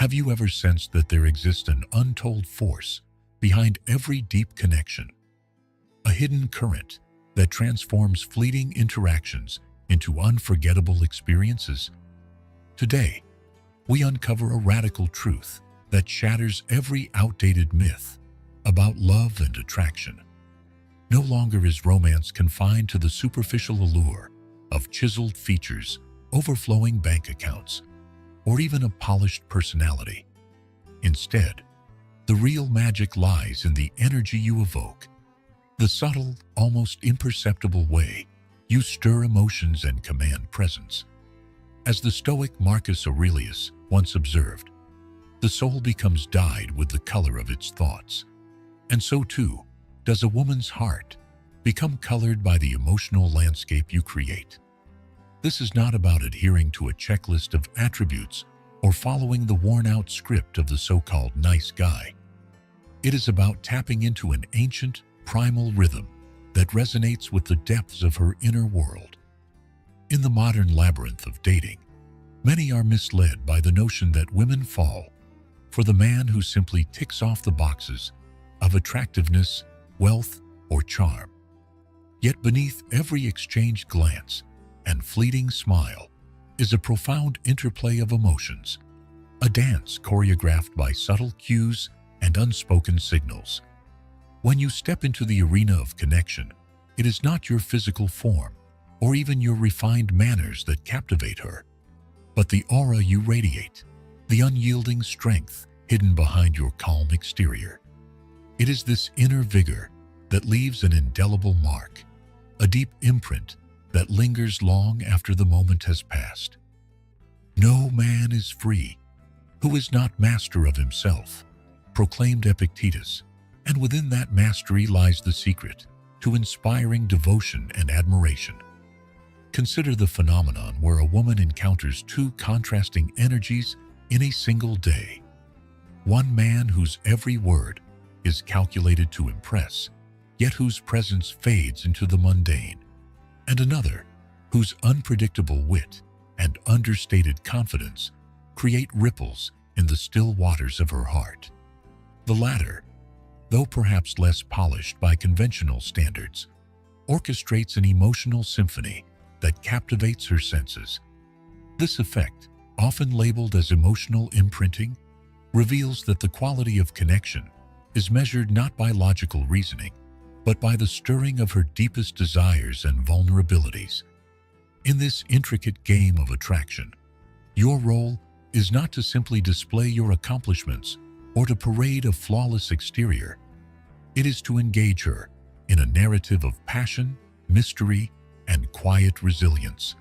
Have you ever sensed that there exists an untold force behind every deep connection? A hidden current that transforms fleeting interactions into unforgettable experiences? Today, we uncover a radical truth that shatters every outdated myth about love and attraction. No longer is romance confined to the superficial allure of chiseled features, overflowing bank accounts, or even a polished personality. Instead, the real magic lies in the energy you evoke, the subtle, almost imperceptible way you stir emotions and command presence. As the Stoic Marcus Aurelius once observed, the soul becomes dyed with the color of its thoughts, and so too does a woman's heart become colored by the emotional landscape you create. This is not about adhering to a checklist of attributes or following the worn-out script of the so-called nice guy. It is about tapping into an ancient, primal rhythm that resonates with the depths of her inner world. In the modern labyrinth of dating, many are misled by the notion that women fall for the man who simply ticks off the boxes of attractiveness, wealth, or charm. Yet beneath every exchanged glance and fleeting smile is a profound interplay of emotions, a dance choreographed by subtle cues and unspoken signals. When you step into the arena of connection, it is not your physical form or even your refined manners that captivate her, but the aura you radiate, the unyielding strength hidden behind your calm exterior. It is this inner vigor that leaves an indelible mark, a deep imprint that lingers long after the moment has passed. No man is free who is not master of himself, proclaimed Epictetus, and within that mastery lies the secret to inspiring devotion and admiration. Consider the phenomenon where a woman encounters two contrasting energies in a single day. One man whose every word is calculated to impress, yet whose presence fades into the mundane, and another whose unpredictable wit and understated confidence create ripples in the still waters of her heart. The latter, though perhaps less polished by conventional standards, orchestrates an emotional symphony that captivates her senses. This effect, often labeled as emotional imprinting, reveals that the quality of connection is measured not by logical reasoning, but by the stirring of her deepest desires and vulnerabilities. In this intricate game of attraction, your role is not to simply display your accomplishments or to parade a flawless exterior. It is to engage her in a narrative of passion, mystery, and quiet resilience.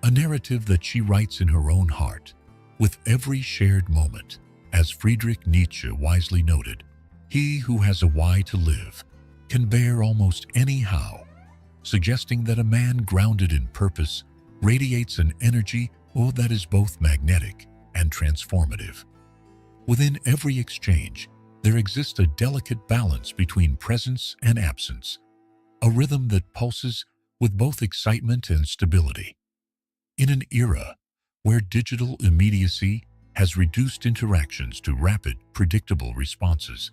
A narrative that she writes in her own heart, with every shared moment. As Friedrich Nietzsche wisely noted, "He who has a why to live can bear almost any how," suggesting that a man grounded in purpose radiates an energy that is both magnetic and transformative. Within every exchange, there exists a delicate balance between presence and absence, a rhythm that pulses with both excitement and stability. In an era where digital immediacy has reduced interactions to rapid, predictable responses,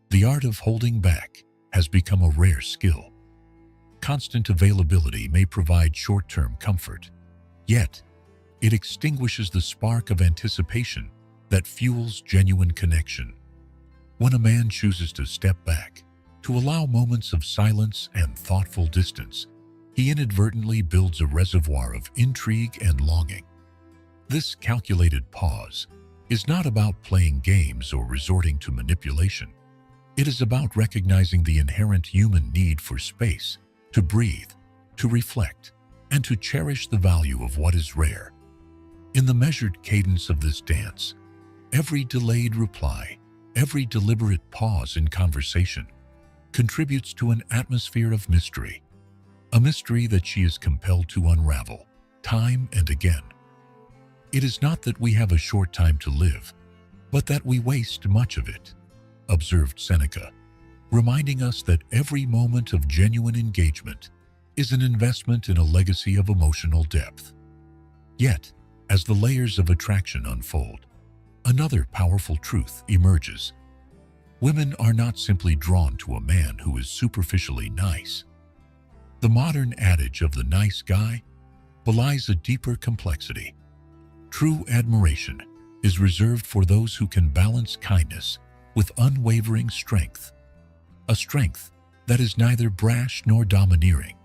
the art of holding back has become a rare skill. Constant availability may provide short-term comfort, yet it extinguishes the spark of anticipation that fuels genuine connection. When a man chooses to step back, to allow moments of silence and thoughtful distance, he inadvertently builds a reservoir of intrigue and longing. This calculated pause is not about playing games or resorting to manipulation. It is about recognizing the inherent human need for space, to breathe, to reflect, and to cherish the value of what is rare. In the measured cadence of this dance, every delayed reply, every deliberate pause in conversation contributes to an atmosphere of mystery, a mystery that she is compelled to unravel time and again. It is not that we have a short time to live, but that we waste much of it, observed Seneca, reminding us that every moment of genuine engagement is an investment in a legacy of emotional depth. Yet, as the layers of attraction unfold, a another powerful truth emerges. Women are not simply drawn to a man who is superficially nice. The modern adage of the nice guy belies a deeper complexity. True admiration is reserved for those who can balance kindness with unwavering strength, a strength that is neither brash nor domineering,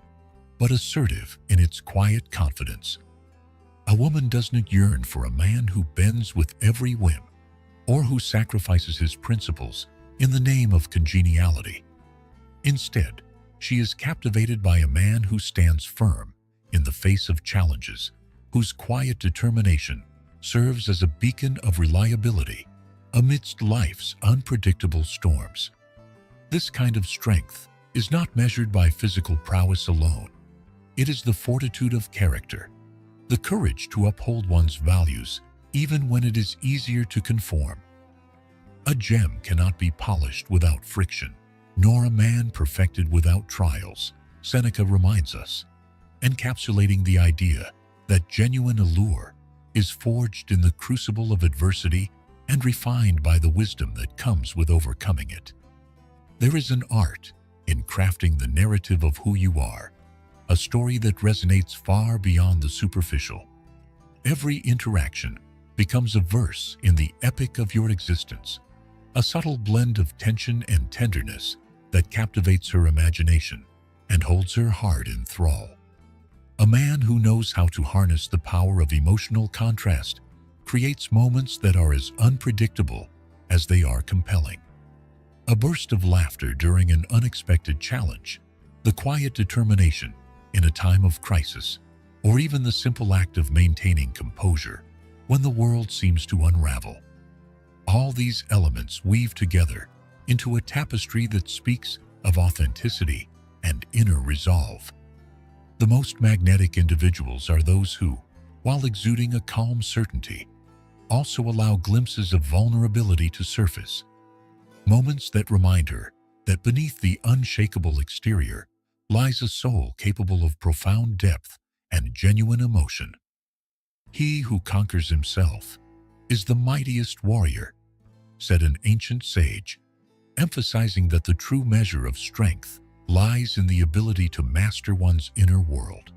but assertive in its quiet confidence. A woman doesn't yearn for a man who bends with every whim, or who sacrifices his principles in the name of congeniality. Instead, she is captivated by a man who stands firm in the face of challenges, whose quiet determination serves as a beacon of reliability amidst life's unpredictable storms. This kind of strength is not measured by physical prowess alone. It is the fortitude of character, the courage to uphold one's values even when it is easier to conform. A gem cannot be polished without friction, nor a man perfected without trials, Seneca reminds us, encapsulating the idea that genuine allure is forged in the crucible of adversity and refined by the wisdom that comes with overcoming it. There is an art in crafting the narrative of who you are, a story that resonates far beyond the superficial. Every interaction becomes a verse in the epic of your existence, a subtle blend of tension and tenderness that captivates her imagination and holds her heart in thrall. A man who knows how to harness the power of emotional contrast creates moments that are as unpredictable as they are compelling. A burst of laughter during an unexpected challenge, the quiet determination in a time of crisis, or even the simple act of maintaining composure when the world seems to unravel. All these elements weave together into a tapestry that speaks of authenticity and inner resolve. The most magnetic individuals are those who, while exuding a calm certainty, also allow glimpses of vulnerability to surface, moments that remind her that beneath the unshakable exterior lies a soul capable of profound depth and genuine emotion. He who conquers himself is the mightiest warrior, said an ancient sage, emphasizing that the true measure of strength lies in the ability to master one's inner world,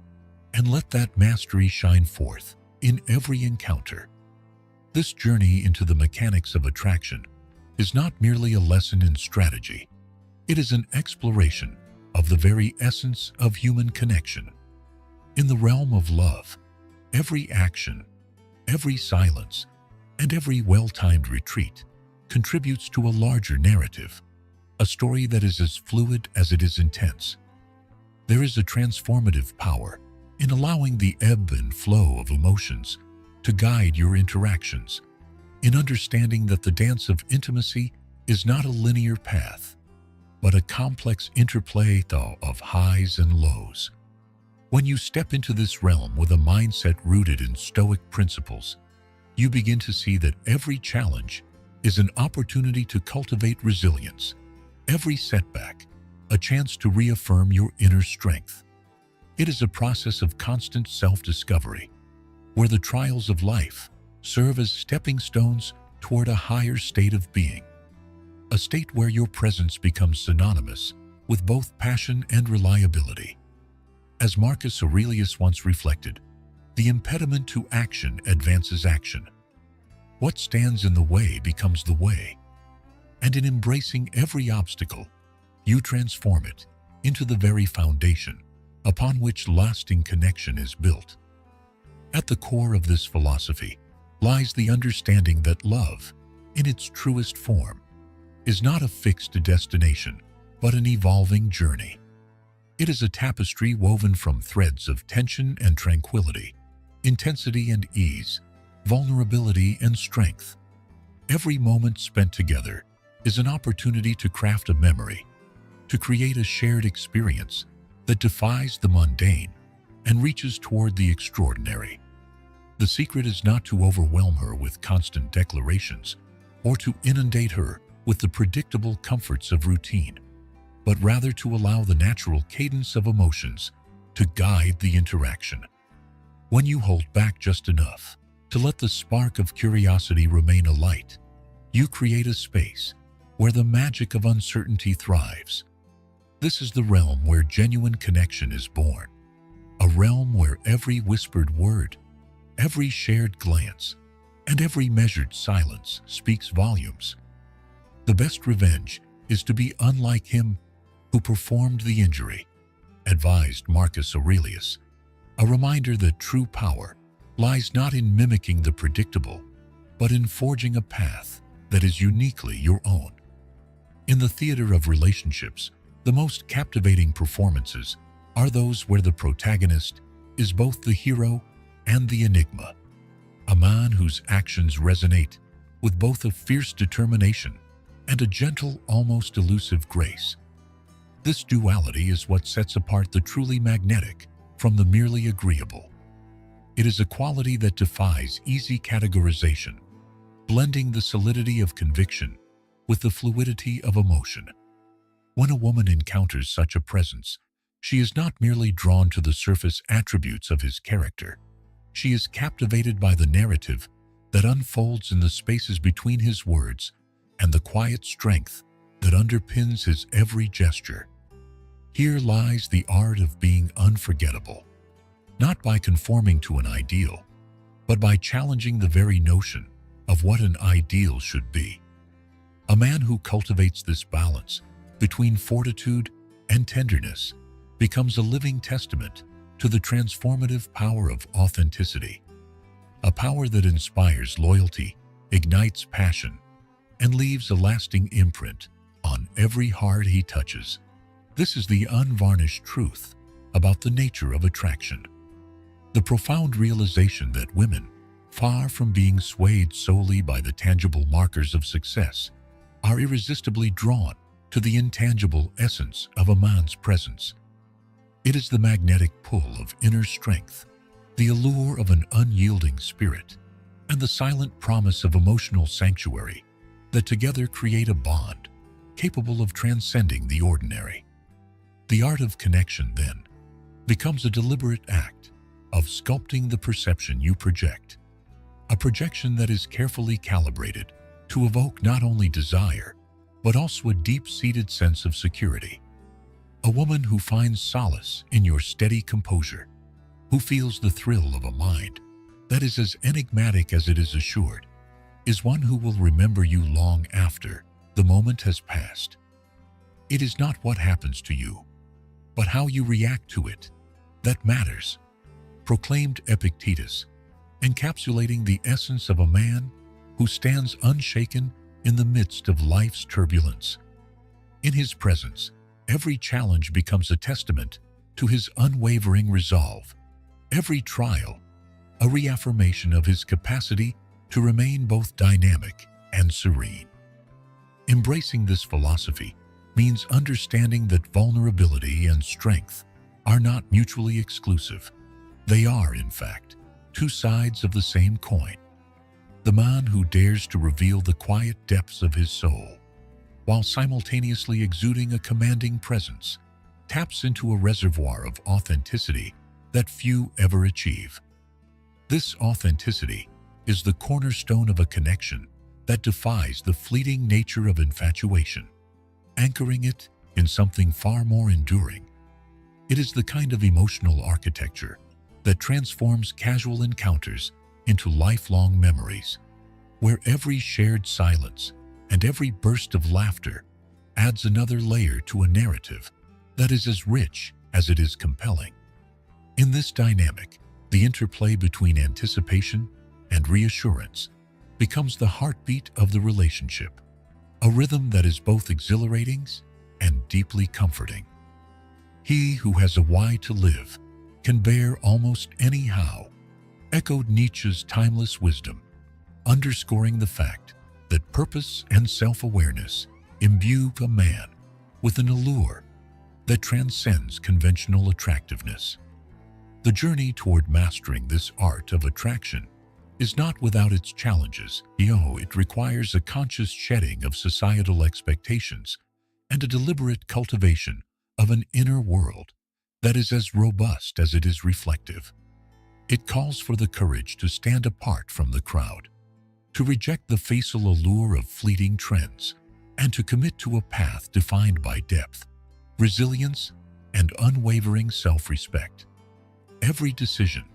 and let that mastery shine forth in every encounter. This journey into the mechanics of attraction is not merely a lesson in strategy. It is an exploration of the very essence of human connection. In the realm of love, every action, every silence, and every well-timed retreat contributes to a larger narrative, a story that is as fluid as it is intense. There is a transformative power in allowing the ebb and flow of emotions to guide your interactions, in understanding that the dance of intimacy is not a linear path, but a complex interplay of highs and lows. When you step into this realm with a mindset rooted in Stoic principles, you begin to see that every challenge is an opportunity to cultivate resilience, every setback a chance to reaffirm your inner strength. It is a process of constant self-discovery, where the trials of life serve as stepping stones toward a higher state of being, a state where your presence becomes synonymous with both passion and reliability. As Marcus Aurelius once reflected, the impediment to action advances action. What stands in the way becomes the way, and in embracing every obstacle, you transform it into the very foundation upon which lasting connection is built. At the core of this philosophy lies the understanding that love, in its truest form, is not a fixed destination, but an evolving journey. It is a tapestry woven from threads of tension and tranquility, intensity and ease, vulnerability and strength. Every moment spent together is an opportunity to craft a memory, to create a shared experience that defies the mundane and reaches toward the extraordinary. The secret is not to overwhelm her with constant declarations or to inundate her with the predictable comforts of routine, but rather to allow the natural cadence of emotions to guide the interaction. When you hold back just enough To let the spark of curiosity remain alight, you create a space where the magic of uncertainty thrives. This is the realm where genuine connection is born, a realm where every whispered word, every shared glance, and every measured silence speaks volumes. The best revenge is to be unlike him who performed the injury, advised Marcus Aurelius, a reminder that true power lies not in mimicking the predictable, but in forging a path that is uniquely your own. In the theater of relationships, the most captivating performances are those where the protagonist is both the hero and the enigma, a man whose actions resonate with both a fierce determination and a gentle, almost elusive grace. This duality is what sets apart the truly magnetic from the merely agreeable. It is a quality that defies easy categorization, blending the solidity of conviction with the fluidity of emotion. When a woman encounters such a presence, she is not merely drawn to the surface attributes of his character. She is captivated by the narrative that unfolds in the spaces between his words and the quiet strength that underpins his every gesture. Here lies the art of being unforgettable, not by conforming to an ideal, but by challenging the very notion of what an ideal should be. A man who cultivates this balance between fortitude and tenderness becomes a living testament to the transformative power of authenticity, a power that inspires loyalty, ignites passion, and leaves a lasting imprint on every heart he touches. This is the unvarnished truth about the nature of attraction. The profound realization that women, far from being swayed solely by the tangible markers of success, are irresistibly drawn to the intangible essence of a man's presence. It is the magnetic pull of inner strength, the allure of an unyielding spirit, and the silent promise of emotional sanctuary that together create a bond capable of transcending the ordinary. The art of connection, then, becomes a deliberate act of sculpting the perception you project, a projection that is carefully calibrated to evoke not only desire, but also a deep-seated sense of security. A woman who finds solace in your steady composure, who feels the thrill of a mind that is as enigmatic as it is assured, is one who will remember you long after the moment has passed. It is not what happens to you, but how you react to it that matters, proclaimed Epictetus, encapsulating the essence of a man who stands unshaken in the midst of life's turbulence. In his presence, every challenge becomes a testament to his unwavering resolve, every trial a reaffirmation of his capacity to remain both dynamic and serene. Embracing this philosophy means understanding that vulnerability and strength are not mutually exclusive. They are, in fact, two sides of the same coin. The man who dares to reveal the quiet depths of his soul, while simultaneously exuding a commanding presence, taps into a reservoir of authenticity that few ever achieve. This authenticity is the cornerstone of a connection that defies the fleeting nature of infatuation, anchoring it in something far more enduring. It is the kind of emotional architecture that transforms casual encounters into lifelong memories, where every shared silence and every burst of laughter adds another layer to a narrative that is as rich as it is compelling. In this dynamic, the interplay between anticipation and reassurance becomes the heartbeat of the relationship, a rhythm that is both exhilarating and deeply comforting. He who has a why to live can bear almost any how, echoed Nietzsche's timeless wisdom, underscoring the fact that purpose and self-awareness imbue a man with an allure that transcends conventional attractiveness. The journey toward mastering this art of attraction is not without its challenges. It requires a conscious shedding of societal expectations and a deliberate cultivation of an inner world that is as robust as it is reflective. It calls for the courage to stand apart from the crowd, to reject the facile allure of fleeting trends, and to commit to a path defined by depth, resilience, and unwavering self-respect. Every decision,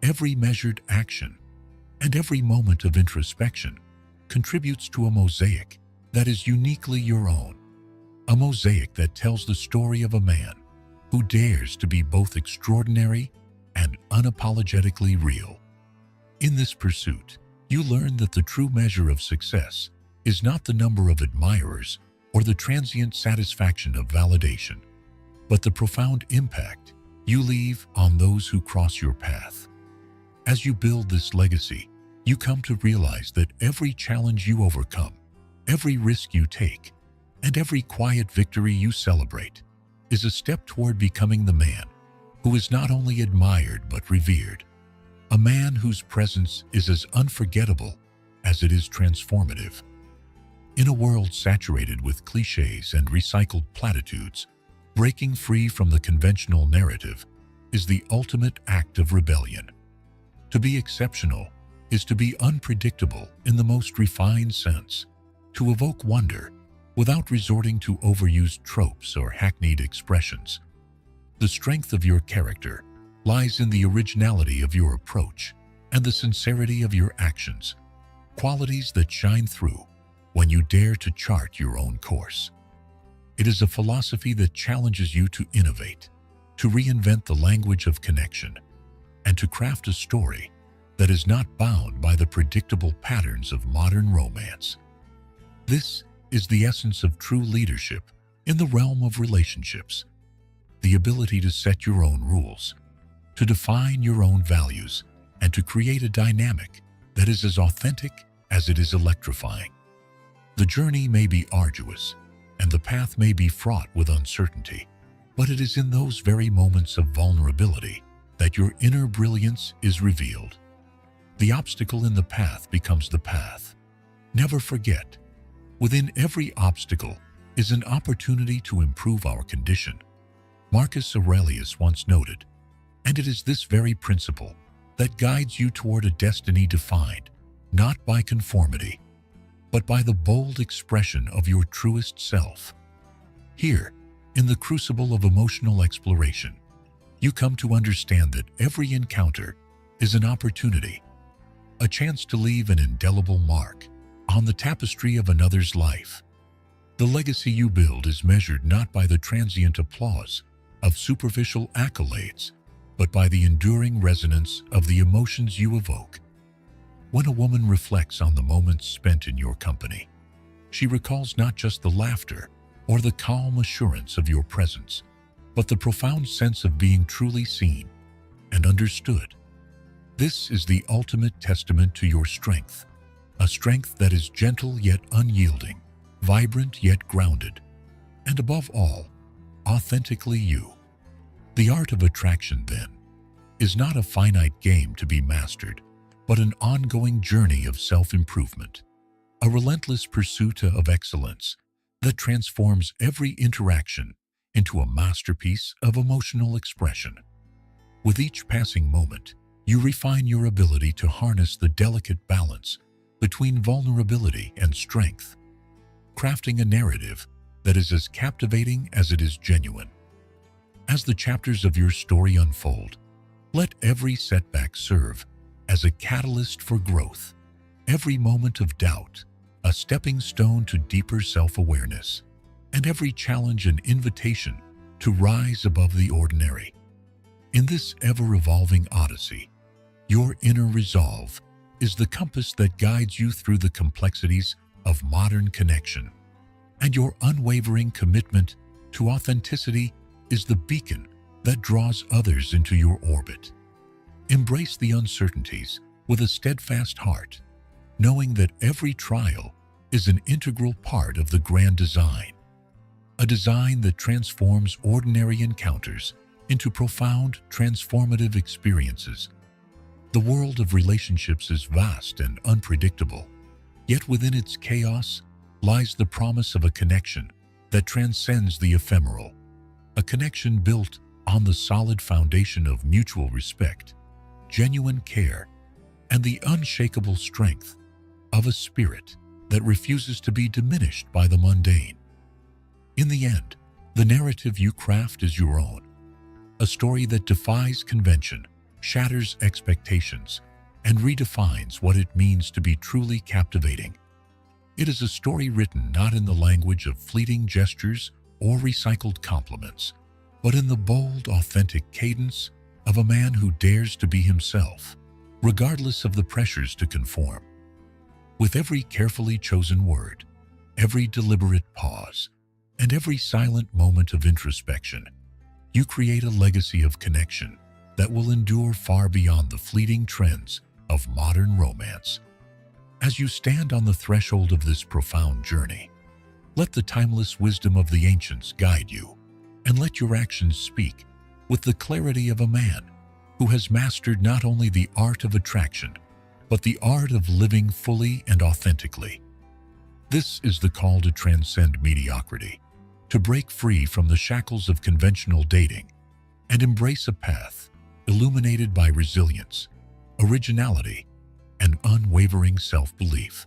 every measured action, and every moment of introspection contributes to a mosaic that is uniquely your own, a mosaic that tells the story of a man who dares to be both extraordinary and unapologetically real. In this pursuit, you learn that the true measure of success is not the number of admirers or the transient satisfaction of validation, but the profound impact you leave on those who cross your path. As you build this legacy, you come to realize that every challenge you overcome, every risk you take, and every quiet victory you celebrate is a step toward becoming the man who is not only admired but revered, a man whose presence is as unforgettable as it is transformative. In a world saturated with cliches and recycled platitudes, breaking free from the conventional narrative is the ultimate act of rebellion. To be exceptional is to be unpredictable in the most refined sense, to evoke wonder without resorting to overused tropes or hackneyed expressions. The strength of your character lies in the originality of your approach and the sincerity of your actions, qualities that shine through when you dare to chart your own course. It is a philosophy that challenges you to innovate, to reinvent the language of connection, and to craft a story that is not bound by the predictable patterns of modern romance. This is the essence of true leadership in the realm of relationships, the ability to set your own rules, to define your own values, and to create a dynamic that is as authentic as it is electrifying. The journey may be arduous, and the path may be fraught with uncertainty, but it is in those very moments of vulnerability that your inner brilliance is revealed. The obstacle in the path becomes the path. Never forget, within every obstacle is an opportunity to improve our condition. Marcus Aurelius once noted, and it is this very principle that guides you toward a destiny defined not by conformity, but by the bold expression of your truest self. Here, in the crucible of emotional exploration, you come to understand that every encounter is an opportunity, a chance to leave an indelible mark on the tapestry of another's life. The legacy you build is measured not by the transient applause of superficial accolades, but by the enduring resonance of the emotions you evoke. When a woman reflects on the moments spent in your company, she recalls not just the laughter or the calm assurance of your presence, but the profound sense of being truly seen and understood. This is the ultimate testament to your strength, a strength that is gentle yet unyielding, vibrant yet grounded, and above all, authentically you. The art of attraction, then, is not a finite game to be mastered, but an ongoing journey of self-improvement, a relentless pursuit of excellence that transforms every interaction into a masterpiece of emotional expression. With each passing moment, you refine your ability to harness the delicate balance between vulnerability and strength, crafting a narrative that is as captivating as it is genuine. As the chapters of your story unfold, let every setback serve as a catalyst for growth, every moment of doubt a stepping stone to deeper self-awareness, and every challenge an invitation to rise above the ordinary. In this ever-evolving odyssey, your inner resolve is the compass that guides you through the complexities of modern connection, and your unwavering commitment to authenticity is the beacon that draws others into your orbit. Embrace the uncertainties with a steadfast heart, knowing that every trial is an integral part of the grand design, a design that transforms ordinary encounters into profound, transformative experiences. The world of relationships is vast and unpredictable, yet within its chaos lies the promise of a connection that transcends the ephemeral, a connection built on the solid foundation of mutual respect, genuine care and the unshakable strength of a spirit that refuses to be diminished by the mundane. In the end, the narrative you craft is your own, a story that defies convention, shatters expectations, and redefines what it means to be truly captivating. It is a story written not in the language of fleeting gestures or recycled compliments, but in the bold, authentic cadence of a man who dares to be himself, regardless of the pressures to conform. With every carefully chosen word, every deliberate pause, and every silent moment of introspection, you create a legacy of connection that will endure far beyond the fleeting trends of modern romance. As you stand on the threshold of this profound journey, let the timeless wisdom of the ancients guide you, and let your actions speak with the clarity of a man who has mastered not only the art of attraction, but the art of living fully and authentically. This is the call to transcend mediocrity, to break free from the shackles of conventional dating, and embrace a path illuminated by resilience, originality, and unwavering self-belief.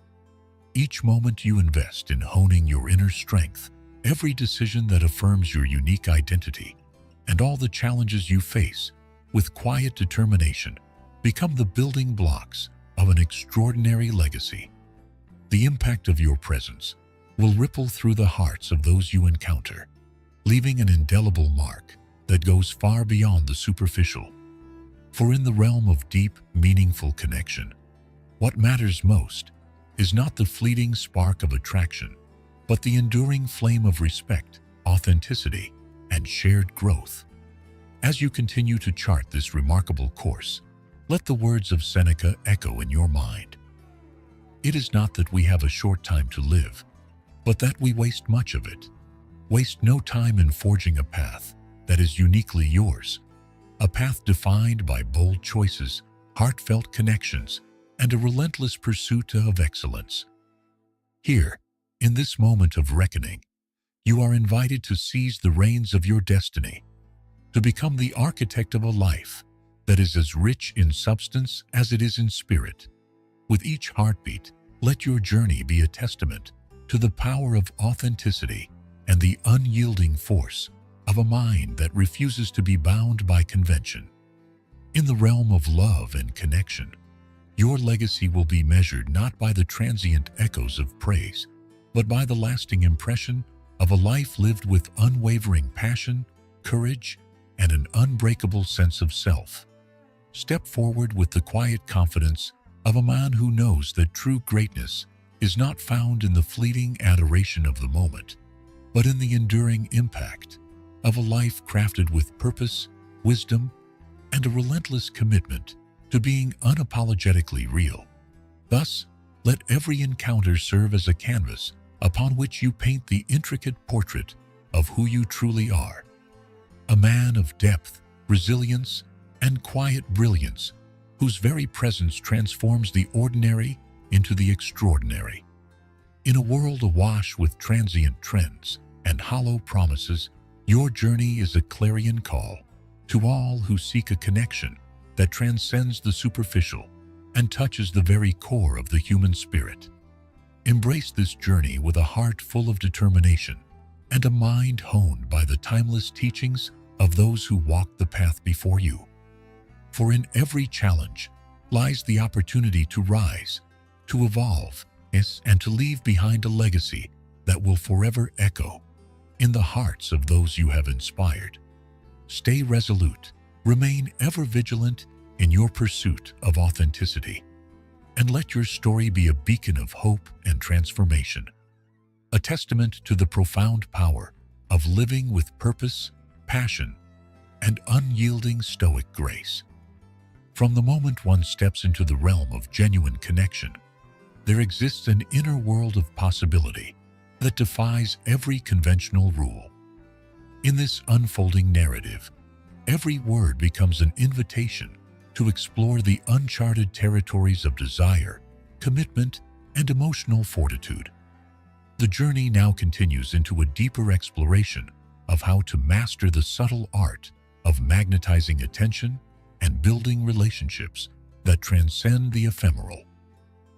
Each moment you invest in honing your inner strength, every decision that affirms your unique identity, and all the challenges you face with quiet determination become the building blocks of an extraordinary legacy. The impact of your presence will ripple through the hearts of those you encounter, leaving an indelible mark that goes far beyond the superficial. For in the realm of deep, meaningful connection, what matters most is not the fleeting spark of attraction, but the enduring flame of respect, authenticity, and shared growth. As you continue to chart this remarkable course, let the words of Seneca echo in your mind. It is not that we have a short time to live, but that we waste much of it. Waste no time in forging a path that is uniquely yours, a path defined by bold choices, heartfelt connections, and a relentless pursuit of excellence. Here, in this moment of reckoning, you are invited to seize the reins of your destiny, to become the architect of a life that is as rich in substance as it is in spirit. With each heartbeat, let your journey be a testament to the power of authenticity and the unyielding force of a mind that refuses to be bound by convention. In the realm of love and connection, your legacy will be measured not by the transient echoes of praise, but by the lasting impression of a life lived with unwavering passion, courage, and an unbreakable sense of self. Step forward with the quiet confidence of a man who knows that true greatness is not found in the fleeting adoration of the moment, but in the enduring impact of a life crafted with purpose, wisdom, and a relentless commitment to being unapologetically real. Thus, let every encounter serve as a canvas upon which you paint the intricate portrait of who you truly are. A man of depth, resilience, and quiet brilliance, whose very presence transforms the ordinary into the extraordinary. In a world awash with transient trends and hollow promises, your journey is a clarion call to all who seek a connection that transcends the superficial and touches the very core of the human spirit. Embrace this journey with a heart full of determination and a mind honed by the timeless teachings of those who walk the path before you. For in every challenge lies the opportunity to rise, to evolve, and to leave behind a legacy that will forever echo in the hearts of those you have inspired. Stay resolute, remain ever vigilant in your pursuit of authenticity, and let your story be a beacon of hope and transformation, a testament to the profound power of living with purpose, passion, and unyielding Stoic grace. From the moment one steps into the realm of genuine connection, there exists an inner world of possibility that defies every conventional rule. In this unfolding narrative, every word becomes an invitation to explore the uncharted territories of desire, commitment, and emotional fortitude. The journey now continues into a deeper exploration of how to master the subtle art of magnetizing attention and building relationships that transcend the ephemeral.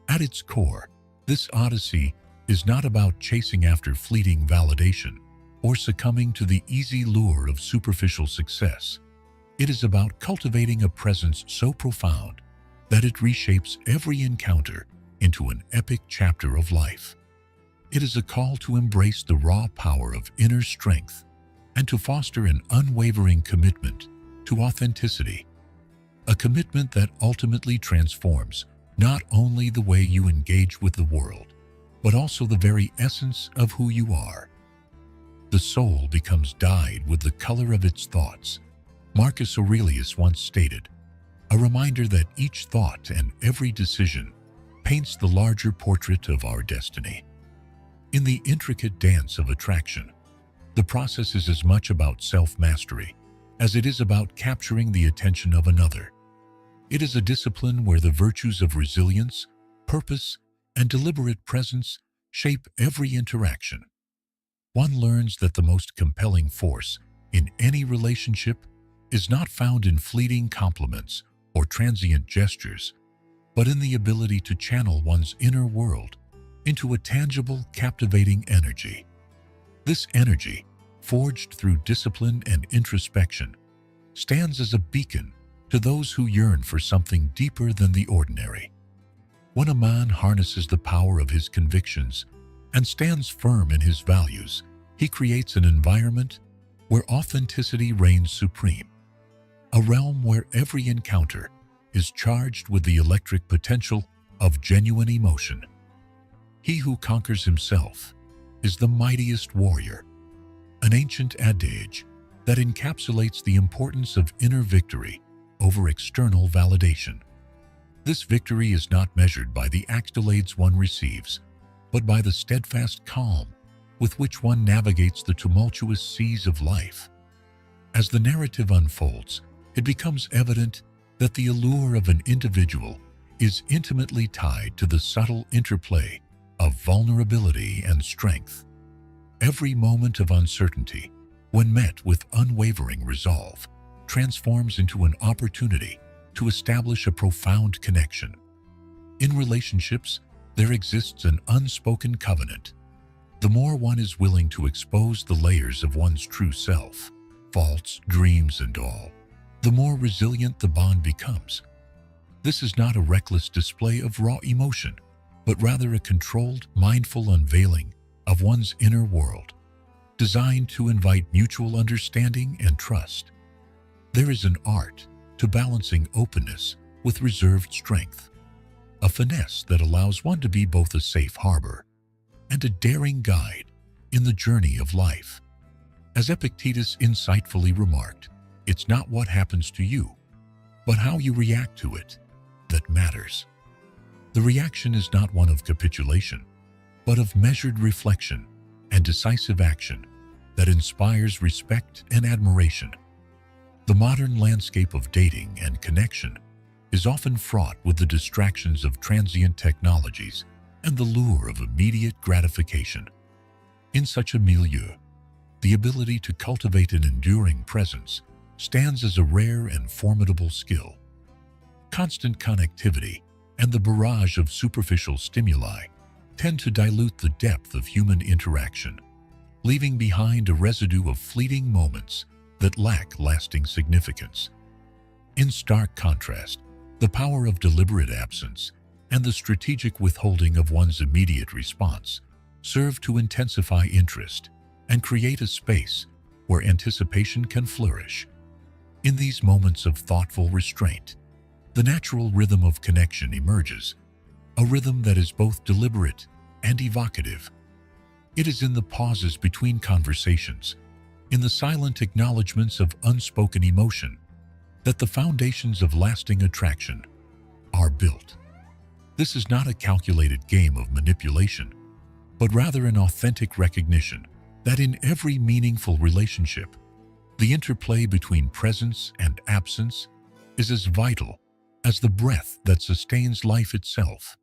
At its core, this odyssey is not about chasing after fleeting validation or succumbing to the easy lure of superficial success. It is about cultivating a presence so profound that it reshapes every encounter into an epic chapter of life. It is a call to embrace the raw power of inner strength and to foster an unwavering commitment to authenticity, a commitment that ultimately transforms not only the way you engage with the world, but also the very essence of who you are. The soul becomes dyed with the color of its thoughts, Marcus Aurelius once stated, a reminder that each thought and every decision paints the larger portrait of our destiny. In the intricate dance of attraction, the process is as much about self-mastery as it is about capturing the attention of another. It is a discipline where the virtues of resilience, purpose, and deliberate presence shape every interaction. One learns that the most compelling force in any relationship is not found in fleeting compliments or transient gestures, but in the ability to channel one's inner world into a tangible, captivating energy. This energy, forged through discipline and introspection, stands as a beacon to those who yearn for something deeper than the ordinary. When a man harnesses the power of his convictions and stands firm in his values, he creates an environment where authenticity reigns supreme, a realm where every encounter is charged with the electric potential of genuine emotion. He who conquers himself is the mightiest warrior, an ancient adage that encapsulates the importance of inner victory over external validation. This victory is not measured by the accolades one receives, but by the steadfast calm with which one navigates the tumultuous seas of life. As the narrative unfolds, it becomes evident that the allure of an individual is intimately tied to the subtle interplay of vulnerability and strength. Every moment of uncertainty, when met with unwavering resolve, transforms into an opportunity to establish a profound connection. In relationships, there exists an unspoken covenant. The more one is willing to expose the layers of one's true self, faults, dreams, and all, the more resilient the bond becomes. This is not a reckless display of raw emotion, but rather a controlled, mindful unveiling of one's inner world, designed to invite mutual understanding and trust. There is an art to balancing openness with reserved strength, a finesse that allows one to be both a safe harbor and a daring guide in the journey of life. As Epictetus insightfully remarked, it's not what happens to you, but how you react to it that matters. The reaction is not one of capitulation, but of measured reflection and decisive action that inspires respect and admiration. The modern landscape of dating and connection is often fraught with the distractions of transient technologies and the lure of immediate gratification. In such a milieu, the ability to cultivate an enduring presence stands as a rare and formidable skill. Constant connectivity and the barrage of superficial stimuli tend to dilute the depth of human interaction, leaving behind a residue of fleeting moments that lack lasting significance. In stark contrast, the power of deliberate absence and the strategic withholding of one's immediate response serve to intensify interest and create a space where anticipation can flourish. In these moments of thoughtful restraint, the natural rhythm of connection emerges, a rhythm that is both deliberate and evocative. It is in the pauses between conversations, in the silent acknowledgments of unspoken emotion, that the foundations of lasting attraction are built. This is not a calculated game of manipulation, but rather an authentic recognition that in every meaningful relationship, the interplay between presence and absence is as vital as the breath that sustains life itself.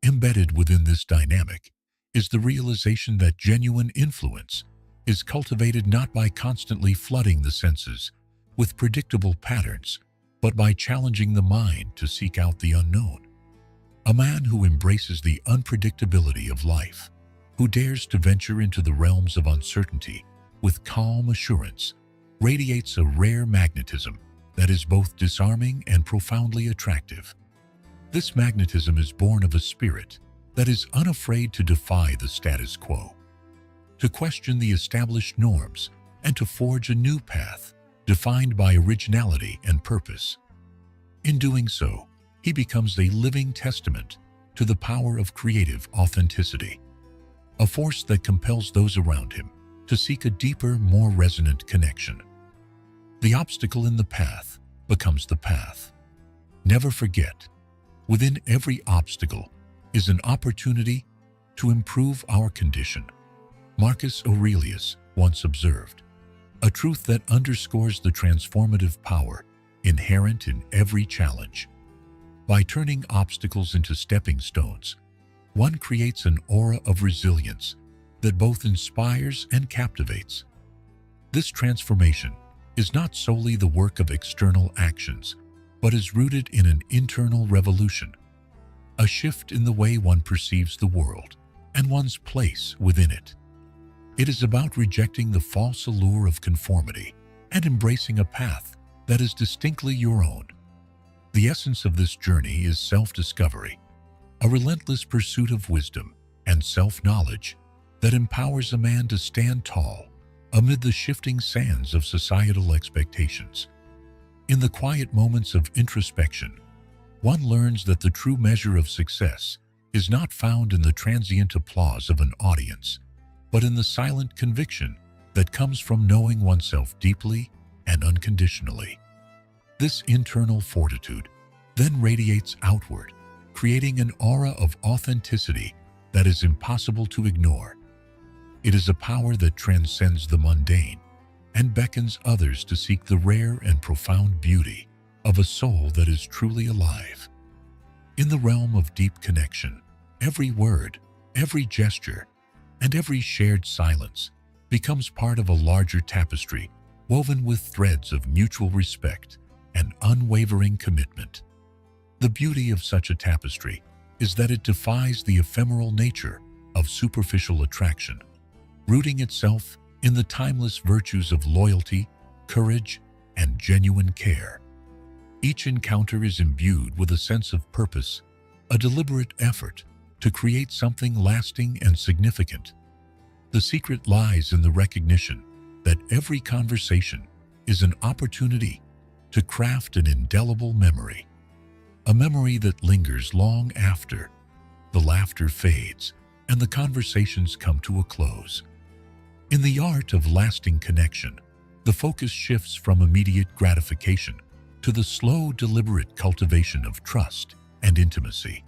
Embedded within this dynamic is the realization that genuine influence is cultivated not by constantly flooding the senses with predictable patterns, but by challenging the mind to seek out the unknown. A man who embraces the unpredictability of life, who dares to venture into the realms of uncertainty with calm assurance, radiates a rare magnetism that is both disarming and profoundly attractive. This magnetism is born of a spirit that is unafraid to defy the status quo, to question the established norms, and to forge a new path defined by originality and purpose. In doing so, he becomes a living testament to the power of creative authenticity, a force that compels those around him to seek a deeper, more resonant connection. The obstacle in the path becomes the path. Never forget, within every obstacle is an opportunity to improve our condition. Marcus Aurelius once observed, a truth that underscores the transformative power inherent in every challenge. By turning obstacles into stepping stones, one creates an aura of resilience that both inspires and captivates. This transformation is not solely the work of external actions, but is rooted in an internal revolution, a shift in the way one perceives the world and one's place within it. It is about rejecting the false allure of conformity and embracing a path that is distinctly your own. The essence of this journey is self-discovery, a relentless pursuit of wisdom and self-knowledge that empowers a man to stand tall amid the shifting sands of societal expectations. In the quiet moments of introspection, one learns that the true measure of success is not found in the transient applause of an audience, but in the silent conviction that comes from knowing oneself deeply and unconditionally. This internal fortitude then radiates outward, creating an aura of authenticity that is impossible to ignore. It is a power that transcends the mundane and beckons others to seek the rare and profound beauty of a soul that is truly alive. In the realm of deep connection, every word, every gesture, and every shared silence becomes part of a larger tapestry woven with threads of mutual respect and unwavering commitment. The beauty of such a tapestry is that it defies the ephemeral nature of superficial attraction, rooting itself in the timeless virtues of loyalty, courage, and genuine care. Each encounter is imbued with a sense of purpose, a deliberate effort to create something lasting and significant. The secret lies in the recognition that every conversation is an opportunity to craft an indelible memory, a memory that lingers long after the laughter fades and the conversations come to a close. In the art of lasting connection, the focus shifts from immediate gratification to the slow, deliberate cultivation of trust and intimacy,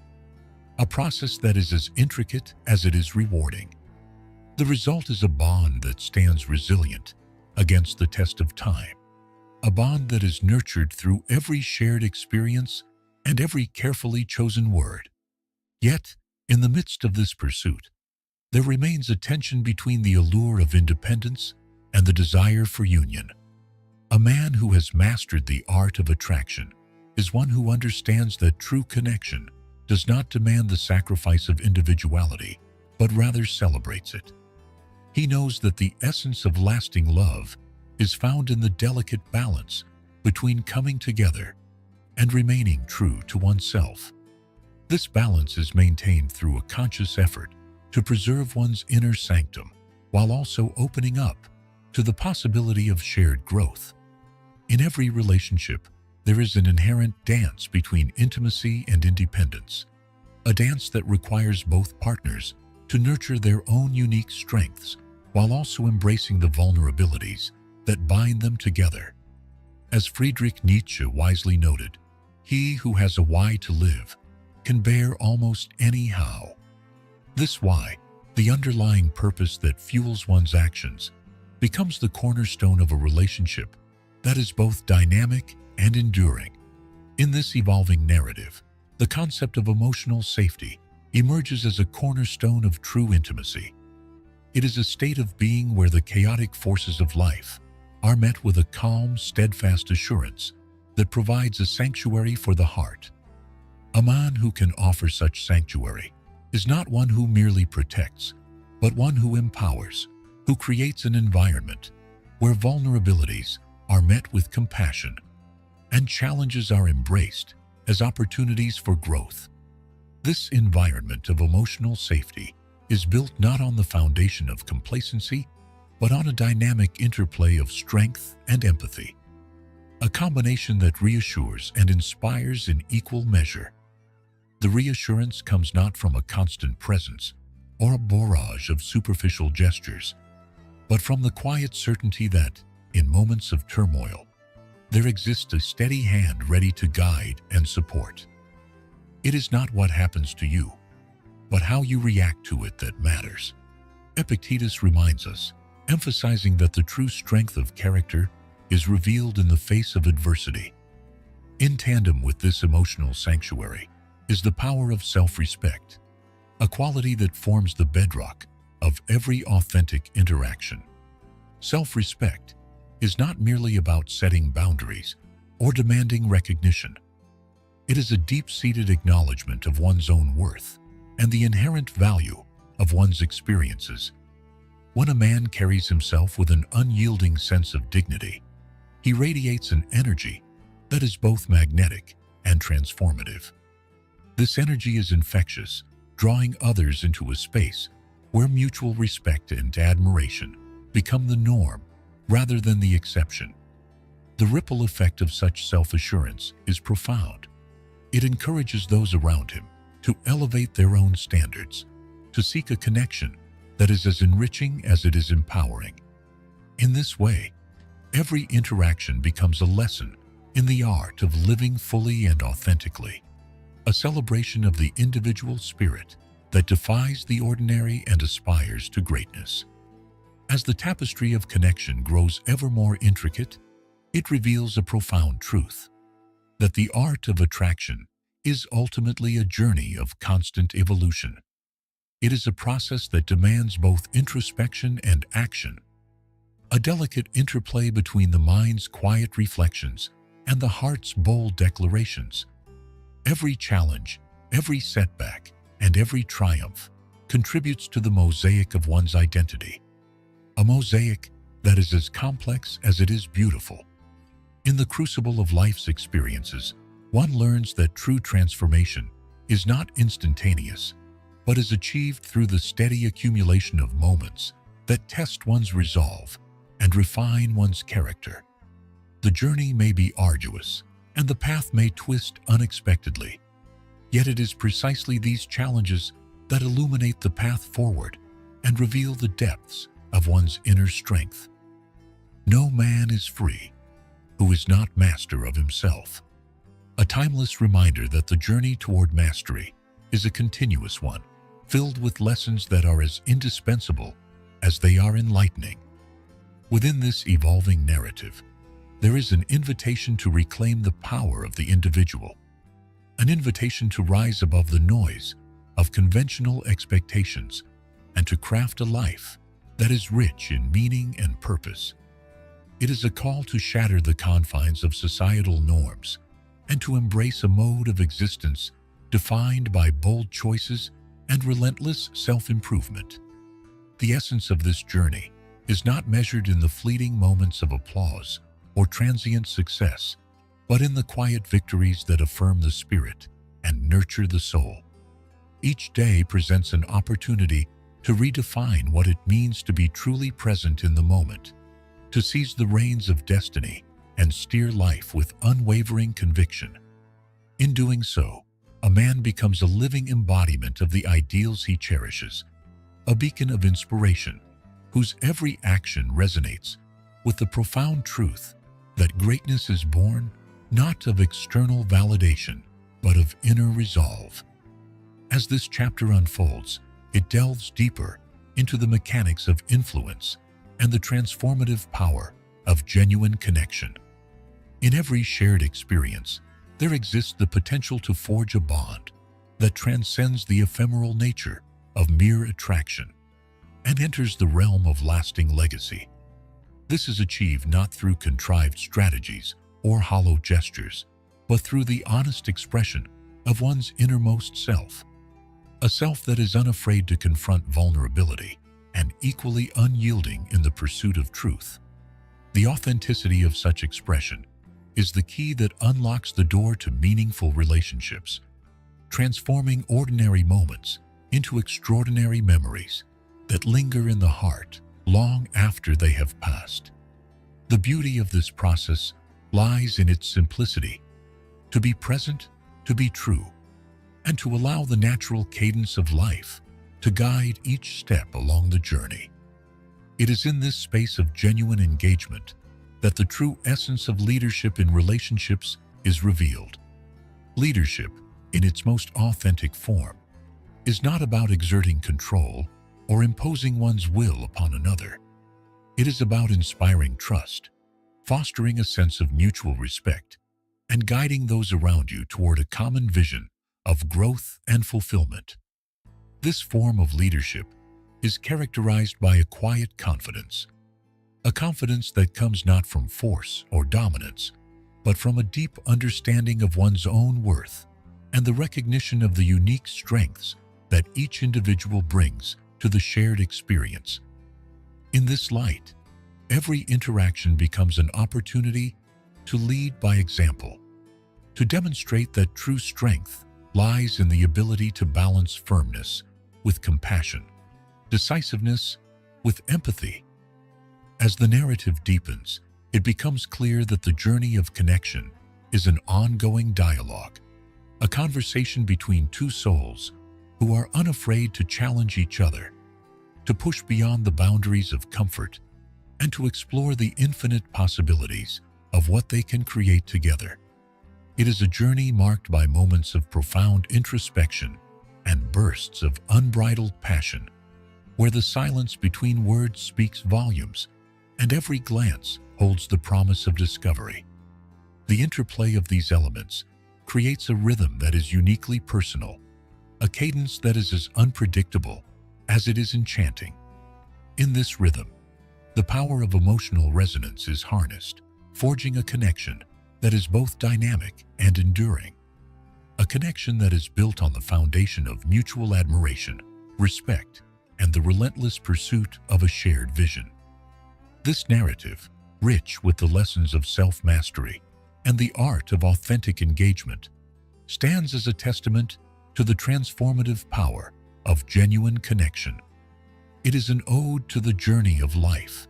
a process that is as intricate as it is rewarding. The result is a bond that stands resilient against the test of time, a bond that is nurtured through every shared experience and every carefully chosen word. Yet, in the midst of this pursuit, there remains a tension between the allure of independence and the desire for union. A man who has mastered the art of attraction is one who understands that true connection does not demand the sacrifice of individuality, but rather celebrates it. He knows that the essence of lasting love is found in the delicate balance between coming together and remaining true to oneself. This balance is maintained through a conscious effort to preserve one's inner sanctum while also opening up to the possibility of shared growth. In every relationship, there is an inherent dance between intimacy and independence, a dance that requires both partners to nurture their own unique strengths while also embracing the vulnerabilities that bind them together. As Friedrich Nietzsche wisely noted, "He who has a why to live can bear almost any how." This why, the underlying purpose that fuels one's actions, becomes the cornerstone of a relationship that is both dynamic and enduring. In this evolving narrative, the concept of emotional safety emerges as a cornerstone of true intimacy. It is a state of being where the chaotic forces of life are met with a calm, steadfast assurance that provides a sanctuary for the heart. A man who can offer such sanctuary is not one who merely protects, but one who empowers, who creates an environment where vulnerabilities are met with compassion and challenges are embraced as opportunities for growth. This environment of emotional safety is built not on the foundation of complacency, but on a dynamic interplay of strength and empathy, a combination that reassures and inspires in equal measure. The reassurance comes not from a constant presence or a barrage of superficial gestures, but from the quiet certainty that, in moments of turmoil, there exists a steady hand ready to guide and support. It is not what happens to you, but how you react to it that matters. Epictetus reminds us, emphasizing that the true strength of character is revealed in the face of adversity. In tandem with this emotional sanctuary is the power of self-respect, a quality that forms the bedrock of every authentic interaction. Self-respect is not merely about setting boundaries or demanding recognition. It is a deep-seated acknowledgement of one's own worth and the inherent value of one's experiences. When a man carries himself with an unyielding sense of dignity, he radiates an energy that is both magnetic and transformative. This energy is infectious, drawing others into a space where mutual respect and admiration become the norm rather than the exception. The ripple effect of such self-assurance is profound. It encourages those around him to elevate their own standards, to seek a connection that is as enriching as it is empowering. In this way, every interaction becomes a lesson in the art of living fully and authentically, a celebration of the individual spirit that defies the ordinary and aspires to greatness. As the tapestry of connection grows ever more intricate, it reveals a profound truth, that the art of attraction is ultimately a journey of constant evolution. It is a process that demands both introspection and action, a delicate interplay between the mind's quiet reflections and the heart's bold declarations. Every challenge, every setback, and every triumph contributes to the mosaic of one's identity, a mosaic that is as complex as it is beautiful. In the crucible of life's experiences, one learns that true transformation is not instantaneous, but is achieved through the steady accumulation of moments that test one's resolve and refine one's character. The journey may be arduous, and the path may twist unexpectedly, yet it is precisely these challenges that illuminate the path forward and reveal the depths of one's inner strength. No man is free who is not master of himself, a timeless reminder that the journey toward mastery is a continuous one, filled with lessons that are as indispensable as they are enlightening. Within this evolving narrative, there is an invitation to reclaim the power of the individual, an invitation to rise above the noise of conventional expectations and to craft a life that is rich in meaning and purpose. It is a call to shatter the confines of societal norms and to embrace a mode of existence defined by bold choices and relentless self-improvement. The essence of this journey is not measured in the fleeting moments of applause or transient success, but in the quiet victories that affirm the spirit and nurture the soul. Each day presents an opportunity to redefine what it means to be truly present in the moment, to seize the reins of destiny and steer life with unwavering conviction. In doing so, a man becomes a living embodiment of the ideals he cherishes, a beacon of inspiration whose every action resonates with the profound truth that greatness is born not of external validation, but of inner resolve. As this chapter unfolds, it delves deeper into the mechanics of influence and the transformative power of genuine connection. In every shared experience, there exists the potential to forge a bond that transcends the ephemeral nature of mere attraction and enters the realm of lasting legacy. This is achieved not through contrived strategies or hollow gestures, but through the honest expression of one's innermost self. A self that is unafraid to confront vulnerability and equally unyielding in the pursuit of truth. The authenticity of such expression is the key that unlocks the door to meaningful relationships, transforming ordinary moments into extraordinary memories that linger in the heart long after they have passed. The beauty of this process lies in its simplicity: to be present, to be true, and to allow the natural cadence of life to guide each step along the journey. It is in this space of genuine engagement that the true essence of leadership in relationships is revealed. Leadership, in its most authentic form, is not about exerting control or imposing one's will upon another. It is about inspiring trust, fostering a sense of mutual respect, and guiding those around you toward a common vision of growth and fulfillment. This form of leadership is characterized by a quiet confidence, a confidence that comes not from force or dominance, but from a deep understanding of one's own worth and the recognition of the unique strengths that each individual brings to the shared experience. In this light, every interaction becomes an opportunity to lead by example, to demonstrate that true strength lies in the ability to balance firmness with compassion, decisiveness with empathy. As the narrative deepens, it becomes clear that the journey of connection is an ongoing dialogue, a conversation between two souls who are unafraid to challenge each other, to push beyond the boundaries of comfort, and to explore the infinite possibilities of what they can create together. It is a journey marked by moments of profound introspection and bursts of unbridled passion, where the silence between words speaks volumes and every glance holds the promise of discovery. The interplay of these elements creates a rhythm that is uniquely personal, a cadence that is as unpredictable as it is enchanting. In this rhythm, the power of emotional resonance is harnessed, forging a connection that is both dynamic and enduring. A connection that is built on the foundation of mutual admiration, respect, and the relentless pursuit of a shared vision. This narrative, rich with the lessons of self-mastery and the art of authentic engagement, stands as a testament to the transformative power of genuine connection. It is an ode to the journey of life,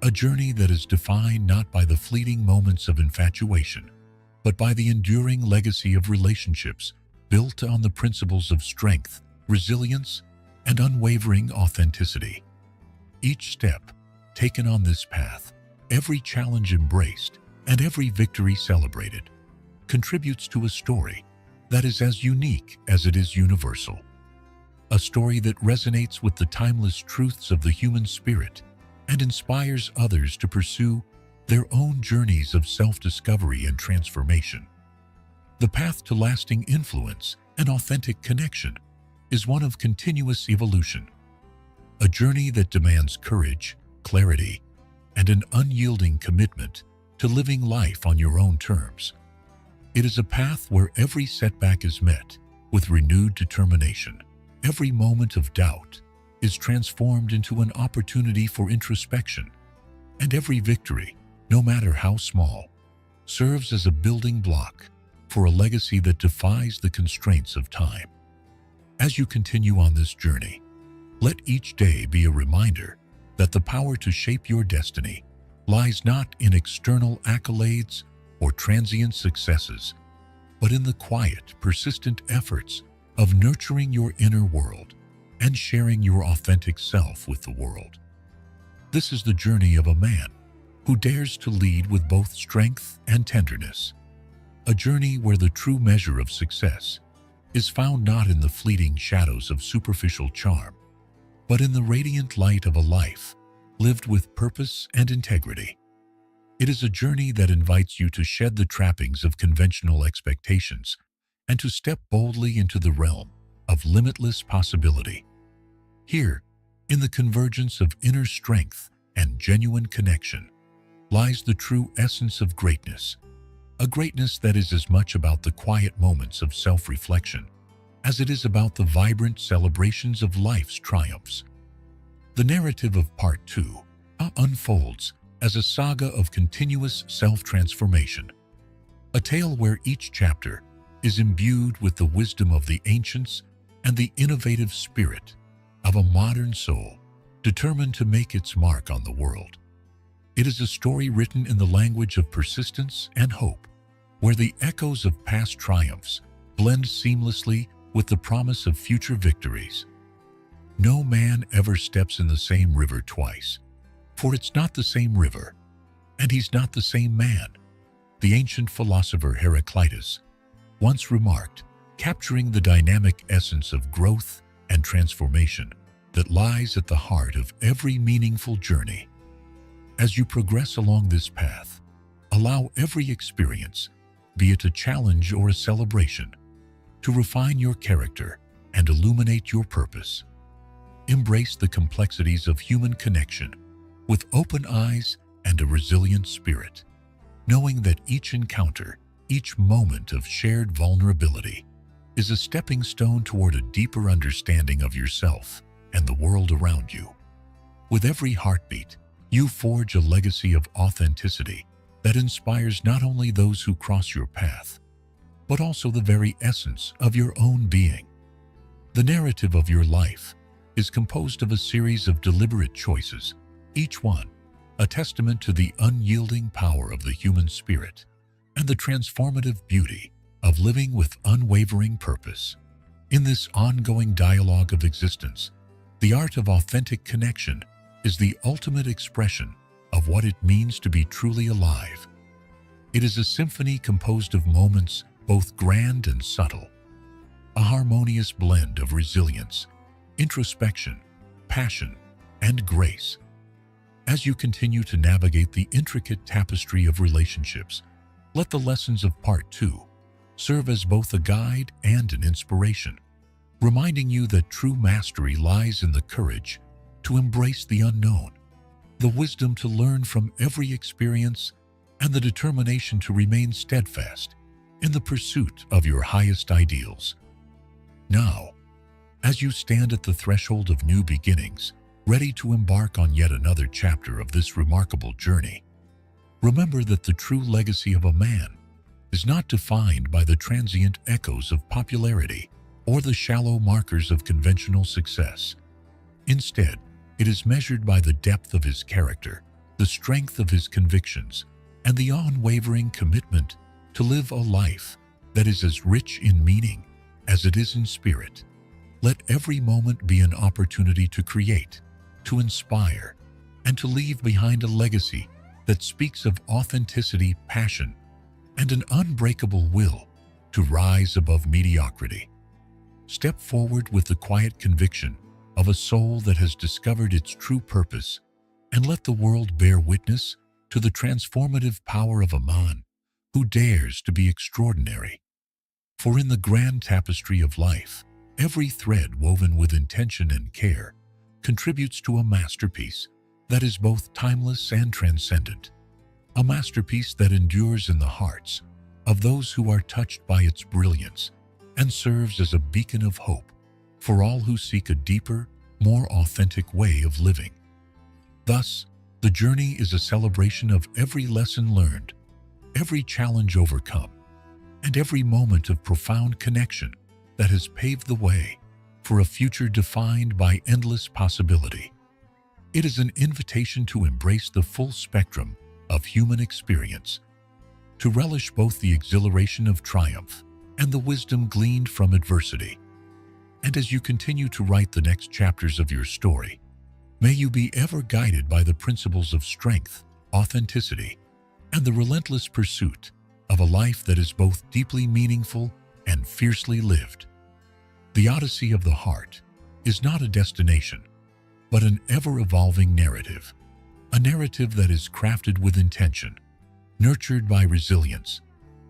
a journey that is defined not by the fleeting moments of infatuation, but by the enduring legacy of relationships built on the principles of strength, resilience, and unwavering authenticity. Each step taken on this path, every challenge embraced, and every victory celebrated, contributes to a story that is as unique as it is universal. A story that resonates with the timeless truths of the human spirit and inspires others to pursue their own journeys of self-discovery and transformation. The path to lasting influence and authentic connection is one of continuous evolution, a journey that demands courage, clarity, and an unyielding commitment to living life on your own terms. It is a path where every setback is met with renewed determination. Every moment of doubt is transformed into an opportunity for introspection, and every victory, no matter how small, serves as a building block for a legacy that defies the constraints of time. As you continue on this journey, let each day be a reminder that the power to shape your destiny lies not in external accolades or transient successes, but in the quiet, persistent efforts of nurturing your inner world and sharing your authentic self with the world. This is the journey of a man who dares to lead with both strength and tenderness, a journey where the true measure of success is found not in the fleeting shadows of superficial charm, but in the radiant light of a life lived with purpose and integrity. It is a journey that invites you to shed the trappings of conventional expectations and to step boldly into the realm of limitless possibility. Here, in the convergence of inner strength and genuine connection, lies the true essence of greatness, a greatness that is as much about the quiet moments of self-reflection as it is about the vibrant celebrations of life's triumphs. The narrative of Part 2 unfolds as a saga of continuous self-transformation, a tale where each chapter is imbued with the wisdom of the ancients and the innovative spirit of a modern soul determined to make its mark on the world. It is a story written in the language of persistence and hope, where the echoes of past triumphs blend seamlessly with the promise of future victories. No man ever steps in the same river twice, for it's not the same river, and he's not the same man. The ancient philosopher Heraclitus once remarked, capturing the dynamic essence of growth and transformation that lies at the heart of every meaningful journey. As you progress along this path, allow every experience, be it a challenge or a celebration, to refine your character and illuminate your purpose. Embrace the complexities of human connection with open eyes and a resilient spirit, knowing that each encounter, each moment of shared vulnerability, is a stepping stone toward a deeper understanding of yourself and the world around you. With every heartbeat, you forge a legacy of authenticity that inspires not only those who cross your path, but also the very essence of your own being. The narrative of your life is composed of a series of deliberate choices, each one a testament to the unyielding power of the human spirit and the transformative beauty of living with unwavering purpose. In this ongoing dialogue of existence, the art of authentic connection is the ultimate expression of what it means to be truly alive. It is a symphony composed of moments both grand and subtle, a harmonious blend of resilience, introspection, passion, and grace. As you continue to navigate the intricate tapestry of relationships, let the lessons of Part 2 serve as both a guide and an inspiration, reminding you that true mastery lies in the courage to embrace the unknown, the wisdom to learn from every experience, and the determination to remain steadfast in the pursuit of your highest ideals. Now, as you stand at the threshold of new beginnings, ready to embark on yet another chapter of this remarkable journey, remember that the true legacy of a man is not defined by the transient echoes of popularity or the shallow markers of conventional success. Instead, it is measured by the depth of his character, the strength of his convictions, and the unwavering commitment to live a life that is as rich in meaning as it is in spirit. Let every moment be an opportunity to create, to inspire, and to leave behind a legacy that speaks of authenticity, passion, and an unbreakable will to rise above mediocrity. Step forward with the quiet conviction of a soul that has discovered its true purpose, and let the world bear witness to the transformative power of a man who dares to be extraordinary. For in the grand tapestry of life, every thread woven with intention and care contributes to a masterpiece that is both timeless and transcendent, a masterpiece that endures in the hearts of those who are touched by its brilliance and serves as a beacon of hope for all who seek a deeper, more authentic way of living. Thus, the journey is a celebration of every lesson learned, every challenge overcome, and every moment of profound connection that has paved the way for a future defined by endless possibility. It is an invitation to embrace the full spectrum of human experience, to relish both the exhilaration of triumph and the wisdom gleaned from adversity. And as you continue to write the next chapters of your story, may you be ever guided by the principles of strength, authenticity, and the relentless pursuit of a life that is both deeply meaningful and fiercely lived. The Odyssey of the Heart is not a destination, but an ever-evolving narrative, a narrative that is crafted with intention, nurtured by resilience,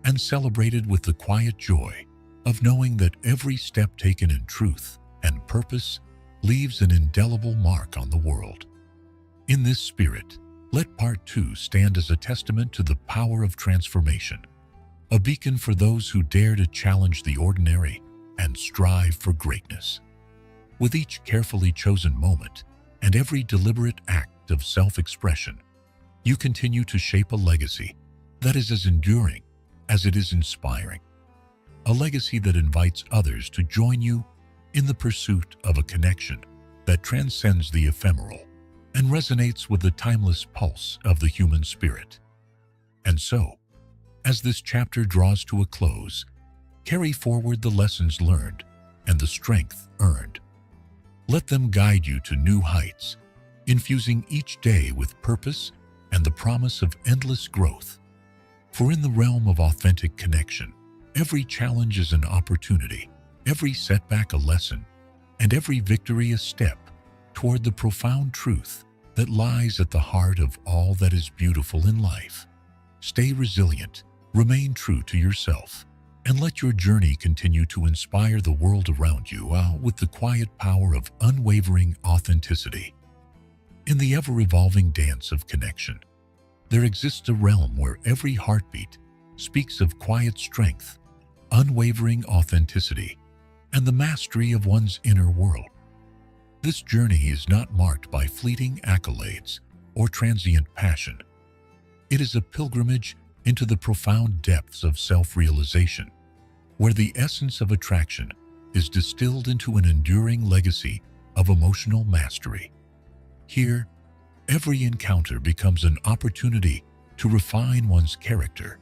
and celebrated with the quiet joy of knowing that every step taken in truth and purpose leaves an indelible mark on the world. In this spirit, let Part 2 stand as a testament to the power of transformation, a beacon for those who dare to challenge the ordinary and strive for greatness. With each carefully chosen moment and every deliberate act of self-expression, you continue to shape a legacy that is as enduring as it is inspiring. A legacy that invites others to join you in the pursuit of a connection that transcends the ephemeral and resonates with the timeless pulse of the human spirit. And so, as this chapter draws to a close, carry forward the lessons learned and the strength earned. Let them guide you to new heights, infusing each day with purpose and the promise of endless growth. For in the realm of authentic connection, every challenge is an opportunity, every setback a lesson, and every victory a step toward the profound truth that lies at the heart of all that is beautiful in life. Stay resilient, remain true to yourself, and let your journey continue to inspire the world around you with the quiet power of unwavering authenticity. In the ever-evolving dance of connection, there exists a realm where every heartbeat speaks of quiet strength, unwavering authenticity, and the mastery of one's inner world. This journey is not marked by fleeting accolades or transient passion. It is a pilgrimage into the profound depths of self-realization, where the essence of attraction is distilled into an enduring legacy of emotional mastery. Here, every encounter becomes an opportunity to refine one's character,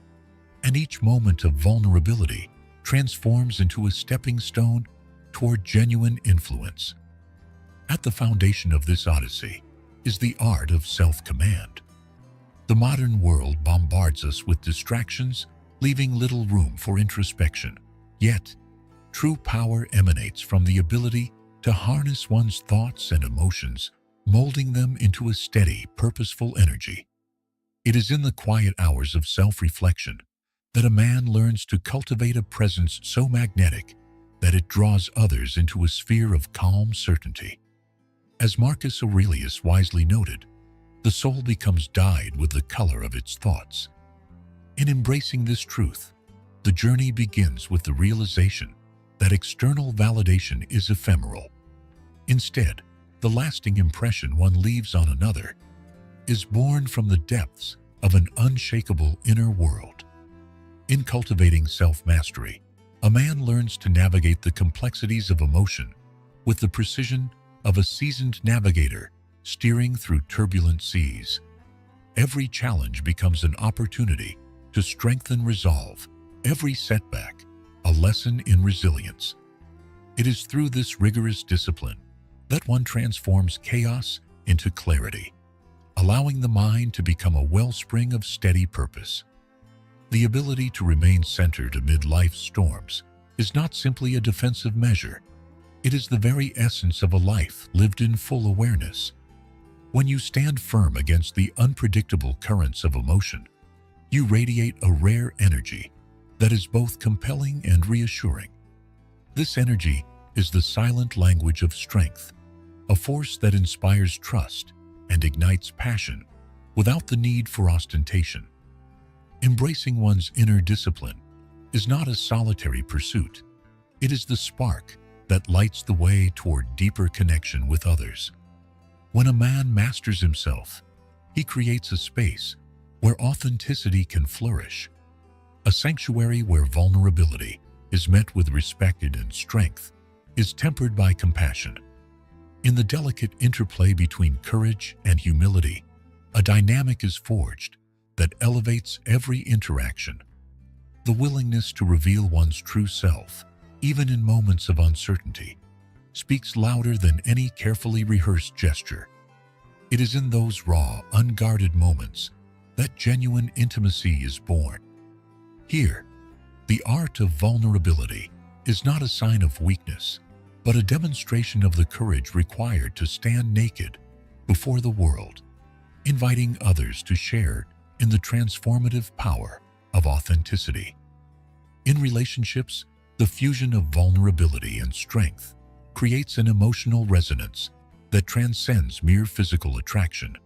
and each moment of vulnerability transforms into a stepping stone toward genuine influence. At the foundation of this odyssey is the art of self-command. The modern world bombards us with distractions, leaving little room for introspection. Yet, true power emanates from the ability to harness one's thoughts and emotions, molding them into a steady, purposeful energy. It is in the quiet hours of self-reflection that a man learns to cultivate a presence so magnetic that it draws others into a sphere of calm certainty. As Marcus Aurelius wisely noted, the soul becomes dyed with the color of its thoughts. In embracing this truth, the journey begins with the realization that external validation is ephemeral. Instead, the lasting impression one leaves on another is born from the depths of an unshakable inner world. In cultivating self-mastery, a man learns to navigate the complexities of emotion with the precision of a seasoned navigator steering through turbulent seas. Every challenge becomes an opportunity to strengthen resolve, every setback a lesson in resilience. It is through this rigorous discipline that one transforms chaos into clarity, allowing the mind to become a wellspring of steady purpose. The ability to remain centered amid life's storms is not simply a defensive measure. It is the very essence of a life lived in full awareness. When you stand firm against the unpredictable currents of emotion, you radiate a rare energy that is both compelling and reassuring. This energy is the silent language of strength, a force that inspires trust and ignites passion without the need for ostentation. Embracing one's inner discipline is not a solitary pursuit. It is the spark that lights the way toward deeper connection with others. When a man masters himself, he creates a space where authenticity can flourish, a sanctuary where vulnerability is met with respect and strength is tempered by compassion. In the delicate interplay between courage and humility, a dynamic is forged that elevates every interaction. The willingness to reveal one's true self, even in moments of uncertainty, speaks louder than any carefully rehearsed gesture. It is in those raw, unguarded moments that genuine intimacy is born. Here, the art of vulnerability is not a sign of weakness, but a demonstration of the courage required to stand naked before the world, inviting others to share in the transformative power of authenticity. In relationships, the fusion of vulnerability and strength creates an emotional resonance that transcends mere physical attraction.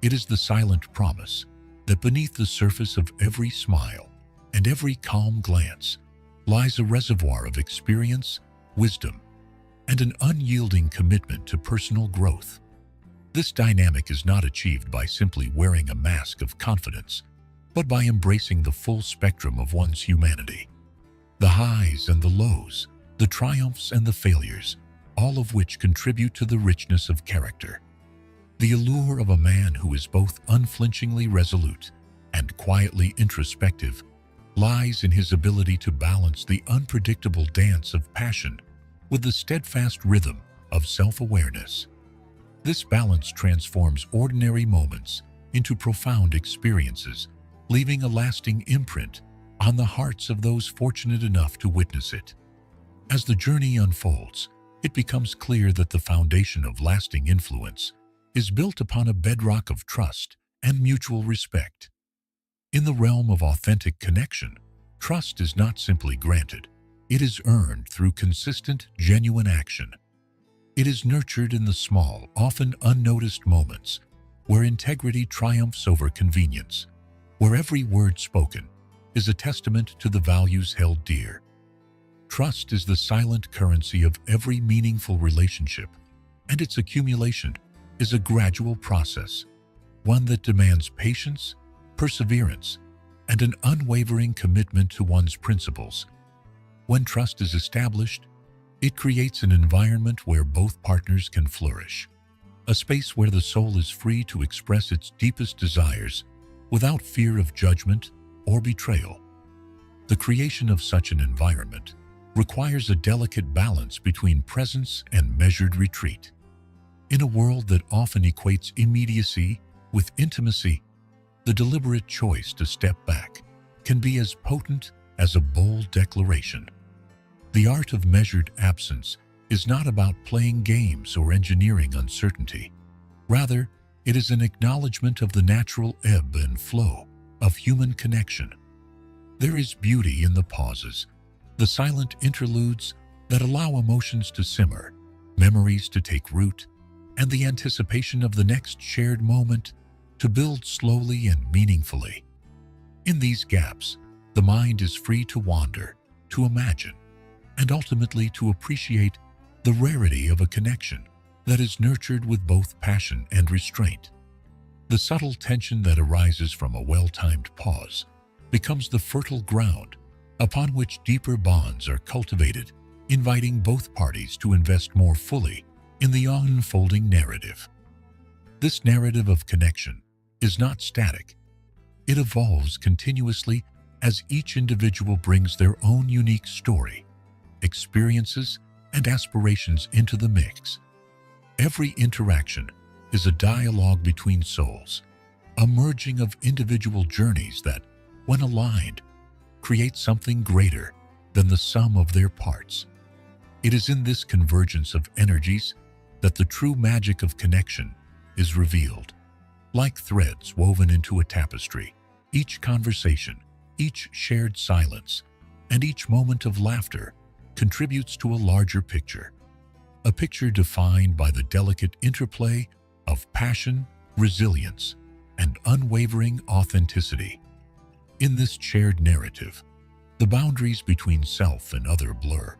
It is the silent promise that beneath the surface of every smile and every calm glance lies a reservoir of experience, wisdom, and an unyielding commitment to personal growth. This dynamic is not achieved by simply wearing a mask of confidence, but by embracing the full spectrum of one's humanity. The highs and the lows, the triumphs and the failures, all of which contribute to the richness of character. The allure of a man who is both unflinchingly resolute and quietly introspective lies in his ability to balance the unpredictable dance of passion with the steadfast rhythm of self-awareness. This balance transforms ordinary moments into profound experiences, leaving a lasting imprint on the hearts of those fortunate enough to witness it. As the journey unfolds, it becomes clear that the foundation of lasting influence is built upon a bedrock of trust and mutual respect. In the realm of authentic connection, trust is not simply granted, it is earned through consistent, genuine action. It is nurtured in the small, often unnoticed moments where integrity triumphs over convenience, where every word spoken is a testament to the values held dear. Trust is the silent currency of every meaningful relationship, and its accumulation is a gradual process, one that demands patience, perseverance, and an unwavering commitment to one's principles. When trust is established, it creates an environment where both partners can flourish, a space where the soul is free to express its deepest desires without fear of judgment or betrayal. The creation of such an environment requires a delicate balance between presence and measured retreat. In a world that often equates immediacy with intimacy, the deliberate choice to step back can be as potent as a bold declaration. The art of measured absence is not about playing games or engineering uncertainty. Rather, it is an acknowledgement of the natural ebb and flow of human connection. There is beauty in the pauses, the silent interludes that allow emotions to simmer, memories to take root, and the anticipation of the next shared moment to build slowly and meaningfully. In these gaps, the mind is free to wander, to imagine, and ultimately to appreciate the rarity of a connection that is nurtured with both passion and restraint. The subtle tension that arises from a well-timed pause becomes the fertile ground upon which deeper bonds are cultivated, inviting both parties to invest more fully in the unfolding narrative. This narrative of connection is not static. It evolves continuously as each individual brings their own unique story, experiences, and aspirations into the mix. Every interaction is a dialogue between souls, a merging of individual journeys that, when aligned, create something greater than the sum of their parts. It is in this convergence of energies that the true magic of connection is revealed. Like threads woven into a tapestry, each conversation, each shared silence, and each moment of laughter contributes to a larger picture. A picture defined by the delicate interplay of passion, resilience, and unwavering authenticity. In this shared narrative, the boundaries between self and other blur,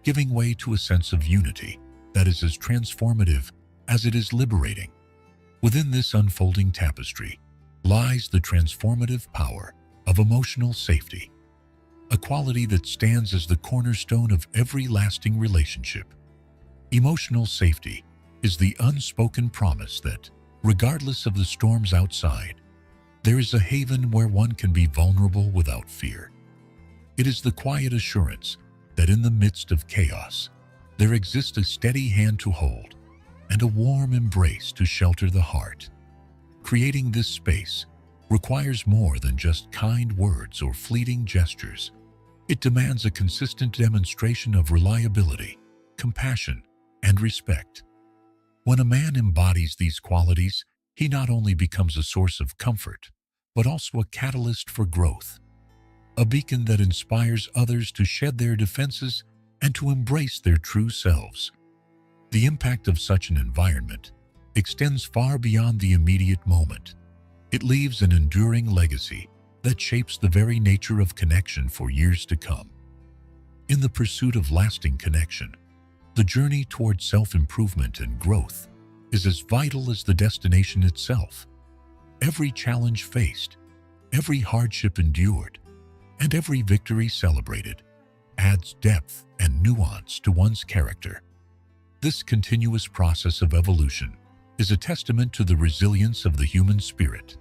giving way to a sense of unity that is as transformative as it is liberating. Within this unfolding tapestry lies the transformative power of emotional safety, a quality that stands as the cornerstone of every lasting relationship. Emotional safety is the unspoken promise that, regardless of the storms outside, there is a haven where one can be vulnerable without fear. It is the quiet assurance that in the midst of chaos, there exists a steady hand to hold and a warm embrace to shelter the heart. Creating this space requires more than just kind words or fleeting gestures. It demands a consistent demonstration of reliability, compassion, and respect. When a man embodies these qualities, he not only becomes a source of comfort, but also a catalyst for growth, a beacon that inspires others to shed their defenses and to embrace their true selves. The impact of such an environment extends far beyond the immediate moment. It leaves an enduring legacy that shapes the very nature of connection for years to come. In the pursuit of lasting connection, the journey toward self-improvement and growth is as vital as the destination itself. Every challenge faced, every hardship endured, and every victory celebrated adds depth and nuance to one's character. This continuous process of evolution is a testament to the resilience of the human spirit,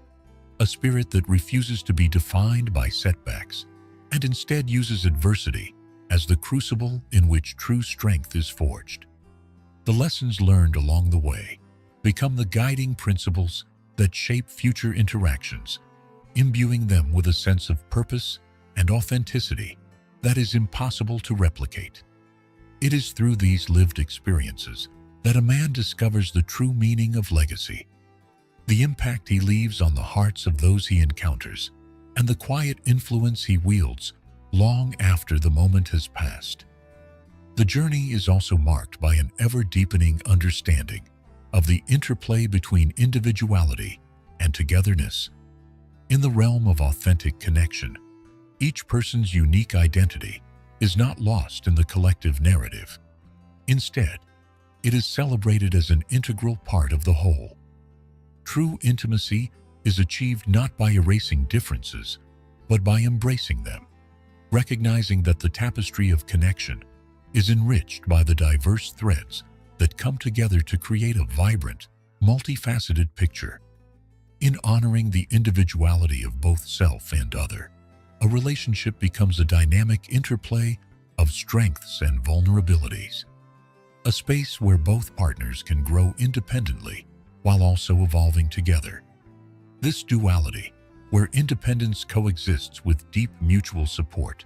a spirit that refuses to be defined by setbacks and instead uses adversity as the crucible in which true strength is forged. The lessons learned along the way become the guiding principles that shape future interactions, imbuing them with a sense of purpose and authenticity that is impossible to replicate. It is through these lived experiences that a man discovers the true meaning of legacy, the impact he leaves on the hearts of those he encounters, and the quiet influence he wields long after the moment has passed. The journey is also marked by an ever-deepening understanding of the interplay between individuality and togetherness. In the realm of authentic connection, each person's unique identity is not lost in the collective narrative. Instead, it is celebrated as an integral part of the whole. True intimacy is achieved not by erasing differences, but by embracing them, recognizing that the tapestry of connection is enriched by the diverse threads that come together to create a vibrant, multifaceted picture. In honoring the individuality of both self and other, a relationship becomes a dynamic interplay of strengths and vulnerabilities, a space where both partners can grow independently while also evolving together. This duality, where independence coexists with deep mutual support,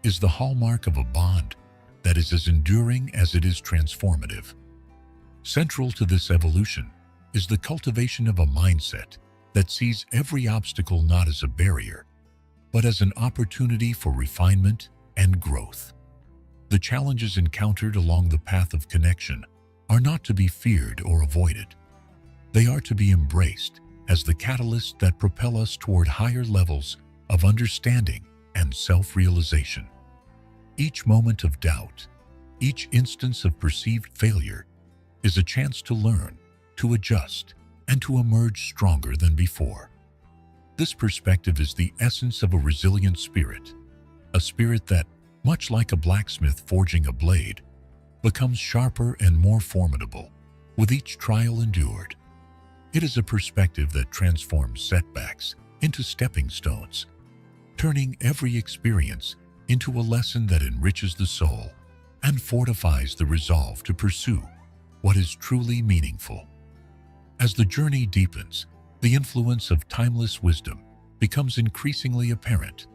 is the hallmark of a bond that is as enduring as it is transformative. Central to this evolution is the cultivation of a mindset that sees every obstacle not as a barrier, but as an opportunity for refinement and growth. The challenges encountered along the path of connection are not to be feared or avoided. They are to be embraced as the catalysts that propel us toward higher levels of understanding and self-realization. Each moment of doubt, each instance of perceived failure, is a chance to learn, to adjust, and to emerge stronger than before. This perspective is the essence of a resilient spirit, a spirit that, much like a blacksmith forging a blade, becomes sharper and more formidable with each trial endured. It is a perspective that transforms setbacks into stepping stones, turning every experience into a lesson that enriches the soul and fortifies the resolve to pursue what is truly meaningful. As the journey deepens, the influence of timeless wisdom becomes increasingly apparent.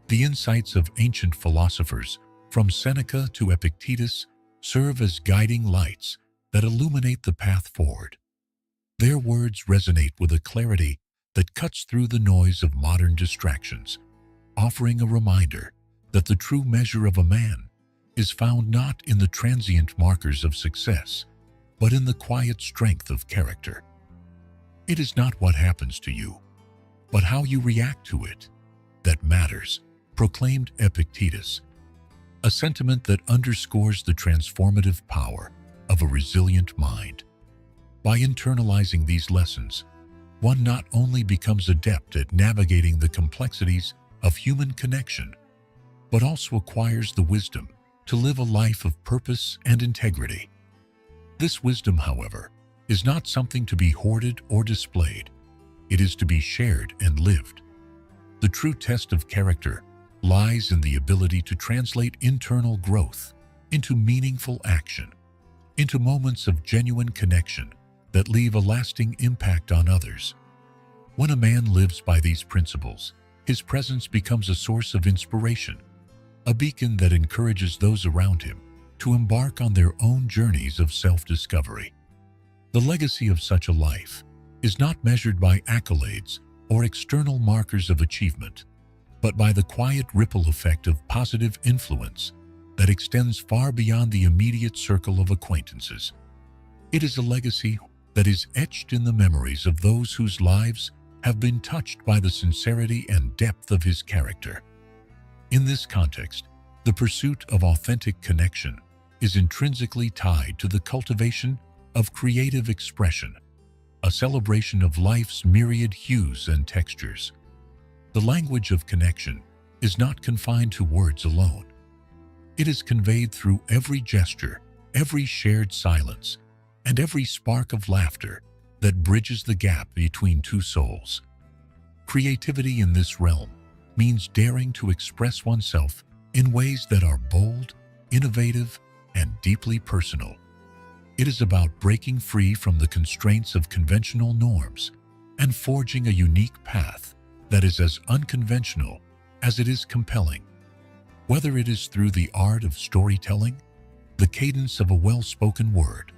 The insights of ancient philosophers, from Seneca to Epictetus, serve as guiding lights that illuminate the path forward. Their words resonate with a clarity that cuts through the noise of modern distractions, offering a reminder that the true measure of a man is found not in the transient markers of success, but in the quiet strength of character. It is not what happens to you, but how you react to it, that matters, proclaimed Epictetus, a sentiment that underscores the transformative power of a resilient mind. By internalizing these lessons, one not only becomes adept at navigating the complexities of human connection, but also acquires the wisdom to live a life of purpose and integrity. This wisdom, however, is not something to be hoarded or displayed. It is to be shared and lived. The true test of character lies in the ability to translate internal growth into meaningful action, into moments of genuine connection that leave a lasting impact on others. When a man lives by these principles, his presence becomes a source of inspiration, a beacon that encourages those around him to embark on their own journeys of self-discovery. The legacy of such a life is not measured by accolades or external markers of achievement, but by the quiet ripple effect of positive influence that extends far beyond the immediate circle of acquaintances. It is a legacy that is etched in the memories of those whose lives have been touched by the sincerity and depth of his character. In this context, the pursuit of authentic connection is intrinsically tied to the cultivation of creative expression, a celebration of life's myriad hues and textures. The language of connection is not confined to words alone. It is conveyed through every gesture, every shared silence, and every spark of laughter that bridges the gap between two souls. Creativity in this realm means daring to express oneself in ways that are bold, innovative, and deeply personal. It is about breaking free from the constraints of conventional norms and forging a unique path that is as unconventional as it is compelling. Whether it is through the art of storytelling, the cadence of a well-spoken word,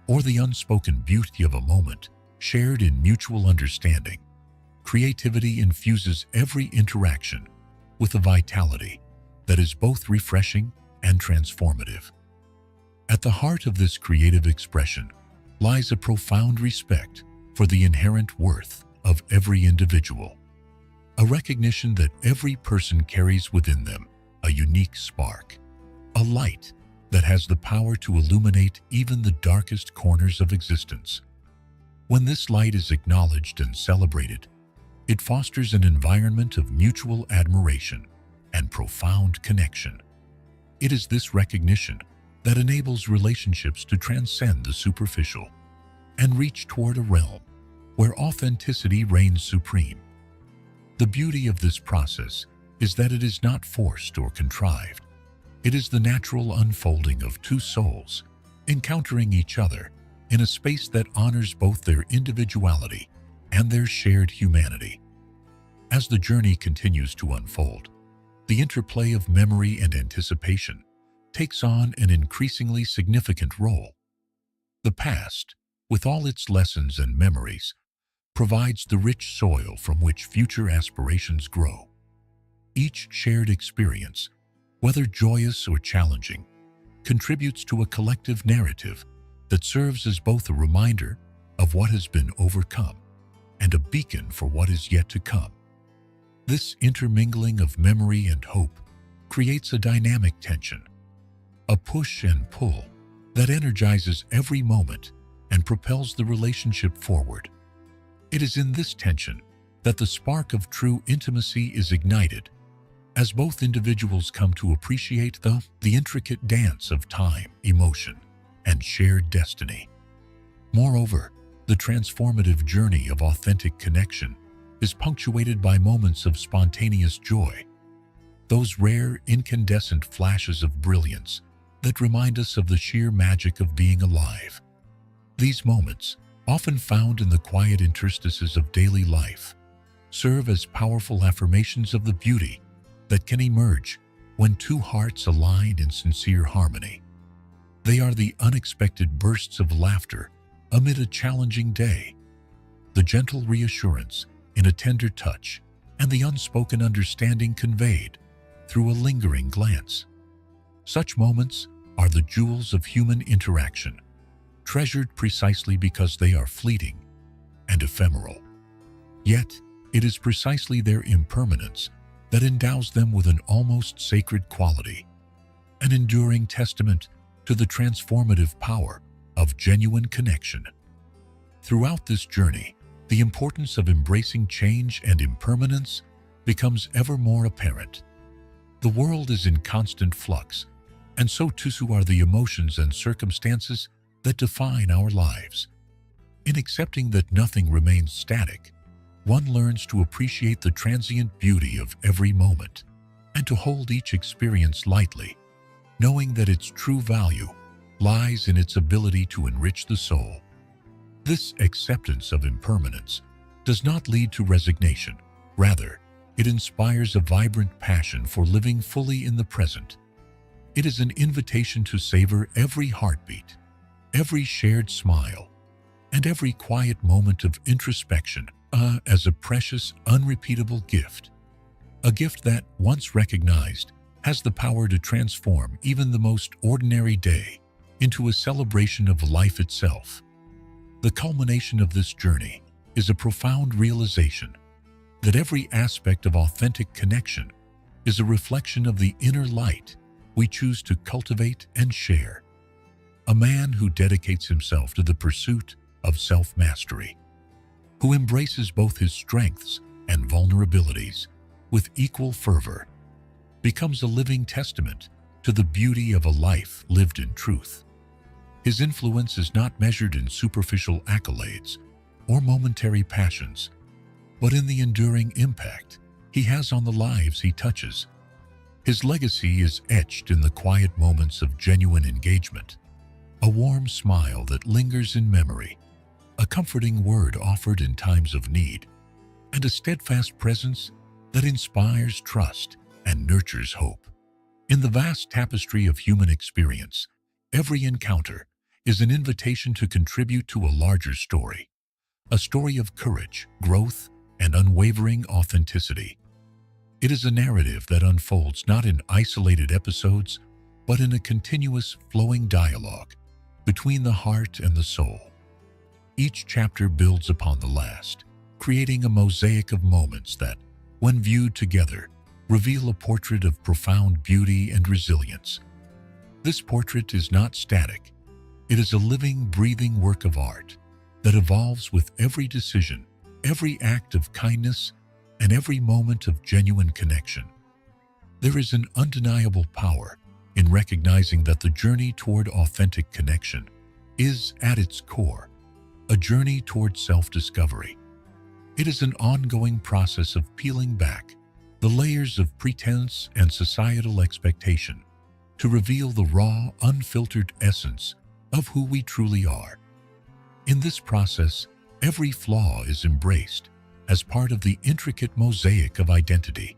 or the unspoken beauty of a moment shared in mutual understanding, creativity infuses every interaction with a vitality that is both refreshing and transformative. At the heart of this creative expression lies a profound respect for the inherent worth of every individual, a recognition that every person carries within them a unique spark, a light that has the power to illuminate even the darkest corners of existence. When this light is acknowledged and celebrated, it fosters an environment of mutual admiration and profound connection. It is this recognition that enables relationships to transcend the superficial and reach toward a realm where authenticity reigns supreme. The beauty of this process is that it is not forced or contrived. It is the natural unfolding of two souls encountering each other in a space that honors both their individuality and their shared humanity. As the journey continues to unfold, the interplay of memory and anticipation takes on an increasingly significant role. The past, with all its lessons and memories, provides the rich soil from which future aspirations grow. Each shared experience, whether joyous or challenging, contributes to a collective narrative that serves as both a reminder of what has been overcome and a beacon for what is yet to come. This intermingling of memory and hope creates a dynamic tension, a push and pull that energizes every moment and propels the relationship forward. It is in this tension that the spark of true intimacy is ignited, as both individuals come to appreciate the intricate dance of time, emotion, and shared destiny. Moreover, the transformative journey of authentic connection is punctuated by moments of spontaneous joy, those rare incandescent flashes of brilliance that remind us of the sheer magic of being alive. These moments, often found in the quiet interstices of daily life, serve as powerful affirmations of the beauty that can emerge when two hearts align in sincere harmony. They are the unexpected bursts of laughter amid a challenging day, the gentle reassurance in a tender touch, and the unspoken understanding conveyed through a lingering glance. Such moments are the jewels of human interaction, treasured precisely because they are fleeting and ephemeral. Yet, it is precisely their impermanence that endows them with an almost sacred quality, an enduring testament to the transformative power of genuine connection. Throughout this journey, the importance of embracing change and impermanence becomes ever more apparent. The world is in constant flux, and so too are the emotions and circumstances that define our lives. In accepting that nothing remains static, one learns to appreciate the transient beauty of every moment and to hold each experience lightly, knowing that its true value lies in its ability to enrich the soul. This acceptance of impermanence does not lead to resignation. Rather, it inspires a vibrant passion for living fully in the present. It is an invitation to savor every heartbeat, every shared smile, and every quiet moment of introspection as a precious, unrepeatable gift. A gift that, once recognized, has the power to transform even the most ordinary day into a celebration of life itself. The culmination of this journey is a profound realization that every aspect of authentic connection is a reflection of the inner light we choose to cultivate and share. A man who dedicates himself to the pursuit of self-mastery, who embraces both his strengths and vulnerabilities with equal fervor, becomes a living testament to the beauty of a life lived in truth. His influence is not measured in superficial accolades or momentary passions, but in the enduring impact he has on the lives he touches. His legacy is etched in the quiet moments of genuine engagement, a warm smile that lingers in memory, a comforting word offered in times of need, and a steadfast presence that inspires trust and nurtures hope. In the vast tapestry of human experience, every encounter is an invitation to contribute to a larger story, a story of courage, growth, and unwavering authenticity. It is a narrative that unfolds not in isolated episodes, but in a continuous flowing dialogue between the heart and the soul. Each chapter builds upon the last, creating a mosaic of moments that, when viewed together, reveal a portrait of profound beauty and resilience. This portrait is not static. It is a living, breathing work of art that evolves with every decision, every act of kindness, and every moment of genuine connection. There is an undeniable power in recognizing that the journey toward authentic connection is, at its core, a journey toward self-discovery. It is an ongoing process of peeling back the layers of pretense and societal expectation to reveal the raw, unfiltered essence of who we truly are. In this process, every flaw is embraced as part of the intricate mosaic of identity,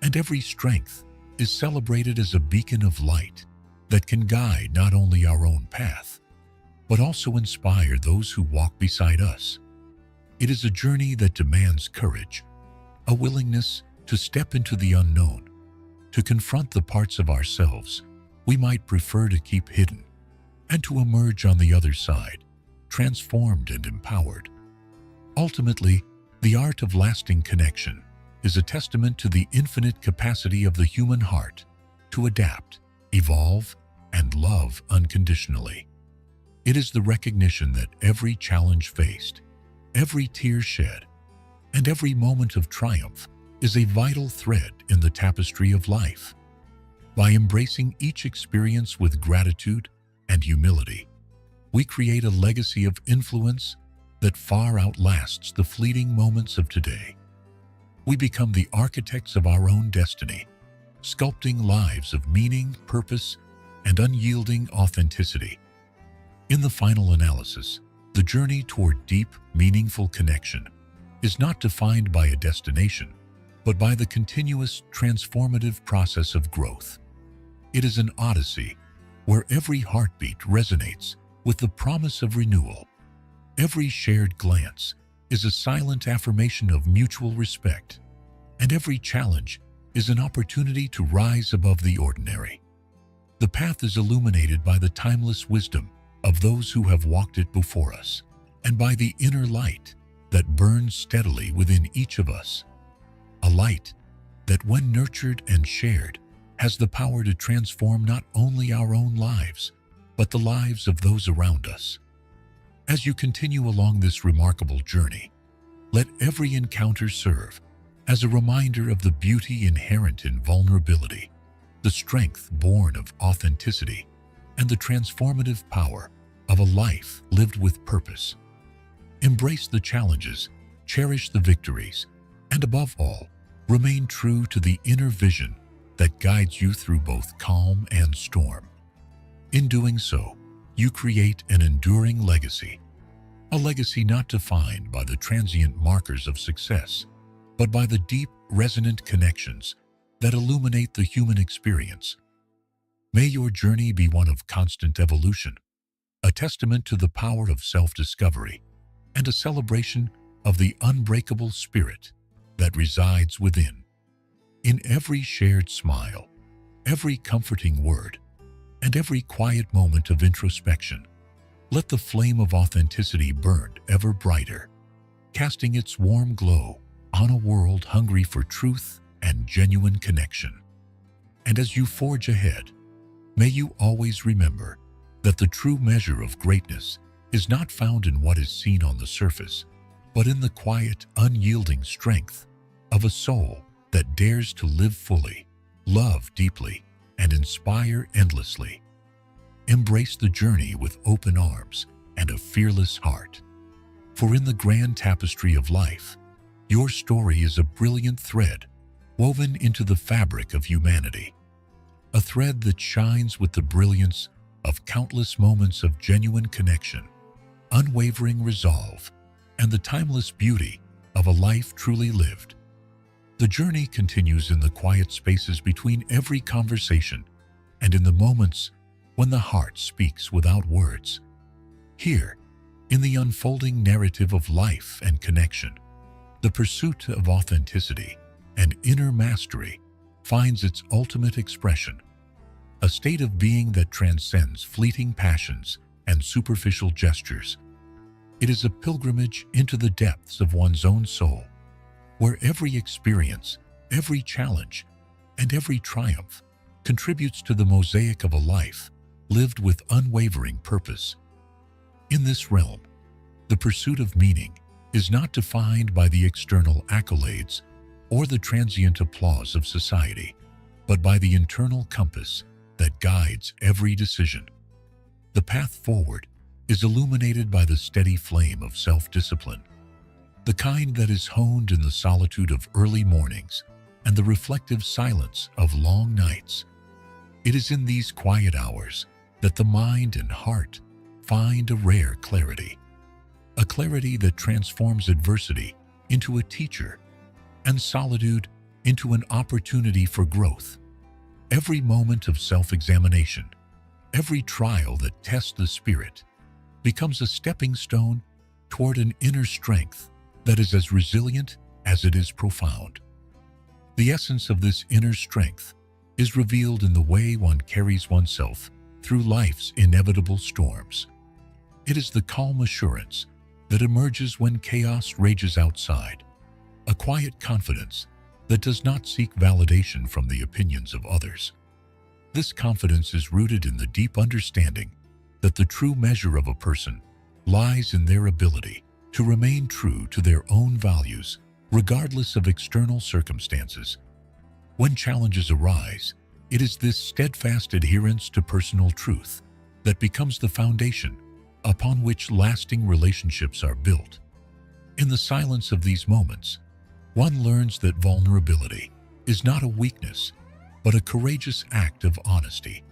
and every strength is celebrated as a beacon of light that can guide not only our own path, but also inspire those who walk beside us. It is a journey that demands courage, a willingness to step into the unknown, to confront the parts of ourselves we might prefer to keep hidden, and to emerge on the other side, transformed and empowered. Ultimately, the art of lasting connection is a testament to the infinite capacity of the human heart to adapt, evolve, and love unconditionally. It is the recognition that every challenge faced, every tear shed, and every moment of triumph is a vital thread in the tapestry of life. By embracing each experience with gratitude and humility, we create a legacy of influence that far outlasts the fleeting moments of today. We become the architects of our own destiny, sculpting lives of meaning, purpose, and unyielding authenticity. In the final analysis, the journey toward deep, meaningful connection is not defined by a destination, but by the continuous, transformative process of growth. It is an odyssey where every heartbeat resonates with the promise of renewal. Every shared glance is a silent affirmation of mutual respect, and every challenge is an opportunity to rise above the ordinary. The path is illuminated by the timeless wisdom of those who have walked it before us, and by the inner light that burns steadily within each of us. A light that, when nurtured and shared, has the power to transform not only our own lives, but the lives of those around us. As you continue along this remarkable journey, let every encounter serve as a reminder of the beauty inherent in vulnerability, the strength born of authenticity, and the transformative power of a life lived with purpose. Embrace the challenges, cherish the victories, and above all, remain true to the inner vision that guides you through both calm and storm. In doing so, you create an enduring legacy, a legacy not defined by the transient markers of success, but by the deep, resonant connections that illuminate the human experience. May your journey be one of constant evolution, a testament to the power of self-discovery, and a celebration of the unbreakable spirit that resides within. In every shared smile, every comforting word, and every quiet moment of introspection, let the flame of authenticity burn ever brighter. casting its warm glow on a world hungry for truth and genuine connection. And as you forge ahead, may you always remember that the true measure of greatness is not found in what is seen on the surface, but in the quiet, unyielding strength of a soul that dares to live fully, love deeply, and inspire endlessly. Embrace the journey with open arms and a fearless heart. For in the grand tapestry of life, your story is a brilliant thread woven into the fabric of humanity. A thread that shines with the brilliance of countless moments of genuine connection, unwavering resolve, and the timeless beauty of a life truly lived. The journey continues in the quiet spaces between every conversation and in the moments when the heart speaks without words. Here, in the unfolding narrative of life and connection, the pursuit of authenticity and inner mastery finds its ultimate expression, a state of being that transcends fleeting passions and superficial gestures. It is a pilgrimage into the depths of one's own soul, where every experience, every challenge, and every triumph contributes to the mosaic of a life lived with unwavering purpose. In this realm, the pursuit of meaning is not defined by the external accolades or the transient applause of society, but by the internal compass that guides every decision. The path forward is illuminated by the steady flame of self-discipline, the kind that is honed in the solitude of early mornings and the reflective silence of long nights. It is in these quiet hours that the mind and heart find a rare clarity, a clarity that transforms adversity into a teacher and solitude into an opportunity for growth. Every moment of self-examination, every trial that tests the spirit, becomes a stepping stone toward an inner strength that is as resilient as it is profound. The essence of this inner strength is revealed in the way one carries oneself through life's inevitable storms. It is the calm assurance that emerges when chaos rages outside, a quiet confidence that does not seek validation from the opinions of others. This confidence is rooted in the deep understanding that the true measure of a person lies in their ability to remain true to their own values, regardless of external circumstances. When challenges arise, it is this steadfast adherence to personal truth that becomes the foundation upon which lasting relationships are built. In the silence of these moments, one learns that vulnerability is not a weakness, but a courageous act of honesty,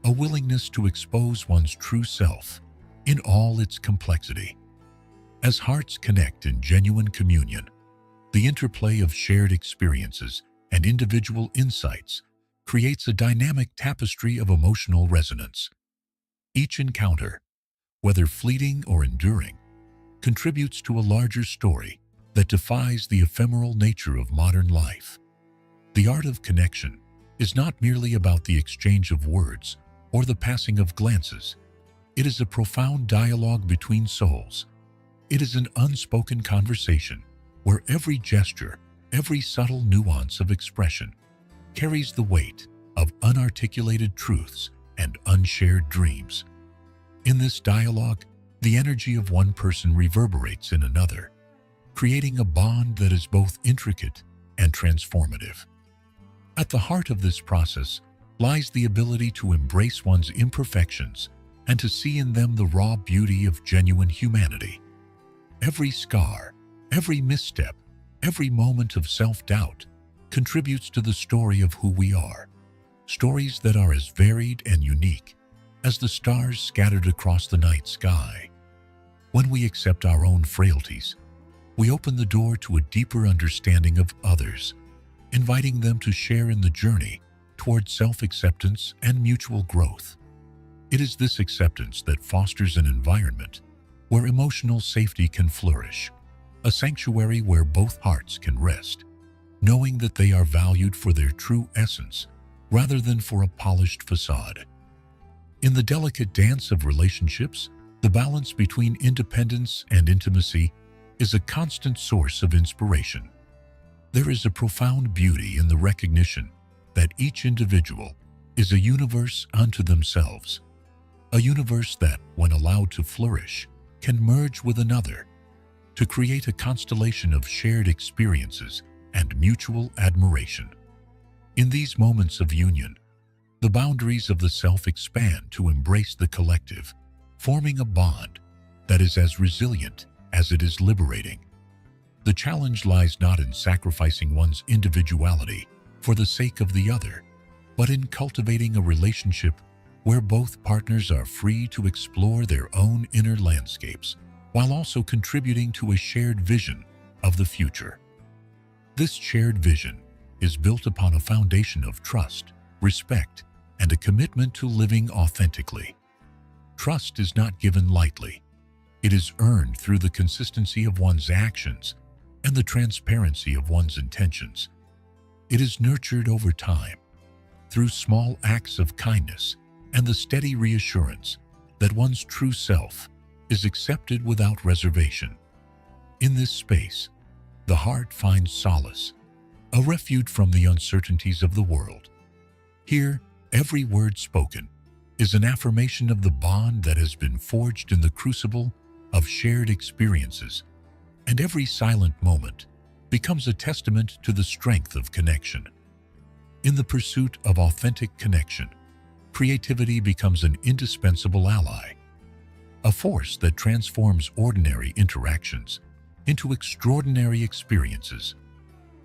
a willingness to expose one's true self in all its complexity. As hearts connect in genuine communion, the interplay of shared experiences and individual insights creates a dynamic tapestry of emotional resonance. Each encounter, whether fleeting or enduring, contributes to a larger story that defies the ephemeral nature of modern life. The art of connection is not merely about the exchange of words or the passing of glances. It is a profound dialogue between souls. It is an unspoken conversation where every gesture, every subtle nuance of expression carries the weight of unarticulated truths and unshared dreams. In this dialogue, the energy of one person reverberates in another, creating a bond that is both intricate and transformative. At the heart of this process lies the ability to embrace one's imperfections and to see in them the raw beauty of genuine humanity. Every scar, every misstep, every moment of self-doubt contributes to the story of who we are, stories that are as varied and unique as the stars scattered across the night sky. When we accept our own frailties, we open the door to a deeper understanding of others, inviting them to share in the journey toward self-acceptance and mutual growth. It is this acceptance that fosters an environment where emotional safety can flourish, a sanctuary where both hearts can rest, knowing that they are valued for their true essence rather than for a polished facade. In the delicate dance of relationships, the balance between independence and intimacy is a constant source of inspiration. There is a profound beauty in the recognition that each individual is a universe unto themselves, a universe that, when allowed to flourish, can merge with another to create a constellation of shared experiences and mutual admiration. In these moments of union, the boundaries of the self expand to embrace the collective, forming a bond that is as resilient as it is liberating. The challenge lies not in sacrificing one's individuality for the sake of the other, but in cultivating a relationship where both partners are free to explore their own inner landscapes while also contributing to a shared vision of the future. This shared vision is built upon a foundation of trust, respect, and a commitment to living authentically. Trust is not given lightly. It is earned through the consistency of one's actions and the transparency of one's intentions. It is nurtured over time through small acts of kindness and the steady reassurance that one's true self is accepted without reservation. In this space, the heart finds solace, a refuge from the uncertainties of the world. Here, every word spoken is an affirmation of the bond that has been forged in the crucible of shared experiences, and every silent moment becomes a testament to the strength of connection. In the pursuit of authentic connection, creativity becomes an indispensable ally, a force that transforms ordinary interactions into extraordinary experiences.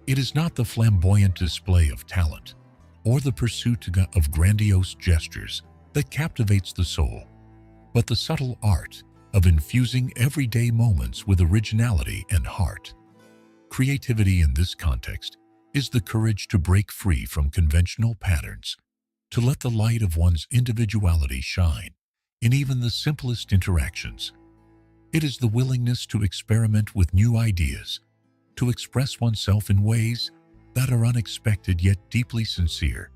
It is not the flamboyant display of talent or the pursuit of grandiose gestures that captivates the soul, but the subtle art of infusing everyday moments with originality and heart. Creativity in this context is the courage to break free from conventional patterns, to let the light of one's individuality shine in even the simplest interactions. It is the willingness to experiment with new ideas, to express oneself in ways that are unexpected yet deeply sincere.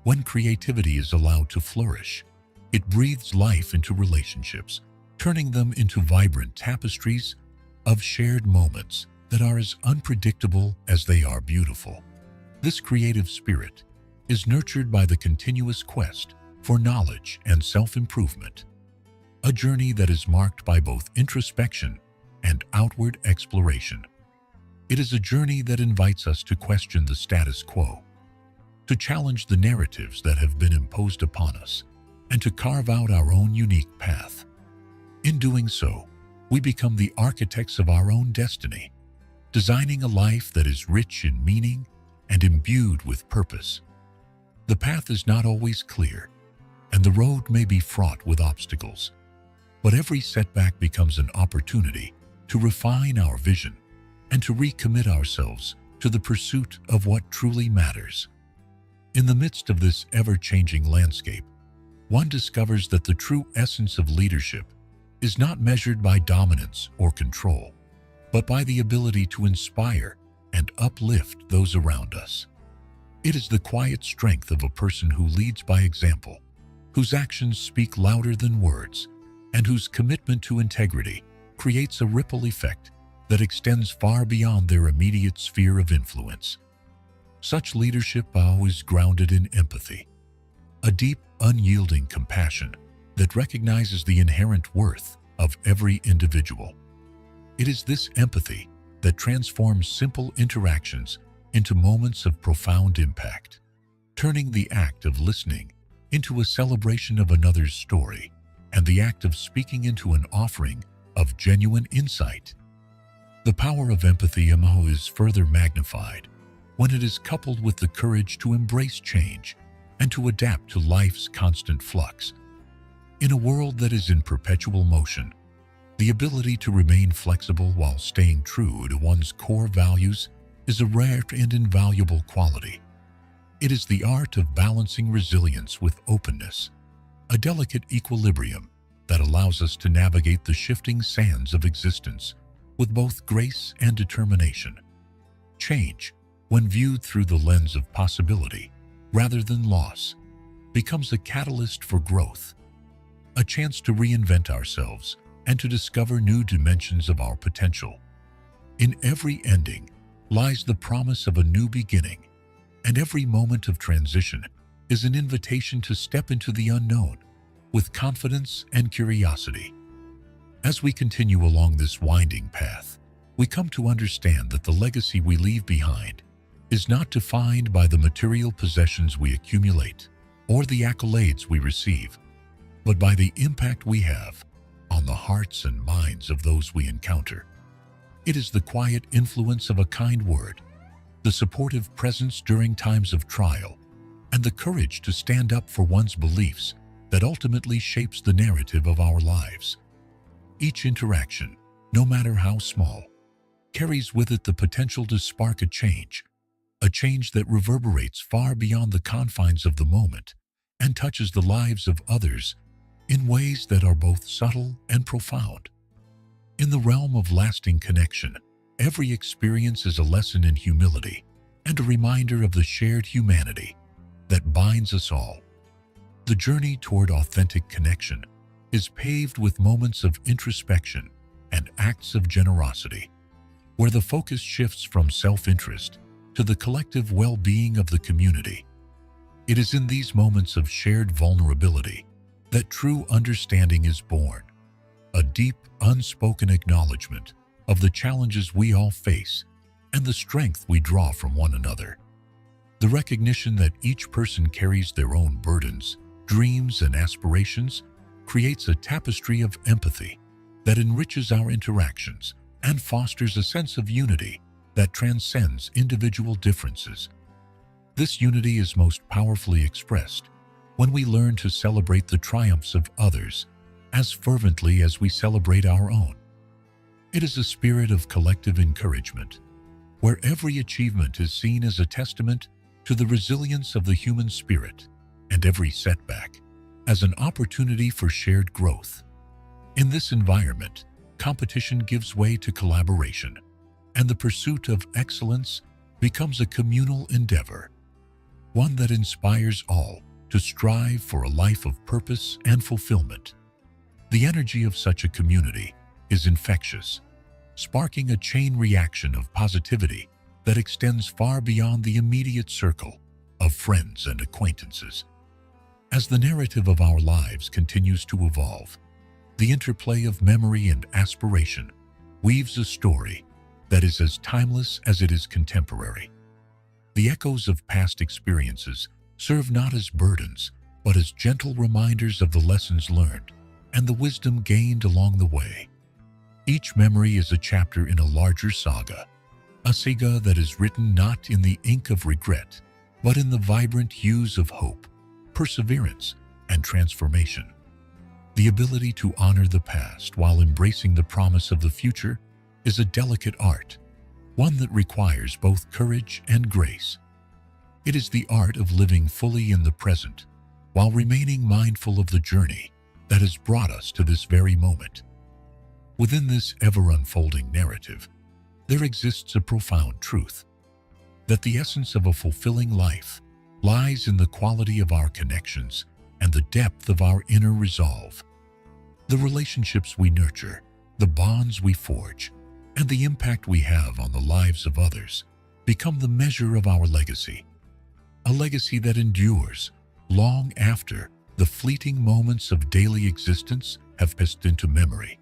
When creativity is allowed to flourish, it breathes life into relationships, turning them into vibrant tapestries of shared moments that are as unpredictable as they are beautiful. This creative spirit is nurtured by the continuous quest for knowledge and self-improvement, a journey that is marked by both introspection and outward exploration. It is a journey that invites us to question the status quo, to challenge the narratives that have been imposed upon us, and to carve out our own unique path. In doing so, we become the architects of our own destiny, designing a life that is rich in meaning and imbued with purpose. The path is not always clear, and the road may be fraught with obstacles, but every setback becomes an opportunity to refine our vision and to recommit ourselves to the pursuit of what truly matters. In the midst of this ever-changing landscape, one discovers that the true essence of leadership is not measured by dominance or control, but by the ability to inspire and uplift those around us. It is the quiet strength of a person who leads by example, whose actions speak louder than words, and whose commitment to integrity creates a ripple effect that extends far beyond their immediate sphere of influence. Such leadership is grounded in empathy, a deep, unyielding compassion that recognizes the inherent worth of every individual. It is this empathy that transforms simple interactions into moments of profound impact, turning the act of listening into a celebration of another's story and the act of speaking into an offering of genuine insight. The power of empathy is further magnified when it is coupled with the courage to embrace change and to adapt to life's constant flux. In a world that is in perpetual motion, the ability to remain flexible while staying true to one's core values is a rare and invaluable quality. It is the art of balancing resilience with openness, a delicate equilibrium that allows us to navigate the shifting sands of existence with both grace and determination. Change, when viewed through the lens of possibility rather than loss, becomes a catalyst for growth, a chance to reinvent ourselves and to discover new dimensions of our potential. In every ending lies the promise of a new beginning, and every moment of transition is an invitation to step into the unknown with confidence and curiosity. As we continue along this winding path, we come to understand that the legacy we leave behind is not defined by the material possessions we accumulate or the accolades we receive, but by the impact we have on the hearts and minds of those we encounter. It is the quiet influence of a kind word, the supportive presence during times of trial, and the courage to stand up for one's beliefs that ultimately shapes the narrative of our lives. Each interaction, no matter how small, carries with it the potential to spark a change that reverberates far beyond the confines of the moment and touches the lives of others in ways that are both subtle and profound. In the realm of lasting connection, every experience is a lesson in humility and a reminder of the shared humanity that binds us all. The journey toward authentic connection is paved with moments of introspection and acts of generosity, where the focus shifts from self-interest to the collective well-being of the community. It is in these moments of shared vulnerability that true understanding is born, a deep, unspoken acknowledgement of the challenges we all face and the strength we draw from one another. The recognition that each person carries their own burdens, dreams, and aspirations creates a tapestry of empathy that enriches our interactions and fosters a sense of unity that transcends individual differences. This unity is most powerfully expressed when we learn to celebrate the triumphs of others as fervently as we celebrate our own. It is a spirit of collective encouragement, where every achievement is seen as a testament to the resilience of the human spirit, and every setback as an opportunity for shared growth. In this environment, competition gives way to collaboration, and the pursuit of excellence becomes a communal endeavor, one that inspires all to strive for a life of purpose and fulfillment. The energy of such a community is infectious, sparking a chain reaction of positivity that extends far beyond the immediate circle of friends and acquaintances. As the narrative of our lives continues to evolve, the interplay of memory and aspiration weaves a story that is as timeless as it is contemporary. The echoes of past experiences serve not as burdens, but as gentle reminders of the lessons learned and the wisdom gained along the way. Each memory is a chapter in a larger saga, a saga that is written not in the ink of regret, but in the vibrant hues of hope, perseverance, and transformation. The ability to honor the past while embracing the promise of the future is a delicate art, one that requires both courage and grace. It is the art of living fully in the present while remaining mindful of the journey that has brought us to this very moment. Within this ever-unfolding narrative, there exists a profound truth, that the essence of a fulfilling life lies in the quality of our connections and the depth of our inner resolve. The relationships we nurture, the bonds we forge, and the impact we have on the lives of others become the measure of our legacy, a legacy that endures long after the fleeting moments of daily existence have passed into memory.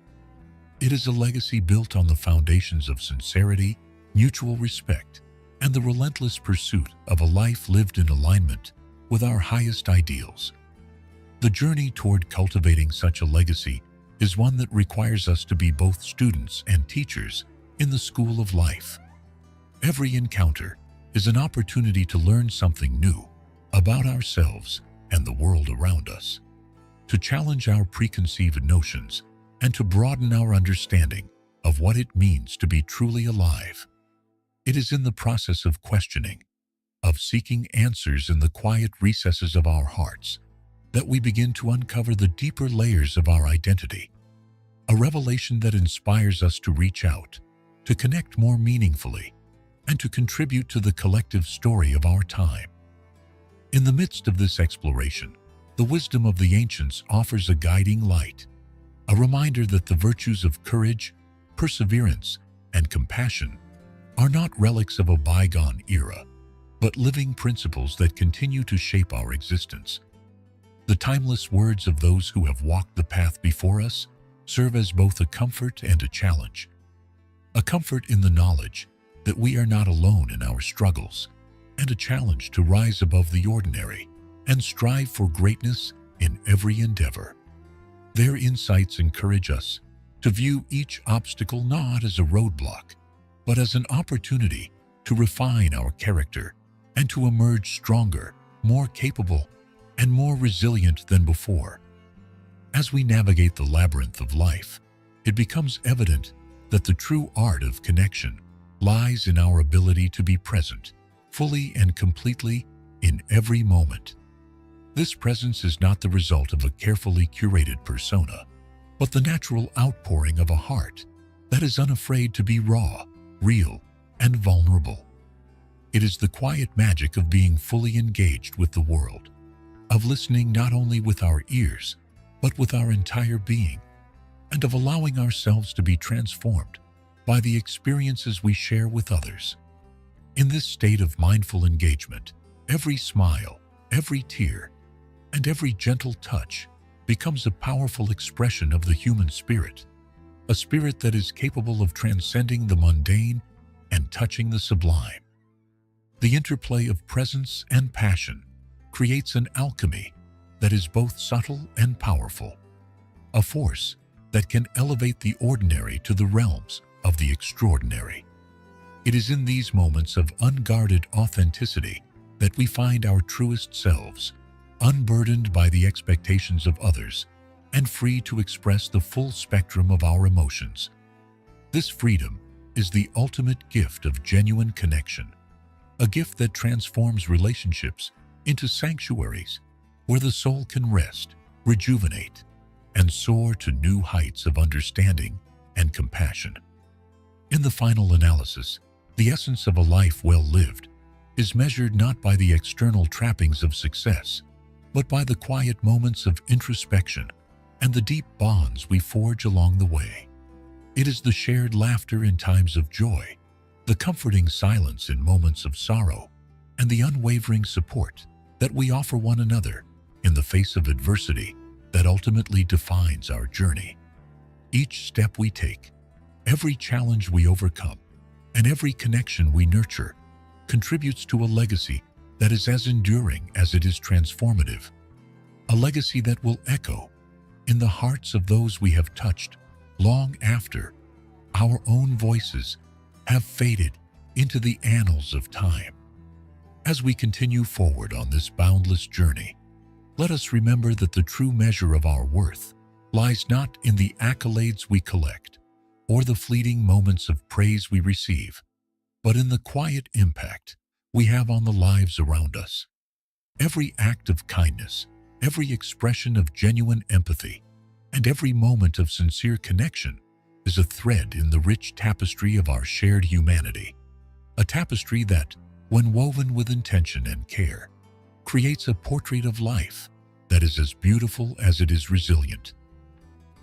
It is a legacy built on the foundations of sincerity, mutual respect, and the relentless pursuit of a life lived in alignment with our highest ideals. The journey toward cultivating such a legacy is one that requires us to be both students and teachers in the school of life. Every encounter is an opportunity to learn something new about ourselves and the world around us, to challenge our preconceived notions, and to broaden our understanding of what it means to be truly alive. It is in the process of questioning, of seeking answers in the quiet recesses of our hearts, that we begin to uncover the deeper layers of our identity, a revelation that inspires us to reach out, to connect more meaningfully, and to contribute to the collective story of our time. In the midst of this exploration, the wisdom of the ancients offers a guiding light, a reminder that the virtues of courage, perseverance, and compassion are not relics of a bygone era, but living principles that continue to shape our existence. The timeless words of those who have walked the path before us serve as both a comfort and a challenge. A comfort in the knowledge that we are not alone in our struggles, and a challenge to rise above the ordinary and strive for greatness in every endeavor. Their insights encourage us to view each obstacle not as a roadblock, but as an opportunity to refine our character and to emerge stronger, more capable, and more resilient than before. As we navigate the labyrinth of life, it becomes evident that the true art of connection lies in our ability to be present, fully and completely, in every moment. This presence is not the result of a carefully curated persona, but the natural outpouring of a heart that is unafraid to be raw, real, and vulnerable. It is the quiet magic of being fully engaged with the world, of listening not only with our ears, but with our entire being, and of allowing ourselves to be transformed by the experiences we share with others. In this state of mindful engagement, every smile, every tear, and every gentle touch becomes a powerful expression of the human spirit, a spirit that is capable of transcending the mundane and touching the sublime. The interplay of presence and passion creates an alchemy that is both subtle and powerful, a force that can elevate the ordinary to the realms of the extraordinary. It is in these moments of unguarded authenticity that we find our truest selves, unburdened by the expectations of others, and free to express the full spectrum of our emotions. This freedom is the ultimate gift of genuine connection, a gift that transforms relationships into sanctuaries where the soul can rest, rejuvenate, and soar to new heights of understanding and compassion. In the final analysis, the essence of a life well lived is measured not by the external trappings of success, but by the quiet moments of introspection and the deep bonds we forge along the way. It is the shared laughter in times of joy, the comforting silence in moments of sorrow, and the unwavering support that we offer one another in the face of adversity that ultimately defines our journey. Each step we take, every challenge we overcome, and every connection we nurture contributes to a legacy that is as enduring as it is transformative, a legacy that will echo in the hearts of those we have touched long after our own voices have faded into the annals of time. As we continue forward on this boundless journey, let us remember that the true measure of our worth lies not in the accolades we collect or the fleeting moments of praise we receive, but in the quiet impact we have on the lives around us. Every act of kindness, every expression of genuine empathy, and every moment of sincere connection is a thread in the rich tapestry of our shared humanity, a tapestry that, when woven with intention and care, creates a portrait of life that is as beautiful as it is resilient.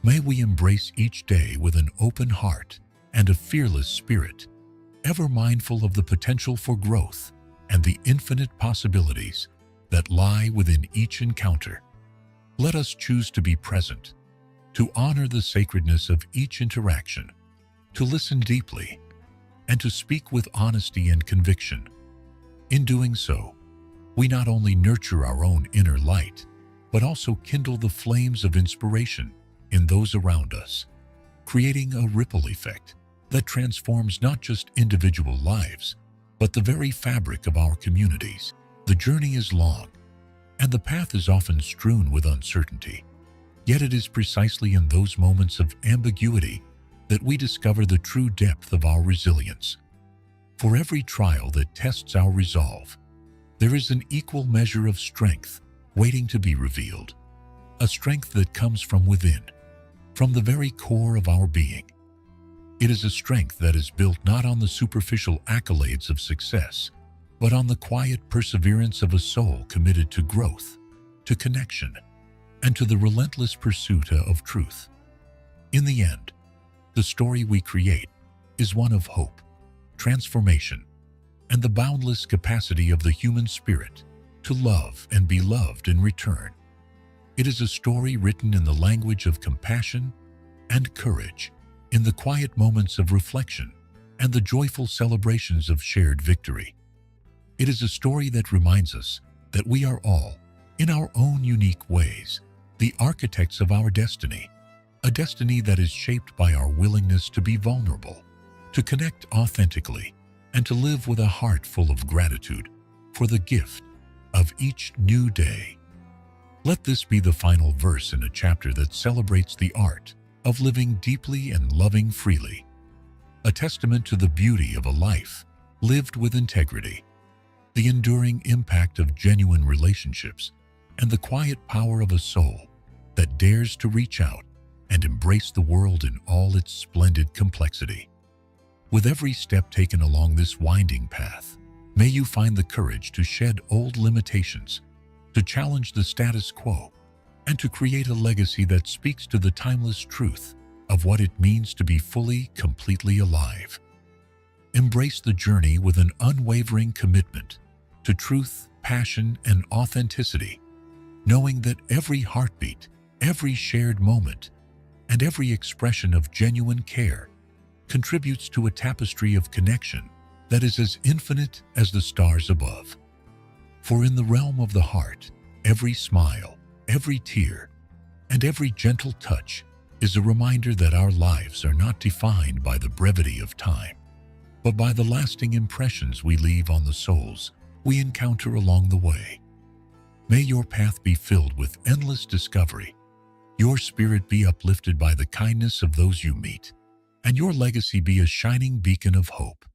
May we embrace each day with an open heart and a fearless spirit, ever mindful of the potential for growth and the infinite possibilities that lie within each encounter. Let us choose to be present, to honor the sacredness of each interaction, to listen deeply, and to speak with honesty and conviction. In doing so, we not only nurture our own inner light, but also kindle the flames of inspiration in those around us, creating a ripple effect that transforms not just individual lives, but the very fabric of our communities. The journey is long, and the path is often strewn with uncertainty. Yet it is precisely in those moments of ambiguity that we discover the true depth of our resilience. For every trial that tests our resolve, there is an equal measure of strength waiting to be revealed, a strength that comes from within, from the very core of our being. It is a strength that is built not on the superficial accolades of success, but on the quiet perseverance of a soul committed to growth, to connection, and to the relentless pursuit of truth. In the end, the story we create is one of hope, transformation, and the boundless capacity of the human spirit to love and be loved in return. It is a story written in the language of compassion and courage, in the quiet moments of reflection and the joyful celebrations of shared victory. It is a story that reminds us that we are all, in our own unique ways, the architects of our destiny, a destiny that is shaped by our willingness to be vulnerable, to connect authentically, and to live with a heart full of gratitude for the gift of each new day. Let this be the final verse in a chapter that celebrates the art of living deeply and loving freely, a testament to the beauty of a life lived with integrity, the enduring impact of genuine relationships, and the quiet power of a soul that dares to reach out and embrace the world in all its splendid complexity. With every step taken along this winding path, may you find the courage to shed old limitations, to challenge the status quo, and to create a legacy that speaks to the timeless truth of what it means to be fully, completely alive. Embrace the journey with an unwavering commitment to truth, passion, and authenticity, knowing that every heartbeat, every shared moment, and every expression of genuine care contributes to a tapestry of connection that is as infinite as the stars above. For in the realm of the heart, every smile, every tear, and every gentle touch is a reminder that our lives are not defined by the brevity of time, but by the lasting impressions we leave on the souls we encounter along the way. May your path be filled with endless discovery, your spirit be uplifted by the kindness of those you meet, and your legacy be a shining beacon of hope,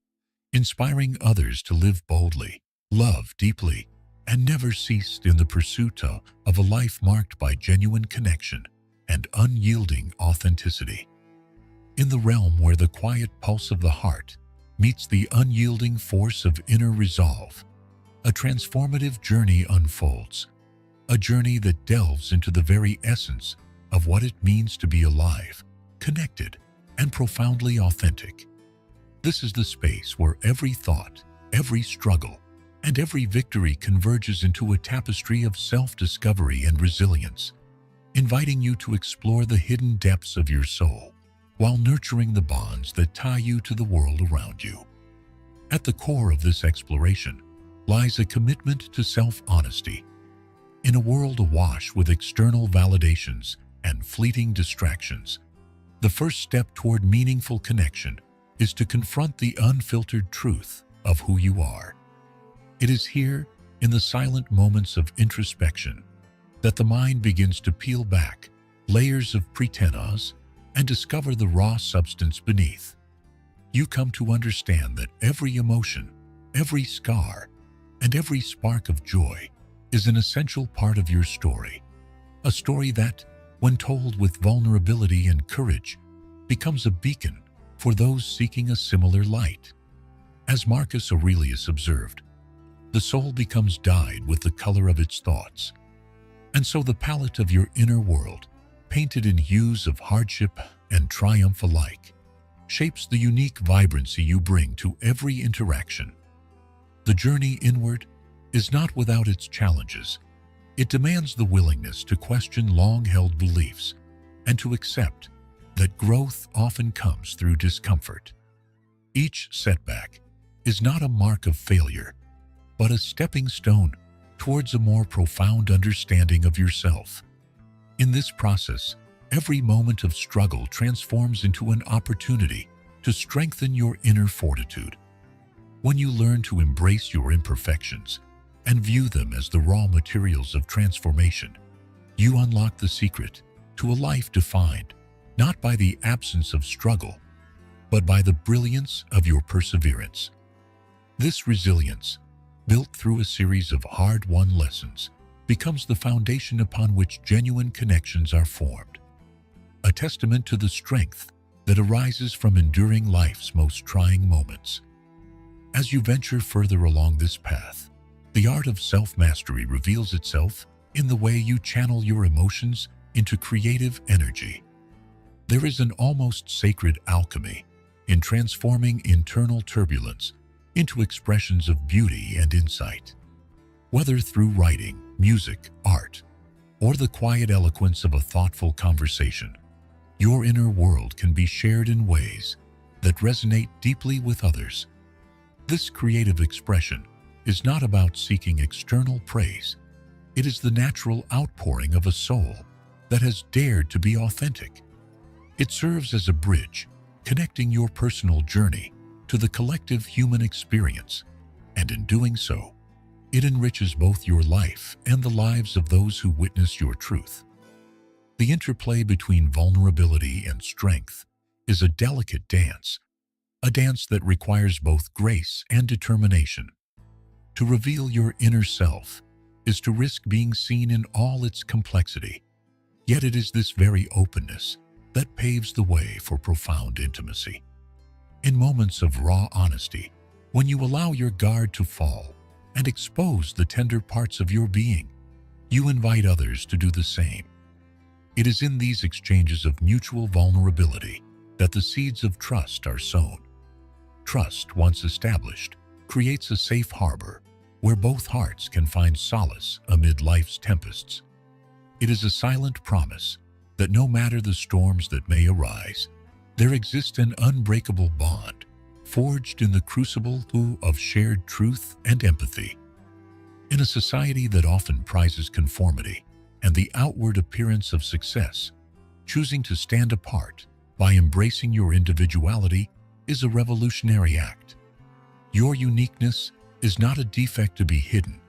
inspiring others to live boldly, love deeply, and never cease in the pursuit of a life marked by genuine connection and unyielding authenticity. In the realm where the quiet pulse of the heart meets the unyielding force of inner resolve, a transformative journey unfolds, a journey that delves into the very essence of what it means to be alive, connected, and profoundly authentic. This is the space where every thought, every struggle, and every victory converges into a tapestry of self-discovery and resilience, inviting you to explore the hidden depths of your soul while nurturing the bonds that tie you to the world around you. At the core of this exploration lies a commitment to self-honesty. In a world awash with external validations and fleeting distractions, the first step toward meaningful connection is to confront the unfiltered truth of who you are. It is here, in the silent moments of introspection, that the mind begins to peel back layers of pretense and discover the raw substance beneath. You come to understand that every emotion, every scar, and every spark of joy is an essential part of your story, a story that, when told with vulnerability and courage, becomes a beacon for those seeking a similar light. As Marcus Aurelius observed, the soul becomes dyed with the color of its thoughts, and so the palette of your inner world, painted in hues of hardship and triumph alike, shapes the unique vibrancy you bring to every interaction. The journey inward is not without its challenges. It demands the willingness to question long-held beliefs and to accept that growth often comes through discomfort. Each setback is not a mark of failure, but a stepping stone towards a more profound understanding of yourself. In this process, every moment of struggle transforms into an opportunity to strengthen your inner fortitude. When you learn to embrace your imperfections and view them as the raw materials of transformation, you unlock the secret to a life defined not by the absence of struggle, but by the brilliance of your perseverance. This resilience, built through a series of hard-won lessons, becomes the foundation upon which genuine connections are formed, a testament to the strength that arises from enduring life's most trying moments. As you venture further along this path, the art of self-mastery reveals itself in the way you channel your emotions into creative energy. There is an almost sacred alchemy in transforming internal turbulence into expressions of beauty and insight. Whether through writing, music, art, or the quiet eloquence of a thoughtful conversation, your inner world can be shared in ways that resonate deeply with others. This creative expression is not about seeking external praise. It is the natural outpouring of a soul that has dared to be authentic. It serves as a bridge, connecting your personal journey to the collective human experience, and in doing so, it enriches both your life and the lives of those who witness your truth. The interplay between vulnerability and strength is a delicate dance, a dance that requires both grace and determination. To reveal your inner self is to risk being seen in all its complexity, yet it is this very openness that paves the way for profound intimacy. In moments of raw honesty, when you allow your guard to fall and expose the tender parts of your being, you invite others to do the same. It is in these exchanges of mutual vulnerability that the seeds of trust are sown. Trust, once established, creates a safe harbor where both hearts can find solace amid life's tempests. It is a silent promise that no matter the storms that may arise, there exists an unbreakable bond forged in the crucible of shared truth and empathy. In a society that often prizes conformity and the outward appearance of success, choosing to stand apart by embracing your individuality is a revolutionary act. Your uniqueness is not a defect to be hidden,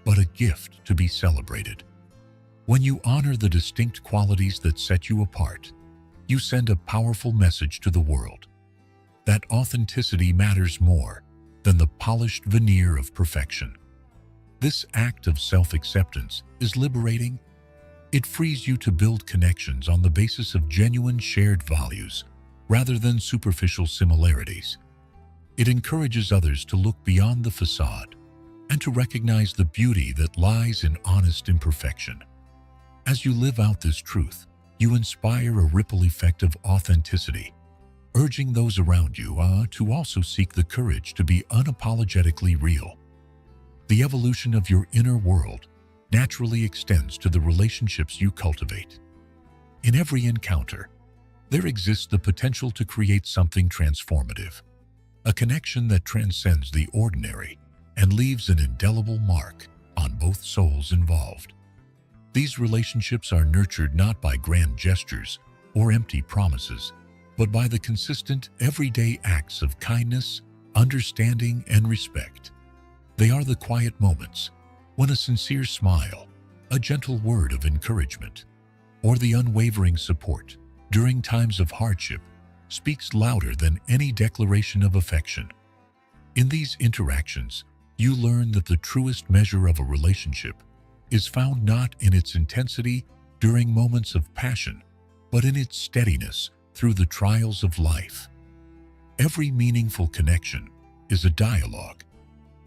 but a gift to be celebrated. When you honor the distinct qualities that set you apart, you send a powerful message to the world. That authenticity matters more than the polished veneer of perfection. This act of self-acceptance is liberating. It frees you to build connections on the basis of genuine shared values rather than superficial similarities. It encourages others to look beyond the facade and to recognize the beauty that lies in honest imperfection. As you live out this truth, you inspire a ripple effect of authenticity, urging those around you to also seek the courage to be unapologetically real. The evolution of your inner world naturally extends to the relationships you cultivate. In every encounter, there exists the potential to create something transformative, a connection that transcends the ordinary and leaves an indelible mark on both souls involved. These relationships are nurtured not by grand gestures or empty promises, but by the consistent, everyday acts of kindness, understanding, and respect. They are the quiet moments when a sincere smile, a gentle word of encouragement, or the unwavering support during times of hardship speaks louder than any declaration of affection. In these interactions, you learn that the truest measure of a relationship is found not in its intensity during moments of passion, but in its steadiness through the trials of life. Every meaningful connection is a dialogue,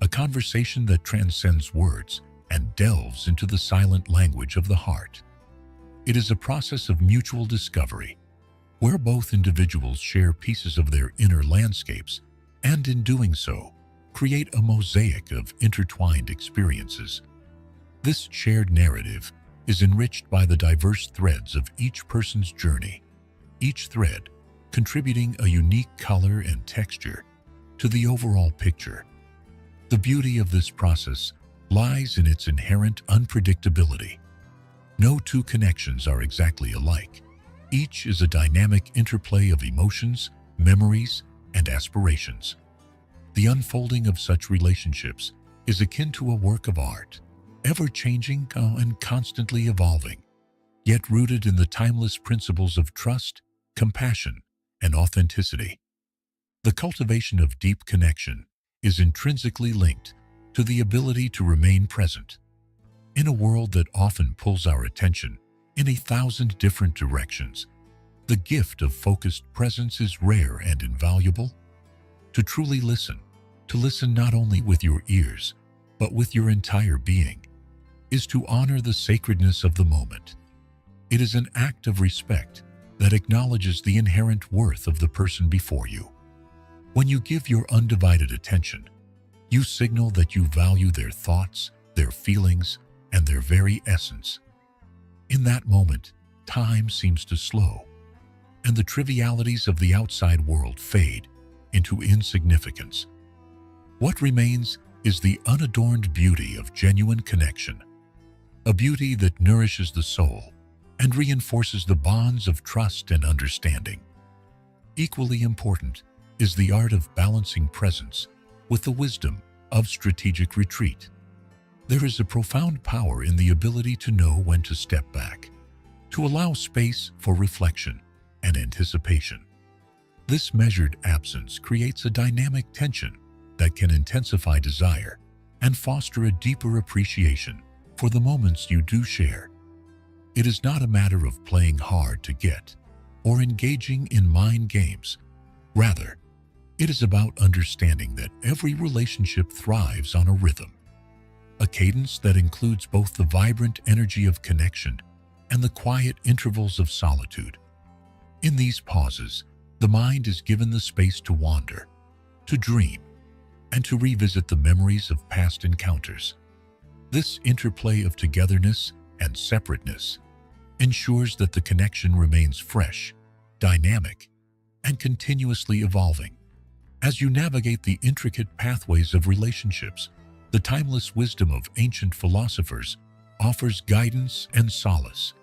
a conversation that transcends words and delves into the silent language of the heart. It is a process of mutual discovery, where both individuals share pieces of their inner landscapes, and in doing so, create a mosaic of intertwined experiences. This shared narrative is enriched by the diverse threads of each person's journey, each thread contributing a unique color and texture to the overall picture. The beauty of this process lies in its inherent unpredictability. No two connections are exactly alike. Each is a dynamic interplay of emotions, memories, and aspirations. The unfolding of such relationships is akin to a work of art, ever-changing and constantly evolving, yet rooted in the timeless principles of trust, compassion, and authenticity. The cultivation of deep connection is intrinsically linked to the ability to remain present. In a world that often pulls our attention in 1,000 different directions, the gift of focused presence is rare and invaluable. To truly listen, to listen not only with your ears, but with your entire being, is to honor the sacredness of the moment. It is an act of respect that acknowledges the inherent worth of the person before you. When you give your undivided attention, you signal that you value their thoughts, their feelings, and their very essence. In that moment, time seems to slow, and the trivialities of the outside world fade into insignificance. What remains is the unadorned beauty of genuine connection, a beauty that nourishes the soul and reinforces the bonds of trust and understanding. Equally important is the art of balancing presence with the wisdom of strategic retreat. There is a profound power in the ability to know when to step back, to allow space for reflection and anticipation. This measured absence creates a dynamic tension that can intensify desire and foster a deeper appreciation for the moments you do share. It is not a matter of playing hard to get or engaging in mind games. Rather, it is about understanding that every relationship thrives on a rhythm, a cadence that includes both the vibrant energy of connection and the quiet intervals of solitude. In these pauses, the mind is given the space to wander, to dream, and to revisit the memories of past encounters. This interplay of togetherness and separateness ensures that the connection remains fresh, dynamic, and continuously evolving. As you navigate the intricate pathways of relationships, the timeless wisdom of ancient philosophers offers guidance and solace.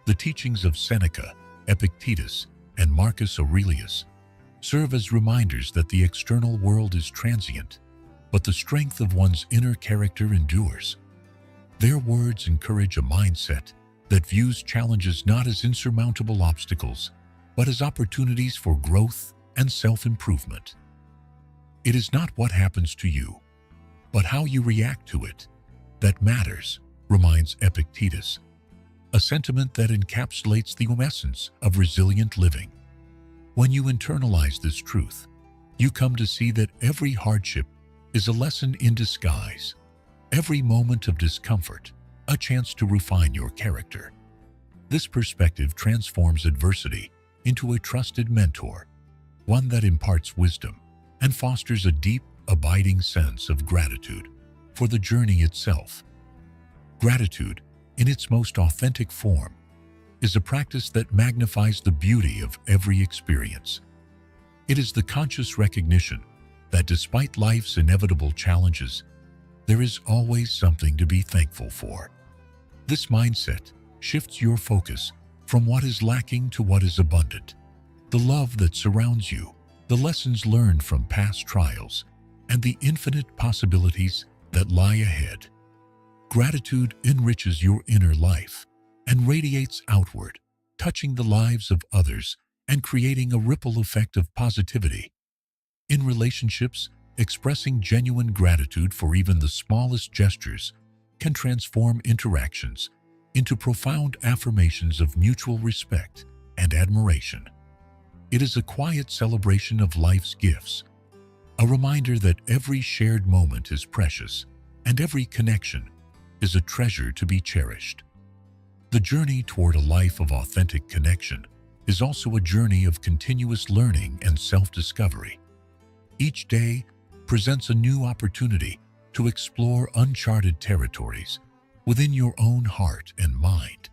The teachings of Seneca, Epictetus, and Marcus Aurelius serve as reminders that the external world is transient, but the strength of one's inner character endures. Their words encourage a mindset that views challenges not as insurmountable obstacles, but as opportunities for growth and self-improvement. It is not what happens to you, but how you react to it that matters, reminds Epictetus, a sentiment that encapsulates the essence of resilient living. When you internalize this truth, you come to see that every hardship is a lesson in disguise, every moment of discomfort a chance to refine your character. This perspective transforms adversity into a trusted mentor, one that imparts wisdom and fosters a deep, abiding sense of gratitude for the journey itself. Gratitude, in its most authentic form, is a practice that magnifies the beauty of every experience. It is the conscious recognition that despite life's inevitable challenges, there is always something to be thankful for. This mindset shifts your focus from what is lacking to what is abundant. The love that surrounds you, the lessons learned from past trials, and the infinite possibilities that lie ahead. Gratitude enriches your inner life and radiates outward, touching the lives of others and creating a ripple effect of positivity. In relationships, expressing genuine gratitude for even the smallest gestures can transform interactions into profound affirmations of mutual respect and admiration. It is a quiet celebration of life's gifts, a reminder that every shared moment is precious and every connection is a treasure to be cherished. The journey toward a life of authentic connection is also a journey of continuous learning and self-discovery. Each day presents a new opportunity to explore uncharted territories within your own heart and mind.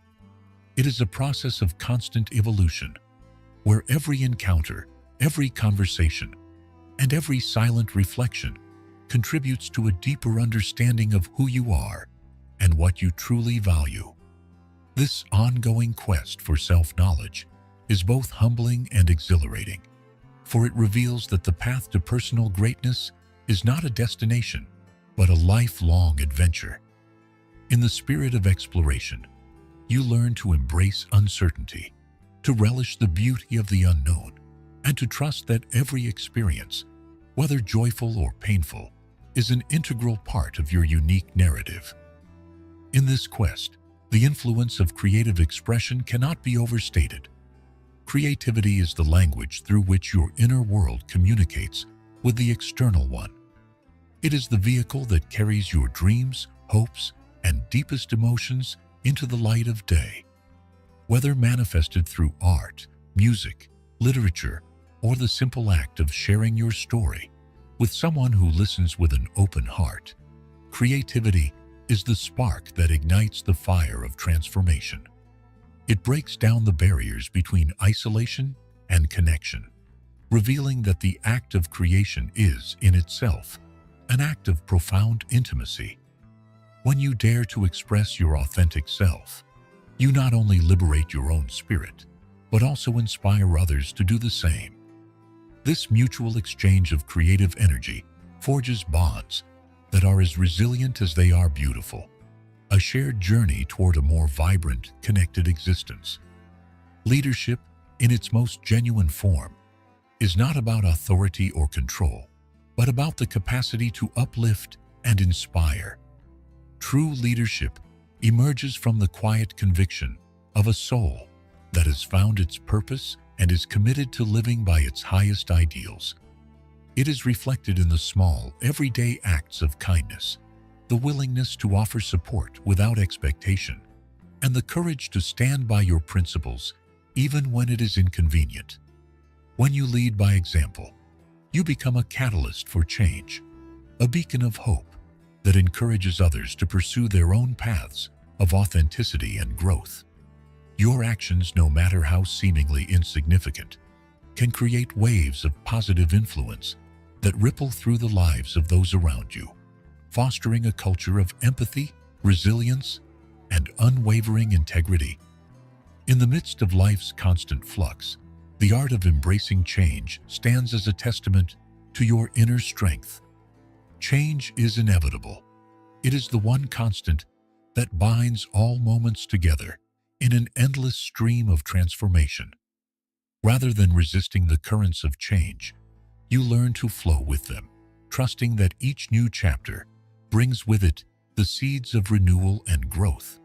It is a process of constant evolution, where every encounter, every conversation, and every silent reflection contributes to a deeper understanding of who you are and what you truly value. This ongoing quest for self-knowledge is both humbling and exhilarating, for it reveals that the path to personal greatness is not a destination, but a lifelong adventure. In the spirit of exploration, you learn to embrace uncertainty, to relish the beauty of the unknown, and to trust that every experience, whether joyful or painful, is an integral part of your unique narrative. In this quest, the influence of creative expression cannot be overstated. Creativity is the language through which your inner world communicates with the external one. It is the vehicle that carries your dreams, hopes, and deepest emotions into the light of day. Whether manifested through art, music, literature, or the simple act of sharing your story with someone who listens with an open heart, creativity is the spark that ignites the fire of transformation. It breaks down the barriers between isolation and connection, revealing that the act of creation is, in itself, an act of profound intimacy. When you dare to express your authentic self, you not only liberate your own spirit, but also inspire others to do the same. This mutual exchange of creative energy forges bonds that are as resilient as they are beautiful, a shared journey toward a more vibrant, connected existence. Leadership, in its most genuine form, is not about authority or control, but about the capacity to uplift and inspire. True leadership emerges from the quiet conviction of a soul that has found its purpose and is committed to living by its highest ideals. It is reflected in the small, everyday acts of kindness, the willingness to offer support without expectation, and the courage to stand by your principles even when it is inconvenient. When you lead by example, you become a catalyst for change, a beacon of hope that encourages others to pursue their own paths of authenticity and growth. Your actions, no matter how seemingly insignificant, can create waves of positive influence that ripple through the lives of those around you, fostering a culture of empathy, resilience, and unwavering integrity. In the midst of life's constant flux, the art of embracing change stands as a testament to your inner strength. Change is inevitable. It is the one constant that binds all moments together in an endless stream of transformation. Rather than resisting the currents of change, you learn to flow with them, trusting that each new chapter brings with it the seeds of renewal and growth.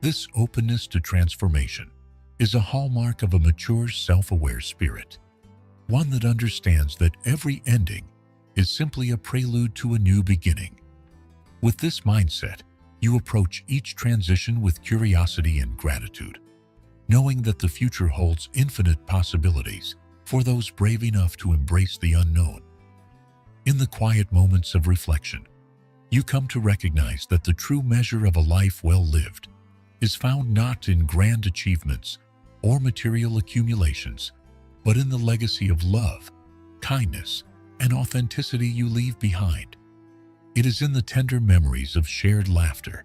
This openness to transformation is a hallmark of a mature, self-aware spirit, one that understands that every ending is simply a prelude to a new beginning. With this mindset, you approach each transition with curiosity and gratitude, knowing that the future holds infinite possibilities for those brave enough to embrace the unknown. In the quiet moments of reflection, you come to recognize that the true measure of a life well lived is found not in grand achievements or material accumulations, but in the legacy of love, kindness, and authenticity you leave behind. It is in the tender memories of shared laughter,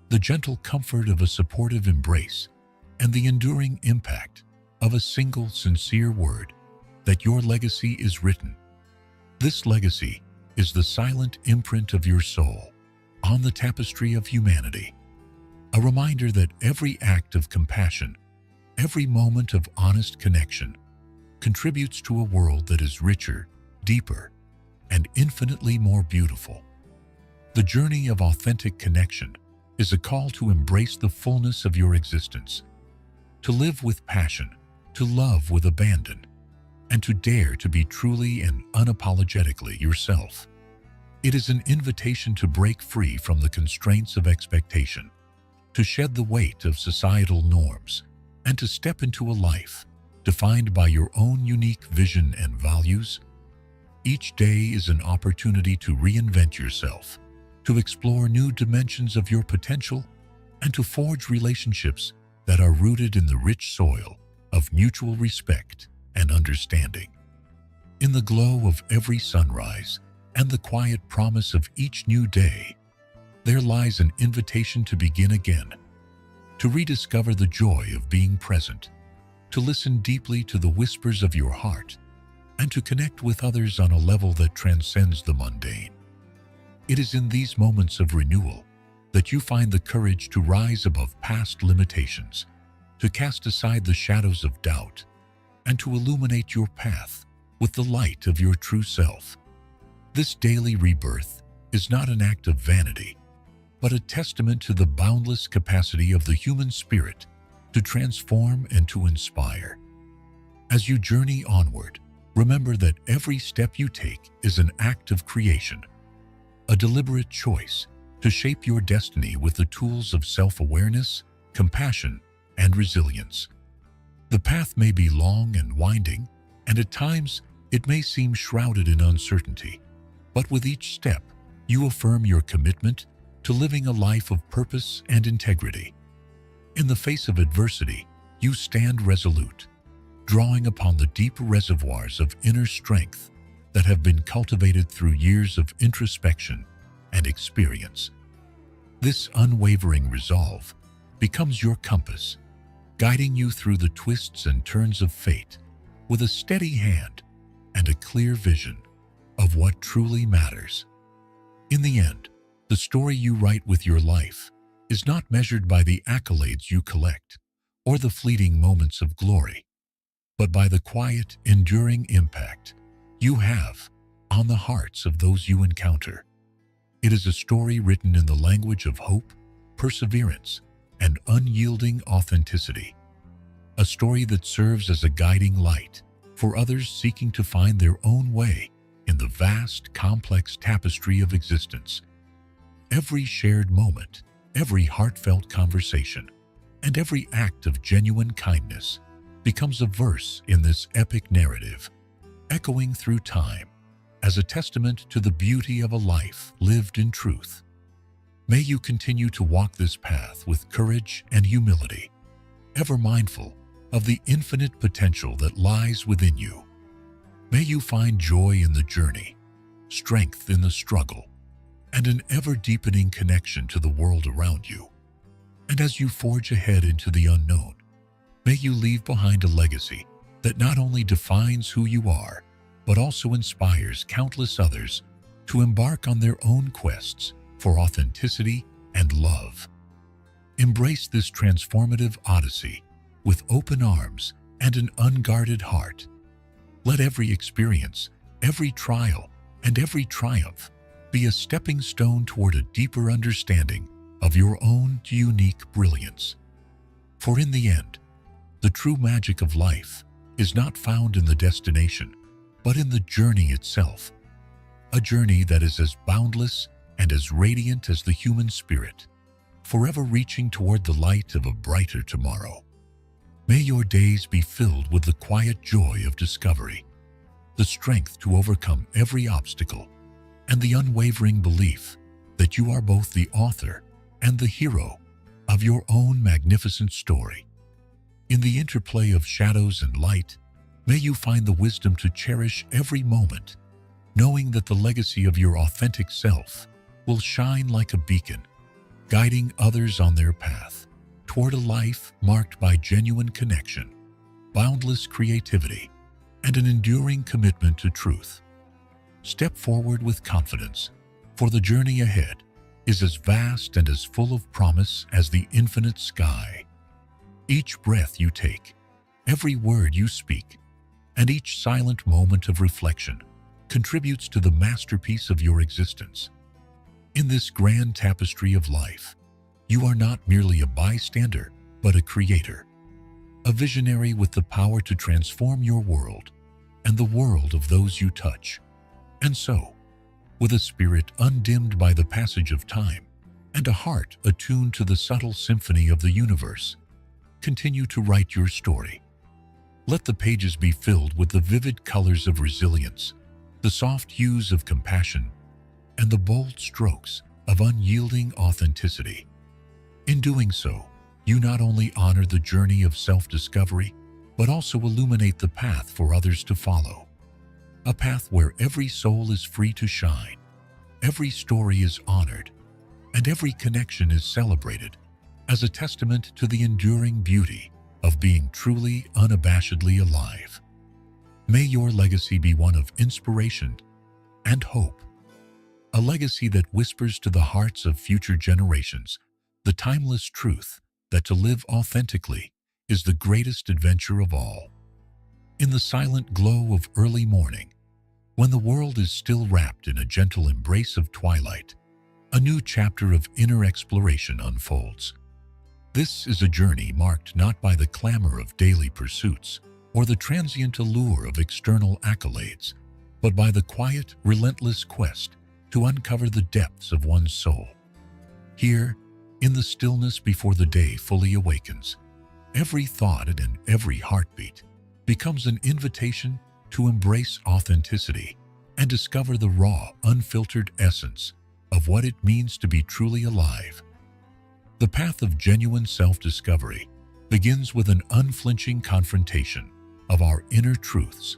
the gentle comfort of a supportive embrace, and the enduring impact of a single sincere word that your legacy is written. This legacy is the silent imprint of your soul on the tapestry of humanity, a reminder that every act of compassion, every moment of honest connection, contributes to a world that is richer, deeper, and infinitely more beautiful. The journey of authentic connection is a call to embrace the fullness of your existence, to live with passion, to love with abandon, and to dare to be truly and unapologetically yourself. It is an invitation to break free from the constraints of expectation, to shed the weight of societal norms, and to step into a life defined by your own unique vision and values. Each day is an opportunity to reinvent yourself, to explore new dimensions of your potential, and to forge relationships that are rooted in the rich soil of mutual respect and understanding. In the glow of every sunrise and the quiet promise of each new day, there lies an invitation to begin again, to rediscover the joy of being present, to listen deeply to the whispers of your heart, and to connect with others on a level that transcends the mundane. It is in these moments of renewal that you find the courage to rise above past limitations, to cast aside the shadows of doubt, and to illuminate your path with the light of your true self. This daily rebirth is not an act of vanity, but a testament to the boundless capacity of the human spirit to transform and to inspire. As you journey onward, remember that every step you take is an act of creation, a deliberate choice to shape your destiny with the tools of self-awareness, compassion, and resilience. The path may be long and winding, and at times it may seem shrouded in uncertainty, but with each step, you affirm your commitment to living a life of purpose and integrity. In the face of adversity, you stand resolute, drawing upon the deep reservoirs of inner strength that have been cultivated through years of introspection and experience. This unwavering resolve becomes your compass, guiding you through the twists and turns of fate with a steady hand and a clear vision of what truly matters. In the end, the story you write with your life is not measured by the accolades you collect or the fleeting moments of glory, but by the quiet, enduring impact you have on the hearts of those you encounter. It is a story written in the language of hope, perseverance, and unyielding authenticity. A story that serves as a guiding light for others seeking to find their own way in the vast, complex tapestry of existence. Every shared moment, every heartfelt conversation, and every act of genuine kindness becomes a verse in this epic narrative, echoing through time as a testament to the beauty of a life lived in truth. May you continue to walk this path with courage and humility, ever mindful of the infinite potential that lies within you. May you find joy in the journey, strength in the struggle, and an ever-deepening connection to the world around you. And as you forge ahead into the unknown, may you leave behind a legacy that not only defines who you are, but also inspires countless others to embark on their own quests for authenticity and love. Embrace this transformative odyssey with open arms and an unguarded heart. Let every experience, every trial, and every triumph be a stepping stone toward a deeper understanding of your own unique brilliance. For in the end, the true magic of life is not found in the destination, but in the journey itself, a journey that is as boundless and as radiant as the human spirit, forever reaching toward the light of a brighter tomorrow. May your days be filled with the quiet joy of discovery, the strength to overcome every obstacle, and the unwavering belief that you are both the author and the hero of your own magnificent story. In the interplay of shadows and light, may you find the wisdom to cherish every moment, knowing that the legacy of your authentic self will shine like a beacon, guiding others on their path toward a life marked by genuine connection, boundless creativity, and an enduring commitment to truth. Step forward with confidence, for the journey ahead is as vast and as full of promise as the infinite sky. Each breath you take, every word you speak, and each silent moment of reflection contributes to the masterpiece of your existence. In this grand tapestry of life, you are not merely a bystander, but a creator, a visionary with the power to transform your world and the world of those you touch. And so, with a spirit undimmed by the passage of time and a heart attuned to the subtle symphony of the universe, continue to write your story. Let the pages be filled with the vivid colors of resilience, the soft hues of compassion, and the bold strokes of unyielding authenticity. In doing so, you not only honor the journey of self-discovery, but also illuminate the path for others to follow. A path where every soul is free to shine, every story is honored, and every connection is celebrated as a testament to the enduring beauty of being truly unabashedly alive. May your legacy be one of inspiration and hope, a legacy that whispers to the hearts of future generations the timeless truth that to live authentically is the greatest adventure of all. In the silent glow of early morning, when the world is still wrapped in a gentle embrace of twilight, a new chapter of inner exploration unfolds. This is a journey marked not by the clamor of daily pursuits or the transient allure of external accolades, but by the quiet, relentless quest to uncover the depths of one's soul. Here, in the stillness before the day fully awakens, Every thought and every heartbeat becomes an invitation to embrace authenticity and discover the raw, unfiltered essence of what it means to be truly alive. The path of genuine self-discovery begins with an unflinching confrontation of our inner truths.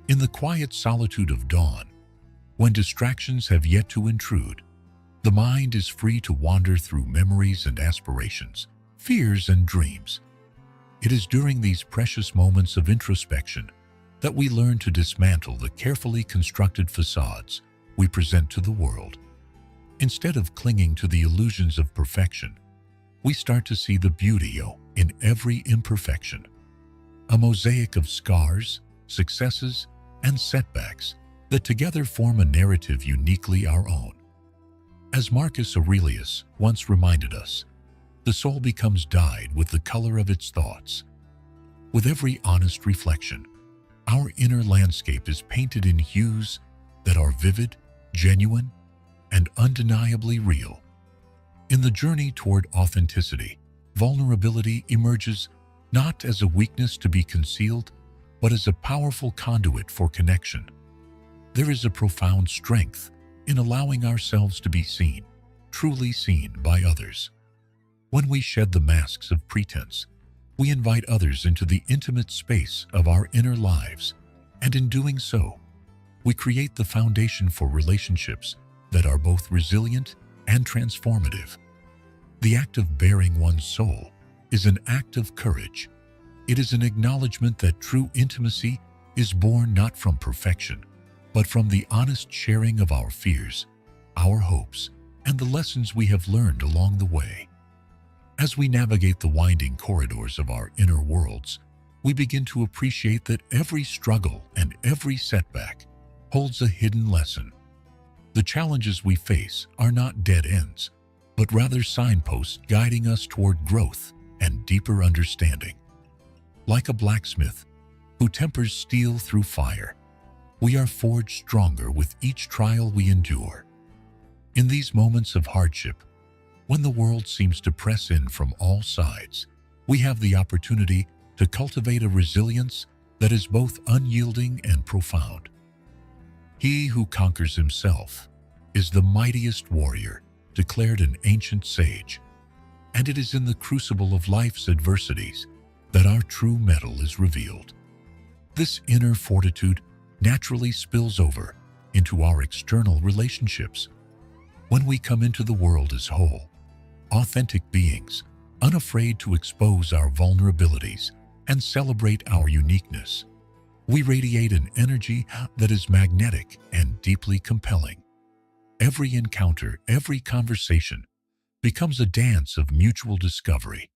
In the quiet solitude of dawn, when distractions have yet to intrude, the mind is free to wander through memories and aspirations, fears and dreams. It is during these precious moments of introspection that we learn to dismantle the carefully constructed facades we present to the world. Instead of clinging to the illusions of perfection, we start to see the beauty in every imperfection, a mosaic of scars, successes, and setbacks that together form a narrative uniquely our own. As Marcus Aurelius once reminded us, the soul becomes dyed with the color of its thoughts. With every honest reflection, our inner landscape is painted in hues that are vivid, genuine, and undeniably real. In the journey toward authenticity, vulnerability emerges not as a weakness to be concealed, but as a powerful conduit for connection. There is a profound strength in allowing ourselves to be seen, truly seen by others. When we shed the masks of pretense, we invite others into the intimate space of our inner lives, and in doing so, we create the foundation for relationships that are both resilient and transformative. The act of baring one's soul is an act of courage. It is an acknowledgement that true intimacy is born not from perfection, but from the honest sharing of our fears, our hopes, and the lessons we have learned along the way. As we navigate the winding corridors of our inner worlds, we begin to appreciate that every struggle and every setback holds a hidden lesson. The challenges we face are not dead ends, but rather signposts guiding us toward growth and deeper understanding. Like a blacksmith who tempers steel through fire, we are forged stronger with each trial we endure. In these moments of hardship, when the world seems to press in from all sides, we have the opportunity to cultivate a resilience that is both unyielding and profound. He who conquers himself is the mightiest warrior, declared an ancient sage, and it is in the crucible of life's adversities that our true mettle is revealed. This inner fortitude naturally spills over into our external relationships. When we come into the world as whole, authentic beings, unafraid to expose our vulnerabilities and celebrate our uniqueness, we radiate an energy that is magnetic and deeply compelling. Every encounter, every conversation becomes a dance of mutual discovery,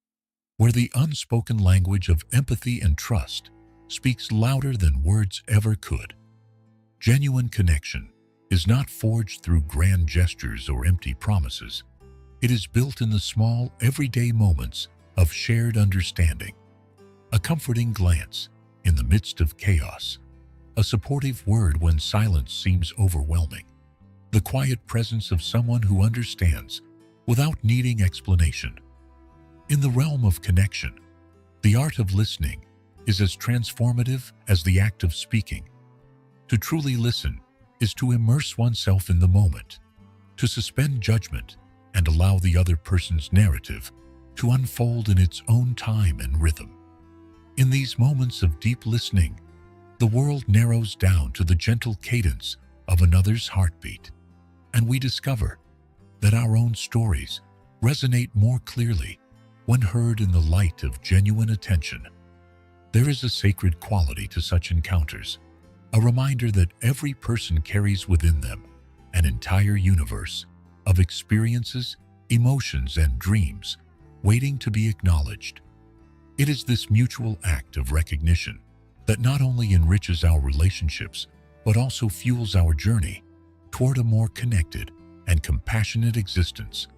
where the unspoken language of empathy and trust speaks louder than words ever could. Genuine connection is not forged through grand gestures or empty promises. It is built in the small, everyday moments of shared understanding. A comforting glance in the midst of chaos, a supportive word when silence seems overwhelming, the quiet presence of someone who understands without needing explanation. In the realm of connection, the art of listening is as transformative as the act of speaking. To truly listen is to immerse oneself in the moment, to suspend judgment and allow the other person's narrative to unfold in its own time and rhythm. In these moments of deep listening, the world narrows down to the gentle cadence of another's heartbeat, and we discover that our own stories resonate more clearly when heard in the light of genuine attention. There is a sacred quality to such encounters, a reminder that every person carries within them an entire universe of experiences, emotions, and dreams waiting to be acknowledged. It is this mutual act of recognition that not only enriches our relationships, but also fuels our journey toward a more connected and compassionate existence.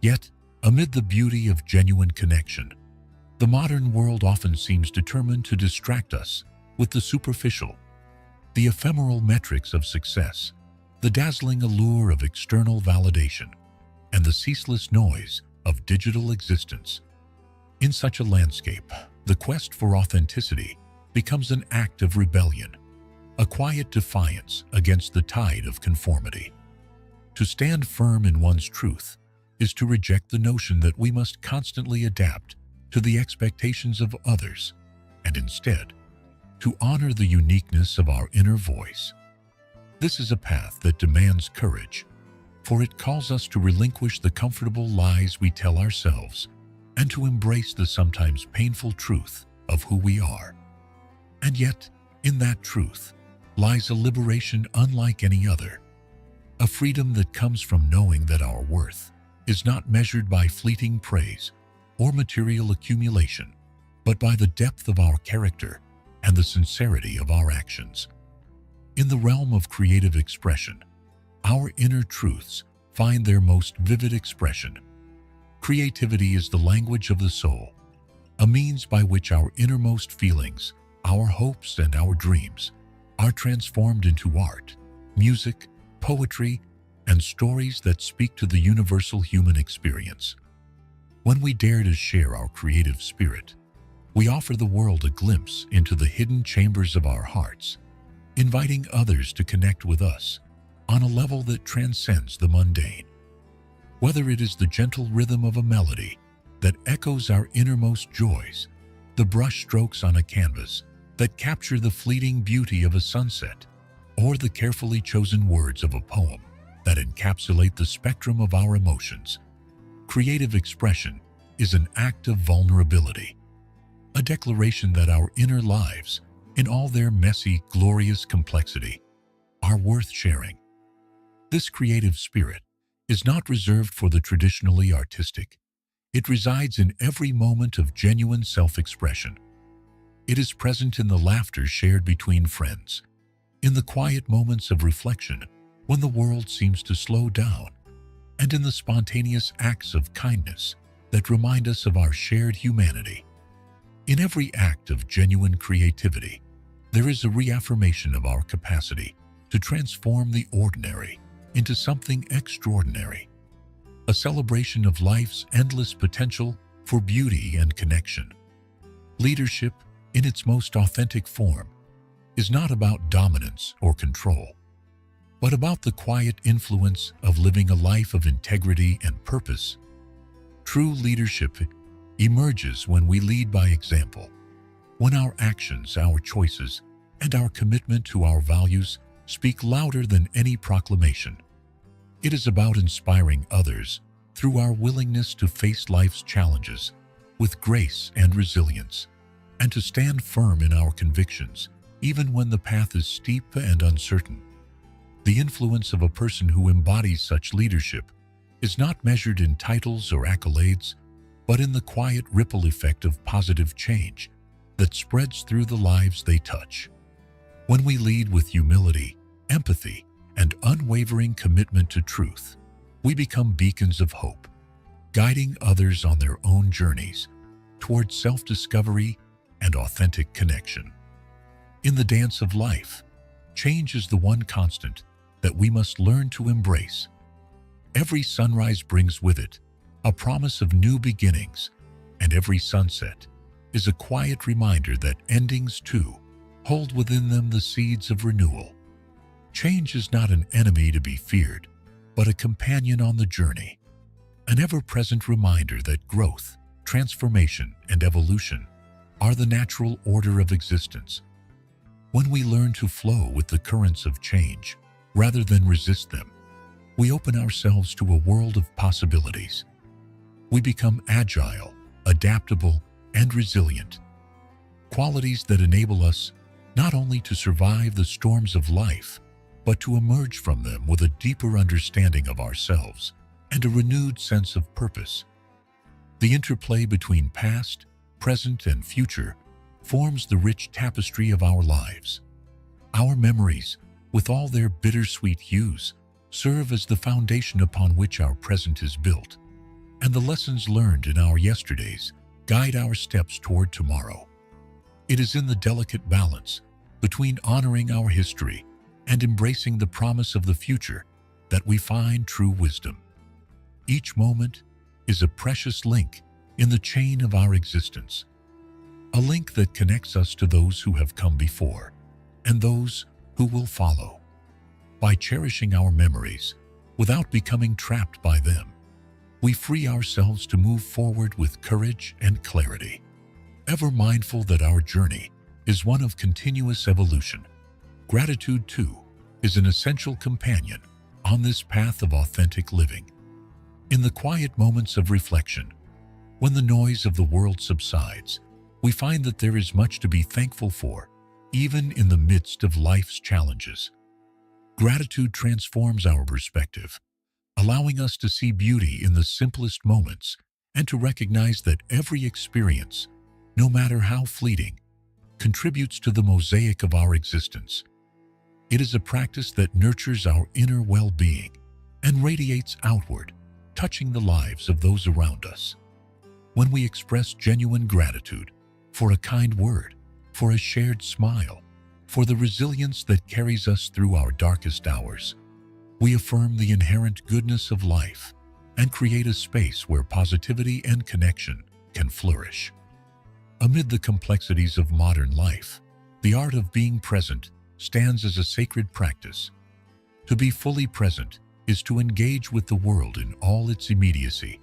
Yet, amid the beauty of genuine connection, the modern world often seems determined to distract us with the superficial, the ephemeral metrics of success, the dazzling allure of external validation, and the ceaseless noise of digital existence. In such a landscape, the quest for authenticity becomes an act of rebellion, a quiet defiance against the tide of conformity. To stand firm in one's truth is to reject the notion that we must constantly adapt to the expectations of others, and instead, to honor the uniqueness of our inner voice. This is a path that demands courage, for it calls us to relinquish the comfortable lies we tell ourselves and to embrace the sometimes painful truth of who we are. And yet, in that truth lies a liberation unlike any other, a freedom that comes from knowing that our worth is not measured by fleeting praise or material accumulation, but by the depth of our character and the sincerity of our actions. In the realm of creative expression, our inner truths find their most vivid expression. Creativity is the language of the soul, a means by which our innermost feelings, our hopes, and our dreams are transformed into art, music, poetry, and stories that speak to the universal human experience. When we dare to share our creative spirit, we offer the world a glimpse into the hidden chambers of our hearts, inviting others to connect with us on a level that transcends the mundane. Whether it is the gentle rhythm of a melody that echoes our innermost joys, the brush strokes on a canvas that capture the fleeting beauty of a sunset, or the carefully chosen words of a poem that encapsulate the spectrum of our emotions, creative expression is an act of vulnerability, a declaration that our inner lives, in all their messy, glorious complexity, are worth sharing. This creative spirit is not reserved for the traditionally artistic. It resides in every moment of genuine self-expression. It is present in the laughter shared between friends, in the quiet moments of reflection when the world seems to slow down, and in the spontaneous acts of kindness that remind us of our shared humanity. In every act of genuine creativity, there is a reaffirmation of our capacity to transform the ordinary into something extraordinary, a celebration of life's endless potential for beauty and connection. Leadership, in its most authentic form, is not about dominance or control, but about the quiet influence of living a life of integrity and purpose. True leadership emerges when we lead by example, when our actions, our choices, and our commitment to our values speak louder than any proclamation. It is about inspiring others through our willingness to face life's challenges with grace and resilience, and to stand firm in our convictions even when the path is steep and uncertain. The influence of a person who embodies such leadership is not measured in titles or accolades, but in the quiet ripple effect of positive change that spreads through the lives they touch. When we lead with humility, empathy, and unwavering commitment to truth, we become beacons of hope, guiding others on their own journeys towards self-discovery and authentic connection. In the dance of life, change is the one constant that we must learn to embrace. Every sunrise brings with it a promise of new beginnings, and every sunset is a quiet reminder that endings, too, hold within them the seeds of renewal. Change is not an enemy to be feared, but a companion on the journey, an ever-present reminder that growth, transformation, and evolution are the natural order of existence. When we learn to flow with the currents of change, rather than resist them, we open ourselves to a world of possibilities. We become agile, adaptable, and resilient, qualities that enable us not only to survive the storms of life, but to emerge from them with a deeper understanding of ourselves and a renewed sense of purpose. The interplay between past, present, and future forms the rich tapestry of our lives. Our memories, with all their bittersweet hues, serve as the foundation upon which our present is built, and the lessons learned in our yesterdays guide our steps toward tomorrow. It is in the delicate balance between honoring our history and embracing the promise of the future that we find true wisdom. Each moment is a precious link in the chain of our existence, a link that connects us to those who have come before and those who will follow. By cherishing our memories without becoming trapped by them, we free ourselves to move forward with courage and clarity, ever mindful that our journey is one of continuous evolution. Gratitude, too, is an essential companion on this path of authentic living. In the quiet moments of reflection, when the noise of the world subsides, we find that there is much to be thankful for, even in the midst of life's challenges. Gratitude transforms our perspective, allowing us to see beauty in the simplest moments and to recognize that every experience, no matter how fleeting, contributes to the mosaic of our existence. It is a practice that nurtures our inner well-being and radiates outward, touching the lives of those around us. When we express genuine gratitude for a kind word, for a shared smile, for the resilience that carries us through our darkest hours, we affirm the inherent goodness of life and create a space where positivity and connection can flourish. Amid the complexities of modern life, the art of being present stands as a sacred practice. To be fully present is to engage with the world in all its immediacy,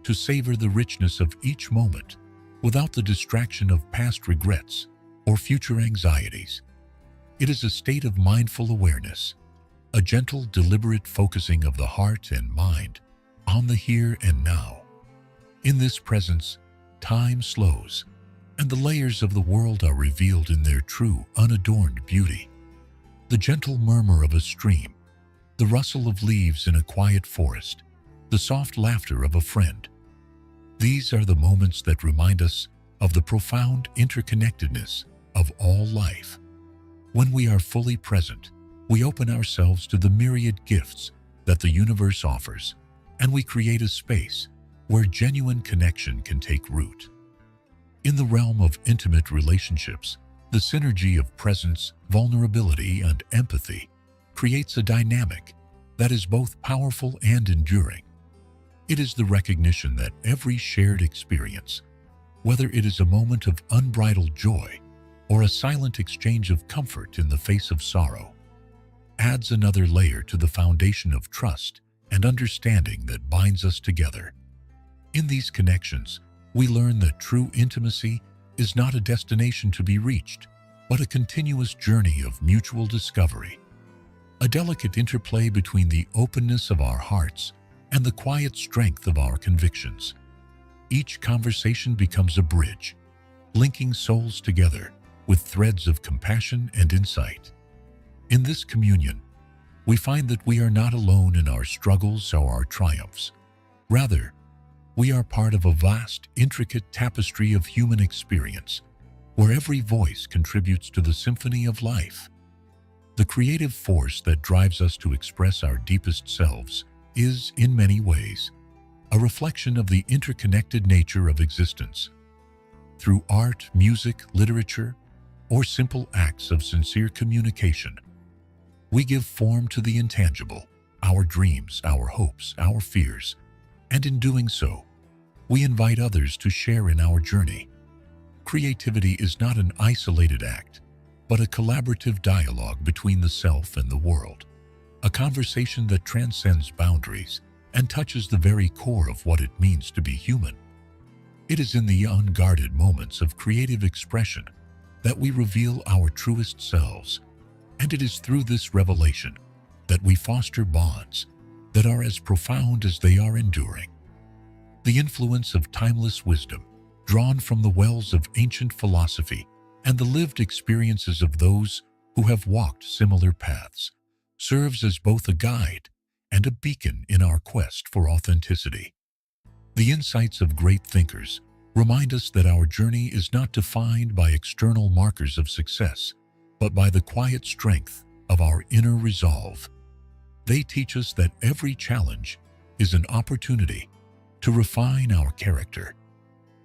to savor the richness of each moment without the distraction of past regrets or future anxieties. It is a state of mindful awareness, a gentle, deliberate focusing of the heart and mind on the here and now. In this presence, time slows, and the layers of the world are revealed in their true, unadorned beauty. The gentle murmur of a stream, the rustle of leaves in a quiet forest, the soft laughter of a friend. These are the moments that remind us of the profound interconnectedness of all life. When we are fully present, we open ourselves to the myriad gifts that the universe offers, and we create a space where genuine connection can take root. In the realm of intimate relationships, the synergy of presence, vulnerability, and empathy creates a dynamic that is both powerful and enduring. It is the recognition that every shared experience, whether it is a moment of unbridled joy or a silent exchange of comfort in the face of sorrow, adds another layer to the foundation of trust and understanding that binds us together. In these connections, we learn that true intimacy is not a destination to be reached, but a continuous journey of mutual discovery, a delicate interplay between the openness of our hearts and the quiet strength of our convictions. Each conversation becomes a bridge, linking souls together with threads of compassion and insight. In this communion, we find that we are not alone in our struggles or our triumphs. Rather, we are part of a vast, intricate tapestry of human experience, where every voice contributes to the symphony of life. The creative force that drives us to express our deepest selves is, in many ways, a reflection of the interconnected nature of existence. Through art, music, literature, or simple acts of sincere communication, we give form to the intangible, our dreams, our hopes, our fears, and in doing so, we invite others to share in our journey. Creativity is not an isolated act, but a collaborative dialogue between the self and the world, a conversation that transcends boundaries and touches the very core of what it means to be human. It is in the unguarded moments of creative expression that we reveal our truest selves, and it is through this revelation that we foster bonds that are as profound as they are enduring. The influence of timeless wisdom, drawn from the wells of ancient philosophy and the lived experiences of those who have walked similar paths, serves as both a guide and a beacon in our quest for authenticity. The insights of great thinkers remind us that our journey is not defined by external markers of success, but by the quiet strength of our inner resolve. They teach us that every challenge is an opportunity to refine our character,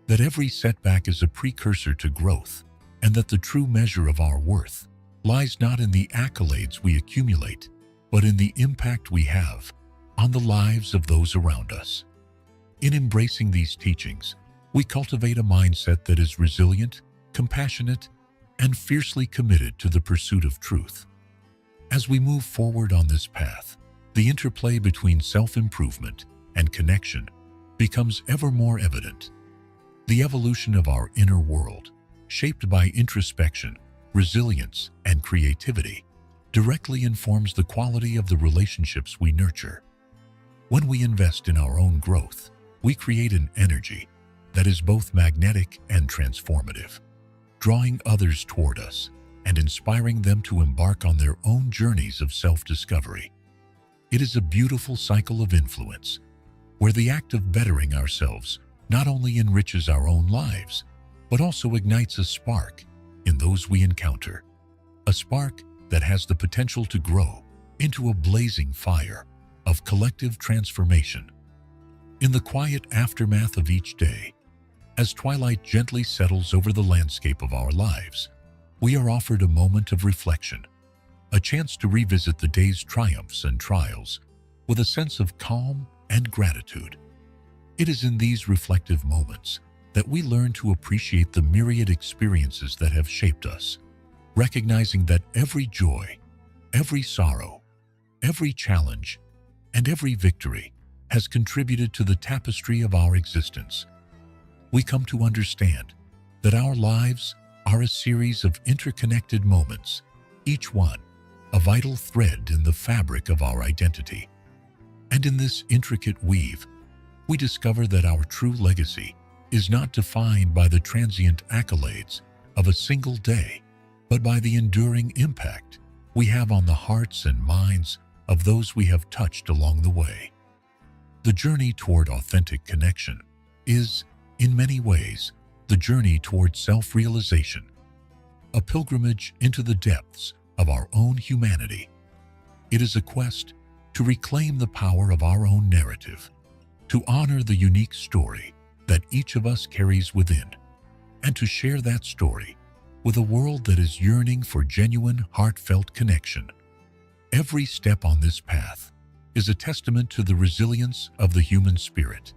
that every setback is a precursor to growth, and that the true measure of our worth lies not in the accolades we accumulate, but in the impact we have on the lives of those around us. In embracing these teachings, We cultivate a mindset that is resilient, compassionate, and fiercely committed to the pursuit of truth. As we move forward on this path, the interplay between self-improvement and connection becomes ever more evident. The evolution of our inner world, shaped by introspection, resilience, and creativity, directly informs the quality of the relationships we nurture. When we invest in our own growth, we create an energy that is both magnetic and transformative, drawing others toward us and inspiring them to embark on their own journeys of self-discovery. It is a beautiful cycle of influence, where the act of bettering ourselves not only enriches our own lives, but also ignites a spark in those we encounter, a spark that has the potential to grow into a blazing fire of collective transformation. In the quiet aftermath of each day, as twilight gently settles over the landscape of our lives, we are offered a moment of reflection, a chance to revisit the day's triumphs and trials with a sense of calm and gratitude. It is in these reflective moments that we learn to appreciate the myriad experiences that have shaped us, recognizing that every joy, every sorrow, every challenge, and every victory has contributed to the tapestry of our existence. We come to understand that our lives are a series of interconnected moments, each one a vital thread in the fabric of our identity. And in this intricate weave, we discover that our true legacy is not defined by the transient accolades of a single day, but by the enduring impact we have on the hearts and minds of those we have touched along the way. The journey toward authentic connection is, in many ways, the journey toward self-realization, a pilgrimage into the depths of our own humanity. It is a quest to reclaim the power of our own narrative, to honor the unique story that each of us carries within, and to share that story with a world that is yearning for genuine, heartfelt connection. Every step on this path is a testament to the resilience of the human spirit,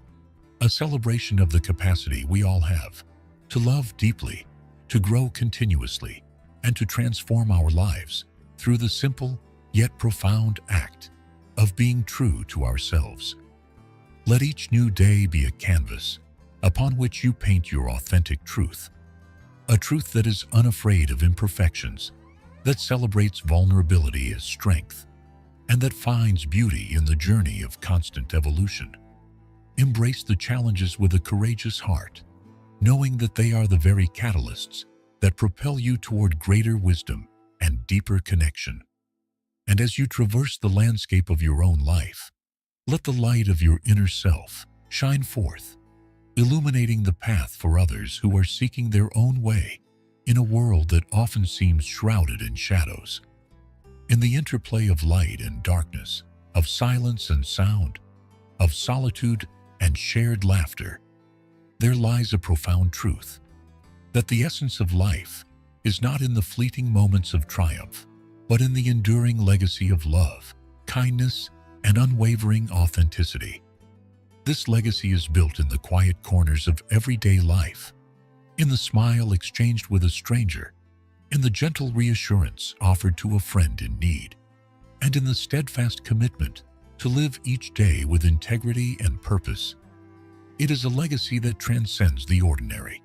a celebration of the capacity we all have to love deeply, to grow continuously, and to transform our lives through the simple yet profound act of being true to ourselves. Let each new day be a canvas upon which you paint your authentic truth, a truth that is unafraid of imperfections, that celebrates vulnerability as strength, and that finds beauty in the journey of constant evolution. Embrace the challenges with a courageous heart, knowing that they are the very catalysts that propel you toward greater wisdom and deeper connection. And as you traverse the landscape of your own life, let the light of your inner self shine forth, illuminating the path for others who are seeking their own way in a world that often seems shrouded in shadows. In the interplay of light and darkness, of silence and sound, of solitude and shared laughter, there lies a profound truth, that the essence of life is not in the fleeting moments of triumph, but in the enduring legacy of love, kindness, and unwavering authenticity. This legacy is built in the quiet corners of everyday life, in the smile exchanged with a stranger, in the gentle reassurance offered to a friend in need, and in the steadfast commitment to live each day with integrity and purpose. It is a legacy that transcends the ordinary,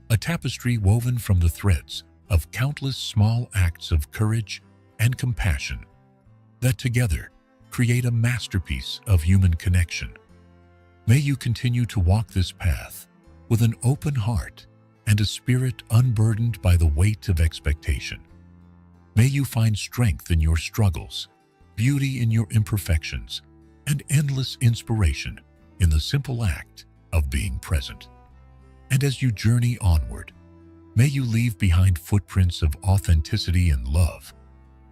a tapestry woven from the threads of countless small acts of courage and compassion that together create a masterpiece of human connection. May you continue to walk this path with an open heart and a spirit unburdened by the weight of expectation. May you find strength in your struggles, beauty in your imperfections, and endless inspiration in the simple act of being present. And as you journey onward, may you leave behind footprints of authenticity and love,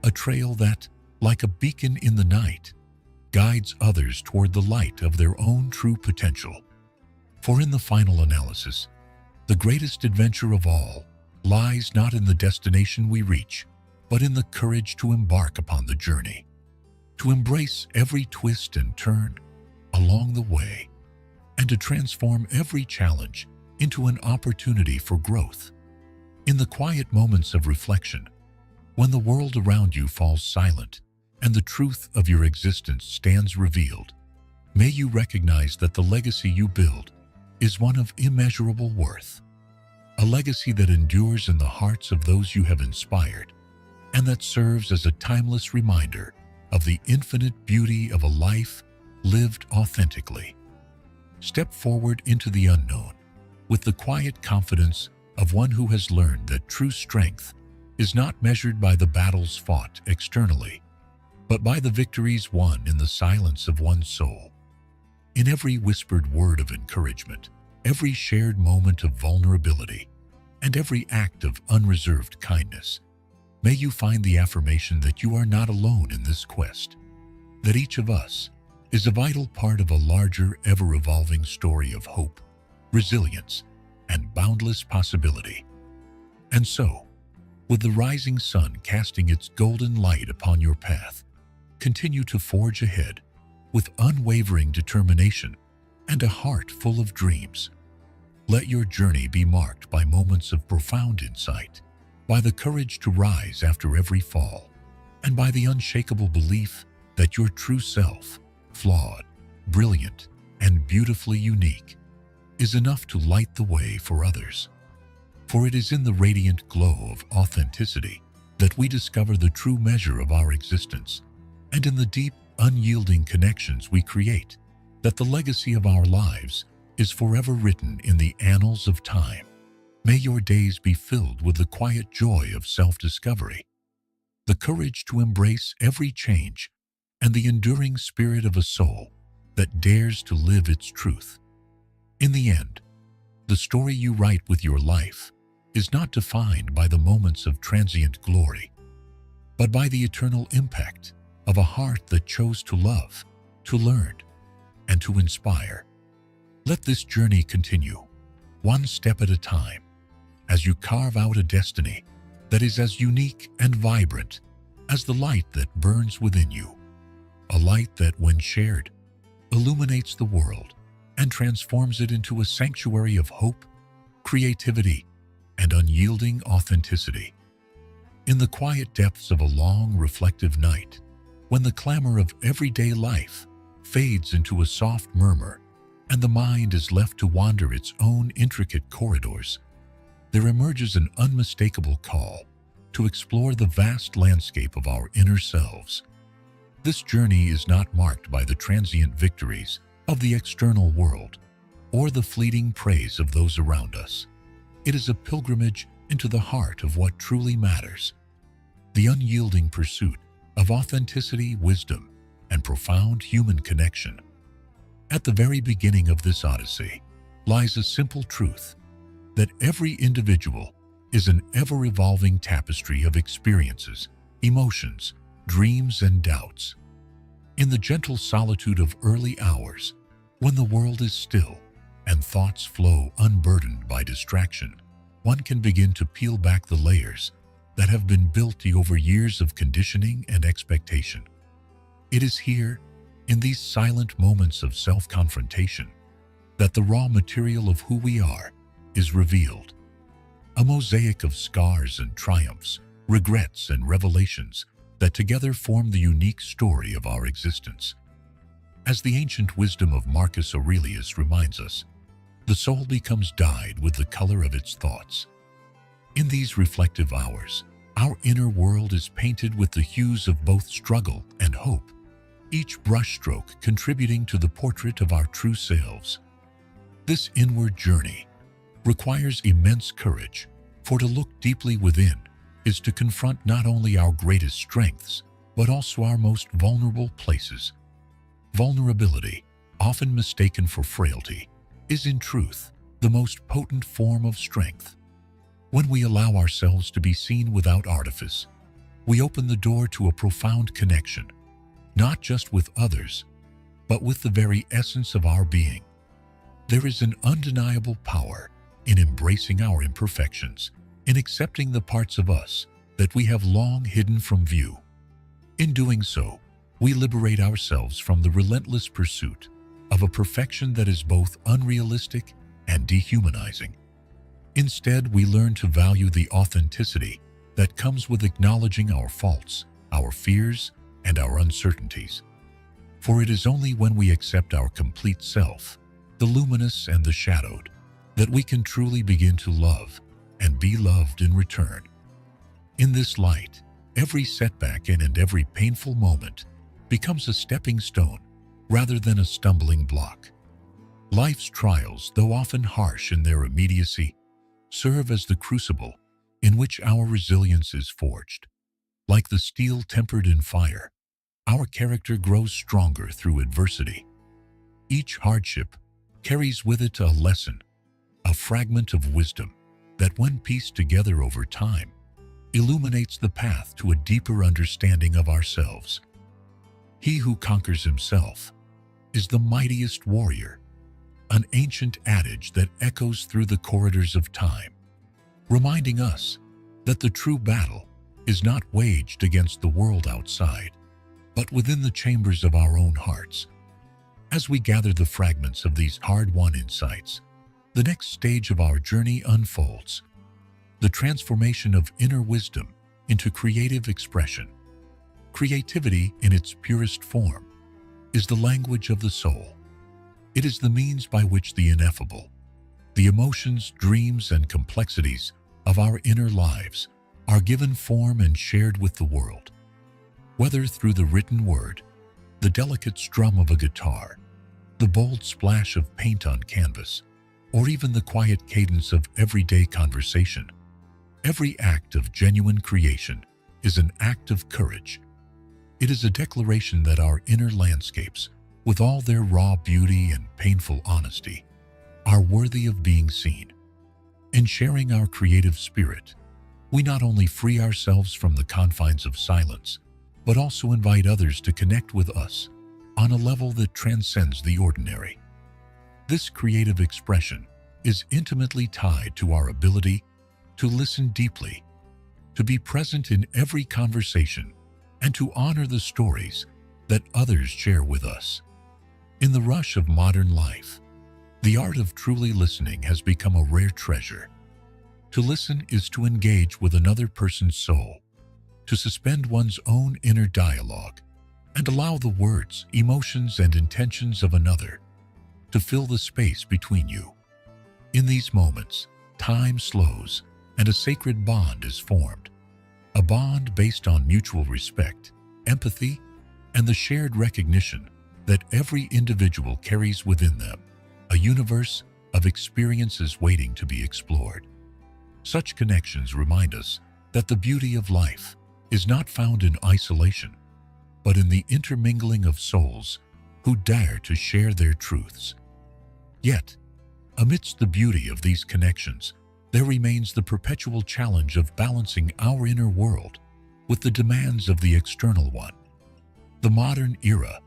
a trail that, like a beacon in the night, guides others toward the light of their own true potential. For in the final analysis, the greatest adventure of all lies not in the destination we reach, but in the courage to embark upon the journey, to embrace every twist and turn along the way, and to transform every challenge into an opportunity for growth. In the quiet moments of reflection, when the world around you falls silent and the truth of your existence stands revealed, may you recognize that the legacy you build is one of immeasurable worth, a legacy that endures in the hearts of those you have inspired, and that serves as a timeless reminder of the infinite beauty of a life lived authentically. Step forward into the unknown with the quiet confidence of one who has learned that true strength is not measured by the battles fought externally, but by the victories won in the silence of one's soul. In every whispered word of encouragement, every shared moment of vulnerability, and every act of unreserved kindness, may you find the affirmation that you are not alone in this quest, that each of us is a vital part of a larger, ever-evolving story of hope, resilience, and boundless possibility. And so, with the rising sun casting its golden light upon your path, continue to forge ahead with unwavering determination and a heart full of dreams. Let your journey be marked by moments of profound insight, by the courage to rise after every fall, and by the unshakable belief that your true self, flawed, brilliant, and beautifully unique, is enough to light the way for others. For it is in the radiant glow of authenticity that we discover the true measure of our existence, and in the deep, unyielding connections we create, that the legacy of our lives is forever written in the annals of time. May your days be filled with the quiet joy of self-discovery, the courage to embrace every change, and the enduring spirit of a soul that dares to live its truth. In the end, the story you write with your life is not defined by the moments of transient glory, but by the eternal impact of a heart that chose to love, to learn, and to inspire. Let this journey continue, one step at a time, as you carve out a destiny that is as unique and vibrant as the light that burns within you, a light that, when shared, illuminates the world and transforms it into a sanctuary of hope, creativity, and unyielding authenticity. In the quiet depths of a long, reflective night, when the clamor of everyday life fades into a soft murmur and the mind is left to wander its own intricate corridors, there emerges an unmistakable call to explore the vast landscape of our inner selves. This journey is not marked by the transient victories of the external world or the fleeting praise of those around us. It is a pilgrimage into the heart of what truly matters, the unyielding pursuit of authenticity, wisdom, and profound human connection. At the very beginning of this odyssey lies a simple truth, that every individual is an ever-evolving tapestry of experiences, emotions, dreams, and doubts. In the gentle solitude of early hours, when the world is still and thoughts flow unburdened by distraction, one can begin to peel back the layers that have been built over years of conditioning and expectation. It is here, in these silent moments of self-confrontation, that the raw material of who we are is revealed. A mosaic of scars and triumphs, regrets and revelations that together form the unique story of our existence. As the ancient wisdom of Marcus Aurelius reminds us, the soul becomes dyed with the color of its thoughts. In these reflective hours, our inner world is painted with the hues of both struggle and hope, each brushstroke contributing to the portrait of our true selves. This inward journey requires immense courage, for to look deeply within is to confront not only our greatest strengths, but also our most vulnerable places. Vulnerability, often mistaken for frailty, is in truth the most potent form of strength. When we allow ourselves to be seen without artifice, we open the door to a profound connection, not just with others, but with the very essence of our being. There is an undeniable power in embracing our imperfections, in accepting the parts of us that we have long hidden from view. In doing so, we liberate ourselves from the relentless pursuit of a perfection that is both unrealistic and dehumanizing. Instead, we learn to value the authenticity that comes with acknowledging our faults, our fears, and our uncertainties. For it is only when we accept our complete self, the luminous and the shadowed, that we can truly begin to love and be loved in return. In this light, every setback and every painful moment becomes a stepping stone rather than a stumbling block. Life's trials, though often harsh in their immediacy, serve as the crucible in which our resilience is forged. Like the steel tempered in fire, our character grows stronger through adversity. Each hardship carries with it a lesson, a fragment of wisdom that, when pieced together over time, illuminates the path to a deeper understanding of ourselves. He who conquers himself is the mightiest warrior, an ancient adage that echoes through the corridors of time, reminding us that the true battle is not waged against the world outside, but within the chambers of our own hearts. As we gather the fragments of these hard-won insights, the next stage of our journey unfolds, the transformation of inner wisdom into creative expression. Creativity, in its purest form, is the language of the soul. It is the means by which the ineffable, the emotions, dreams, and complexities of our inner lives are given form and shared with the world. Whether through the written word, the delicate strum of a guitar, the bold splash of paint on canvas, or even the quiet cadence of everyday conversation, every act of genuine creation is an act of courage. It is a declaration that our inner landscapes, with all their raw beauty and painful honesty, are worthy of being seen. In sharing our creative spirit, we not only free ourselves from the confines of silence, but also invite others to connect with us on a level that transcends the ordinary. This creative expression is intimately tied to our ability to listen deeply, to be present in every conversation, and to honor the stories that others share with us. In the rush of modern life, the art of truly listening has become a rare treasure. To listen is to engage with another person's soul, to suspend one's own inner dialogue, and allow the words, emotions, and intentions of another to fill the space between you. In these moments, time slows and a sacred bond is formed, a bond based on mutual respect, empathy, and the shared recognition that every individual carries within them a universe of experiences waiting to be explored. Such connections remind us that the beauty of life is not found in isolation, but in the intermingling of souls who dare to share their truths. Yet, amidst the beauty of these connections, there remains the perpetual challenge of balancing our inner world with the demands of the external one. The modern era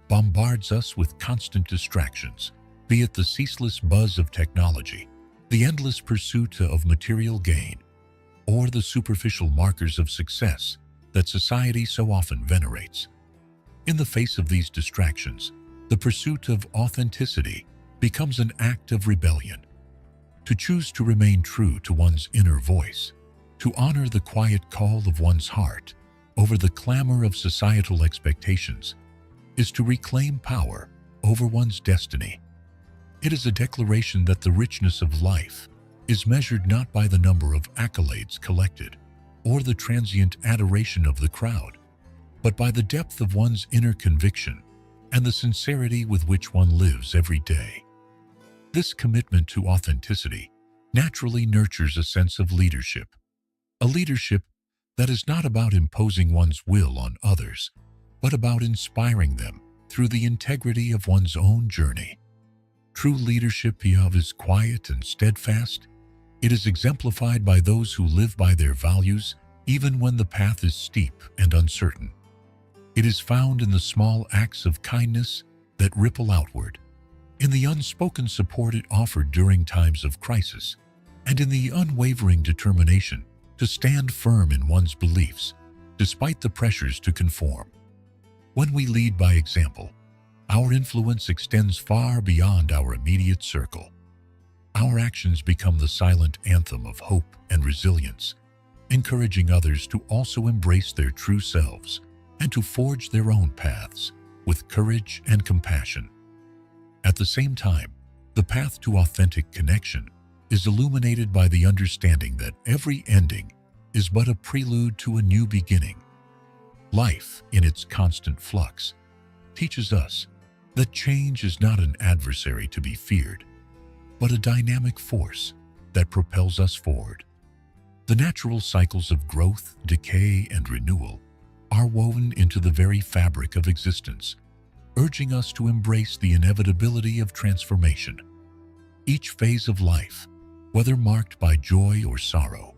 bombards us with constant distractions, be it the ceaseless buzz of technology, the endless pursuit of material gain, or the superficial markers of success that society so often venerates. In the face of these distractions, the pursuit of authenticity becomes an act of rebellion. To choose to remain true to one's inner voice, to honor the quiet call of one's heart over the clamor of societal expectations, is to reclaim power over one's destiny. It is a declaration that the richness of life is measured not by the number of accolades collected or the transient adoration of the crowd, but by the depth of one's inner conviction and the sincerity with which one lives every day. This commitment to authenticity naturally nurtures a sense of leadership, a leadership that is not about imposing one's will on others, but about inspiring them through the integrity of one's own journey. True leadership is quiet and steadfast. It is exemplified by those who live by their values even when the path is steep and uncertain. It is found in the small acts of kindness that ripple outward, in the unspoken support it offered during times of crisis, and in the unwavering determination to stand firm in one's beliefs despite the pressures to conform. When we lead by example, our influence extends far beyond our immediate circle. our actions become the silent anthem of hope and resilience, encouraging others to also embrace their true selves and to forge their own paths with courage and compassion. At the same time, the path to authentic connection is illuminated by the understanding that every ending is but a prelude to a new beginning. Life, in its constant flux, teaches us that change is not an adversary to be feared, but a dynamic force that propels us forward. The natural cycles of growth, decay, and renewal are woven into the very fabric of existence, urging us to embrace the inevitability of transformation. Each phase of life, whether marked by joy or sorrow,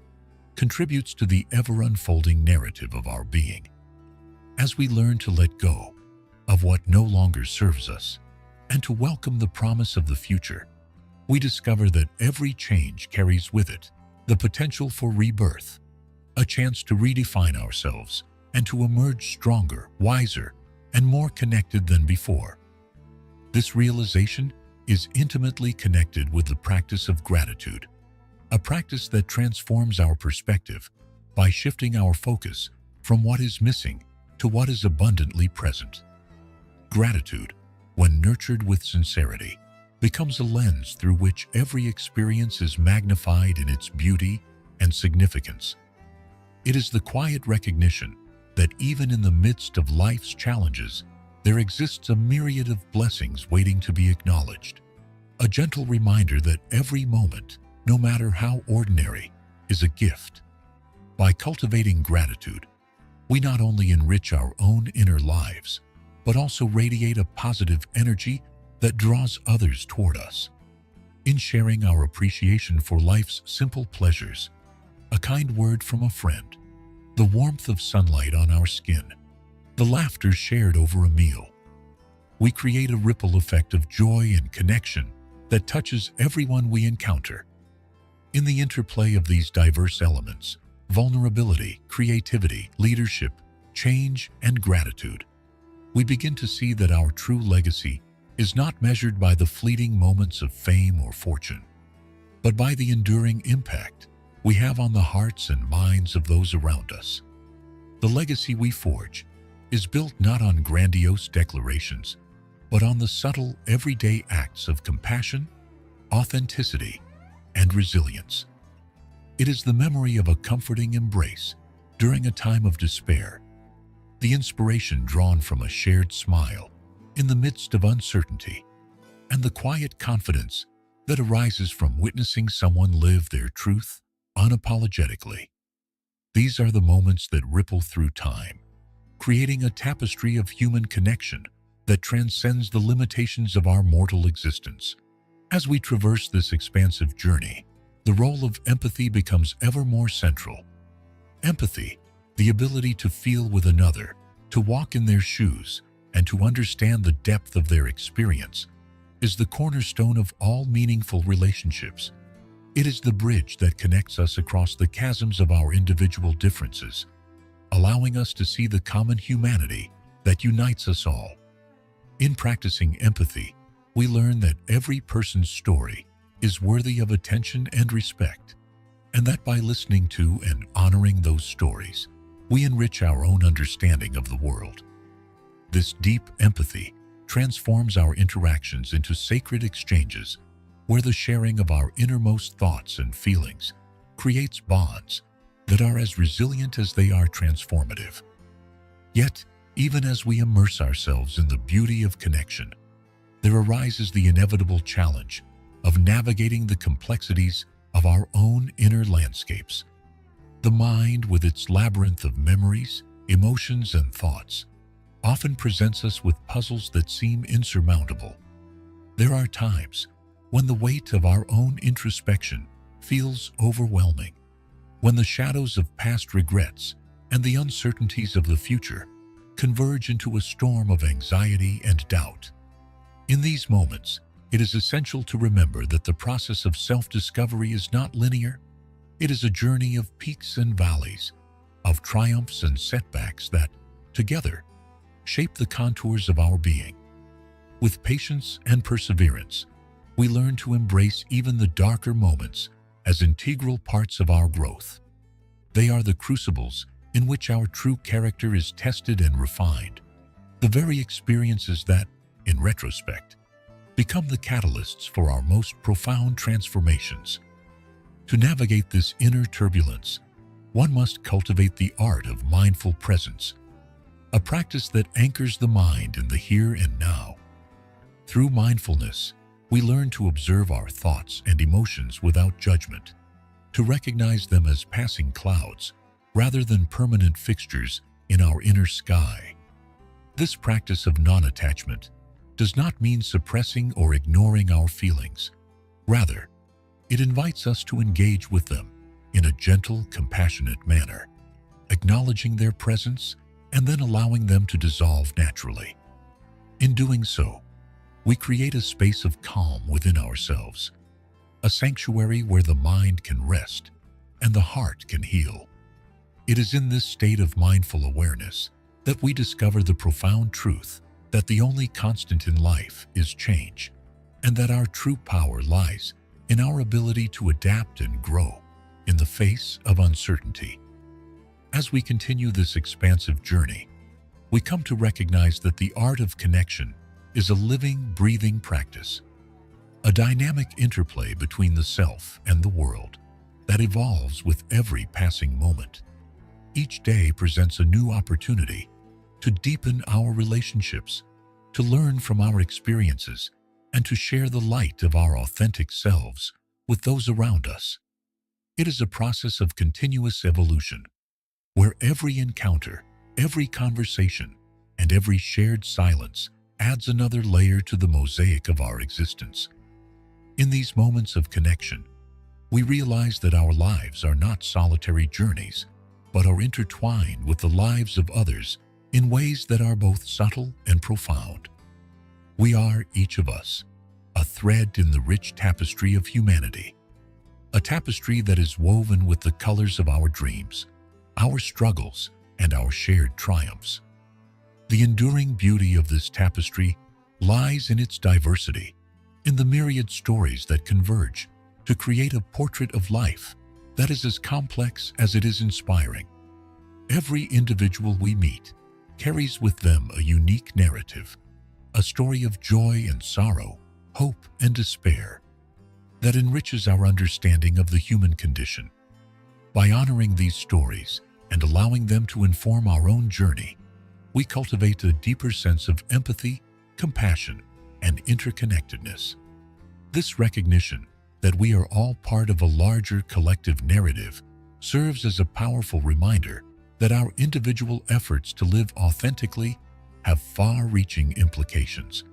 contributes to the ever-unfolding narrative of our being. As we learn to let go of what no longer serves us and to welcome the promise of the future, we discover that every change carries with it the potential for rebirth, a chance to redefine ourselves and to emerge stronger, wiser, and more connected than before. This realization is intimately connected with the practice of gratitude, a practice that transforms our perspective by shifting our focus from what is missing to what is abundantly present. Gratitude, when nurtured with sincerity, becomes a lens through which every experience is magnified in its beauty and significance. It is the quiet recognition that even in the midst of life's challenges, there exists a myriad of blessings waiting to be acknowledged. A gentle reminder that every moment, no matter how ordinary, is a gift. By cultivating gratitude, we not only enrich our own inner lives, but also radiate a positive energy that draws others toward us. In sharing our appreciation for life's simple pleasures, a kind word from a friend, the warmth of sunlight on our skin, the laughter shared over a meal, we create a ripple effect of joy and connection that touches everyone we encounter. In the interplay of these diverse elements, vulnerability, creativity, leadership, change, and gratitude, we begin to see that our true legacy is not measured by the fleeting moments of fame or fortune, but by the enduring impact we have on the hearts and minds of those around us. The legacy we forge is built not on grandiose declarations, but on the subtle, everyday acts of compassion, authenticity, and resilience. It is the memory of a comforting embrace during a time of despair, the inspiration drawn from a shared smile in the midst of uncertainty, and the quiet confidence that arises from witnessing someone live their truth unapologetically. These are the moments that ripple through time, creating a tapestry of human connection that transcends the limitations of our mortal existence. As we traverse this expansive journey, the role of empathy becomes ever more central. Empathy, the ability to feel with another, to walk in their shoes, and to understand the depth of their experience, is the cornerstone of all meaningful relationships. It is the bridge that connects us across the chasms of our individual differences, allowing us to see the common humanity that unites us all. In practicing empathy, we learn that every person's story is worthy of attention and respect, and that by listening to and honoring those stories, we enrich our own understanding of the world. This deep empathy transforms our interactions into sacred exchanges where the sharing of our innermost thoughts and feelings creates bonds that are as resilient as they are transformative. Yet, even as we immerse ourselves in the beauty of connection, there arises the inevitable challenge of navigating the complexities of our own inner landscapes. The mind, with its labyrinth of memories, emotions, and thoughts, often presents us with puzzles that seem insurmountable. There are times when the weight of our own introspection feels overwhelming, when the shadows of past regrets and the uncertainties of the future converge into a storm of anxiety and doubt. In these moments, it is essential to remember that the process of self-discovery is not linear. It is a journey of peaks and valleys, of triumphs and setbacks that, together, shape the contours of our being. With patience and perseverance, we learn to embrace even the darker moments as integral parts of our growth. They are the crucibles in which our true character is tested and refined, the very experiences that, in retrospect, become the catalysts for our most profound transformations. To navigate this inner turbulence, one must cultivate the art of mindful presence, a practice that anchors the mind in the here and now. Through mindfulness, we learn to observe our thoughts and emotions without judgment, to recognize them as passing clouds rather than permanent fixtures in our inner sky. This practice of non-attachment does not mean suppressing or ignoring our feelings. Rather, it invites us to engage with them in a gentle, compassionate manner, acknowledging their presence and then allowing them to dissolve naturally. In doing so, we create a space of calm within ourselves, a sanctuary where the mind can rest and the heart can heal. It is in this state of mindful awareness that we discover the profound truth that the only constant in life is change, and that our true power lies in our ability to adapt and grow in the face of uncertainty. As we continue this expansive journey, we come to recognize that the art of connection is a living, breathing practice, a dynamic interplay between the self and the world that evolves with every passing moment. Each day presents a new opportunity to deepen our relationships, to learn from our experiences, and to share the light of our authentic selves with those around us. It is a process of continuous evolution, where every encounter, every conversation, and every shared silence adds another layer to the mosaic of our existence. In these moments of connection, we realize that our lives are not solitary journeys, but are intertwined with the lives of others in ways that are both subtle and profound. We are, each of us, a thread in the rich tapestry of humanity, a tapestry that is woven with the colors of our dreams, our struggles, and our shared triumphs. The enduring beauty of this tapestry lies in its diversity, in the myriad stories that converge to create a portrait of life that is as complex as it is inspiring. Every individual we meet carries with them a unique narrative, a story of joy and sorrow, hope and despair, that enriches our understanding of the human condition. By honoring these stories and allowing them to inform our own journey, we cultivate a deeper sense of empathy, compassion, and interconnectedness. This recognition that we are all part of a larger collective narrative serves as a powerful reminder that our individual efforts to live authentically have far-reaching implications.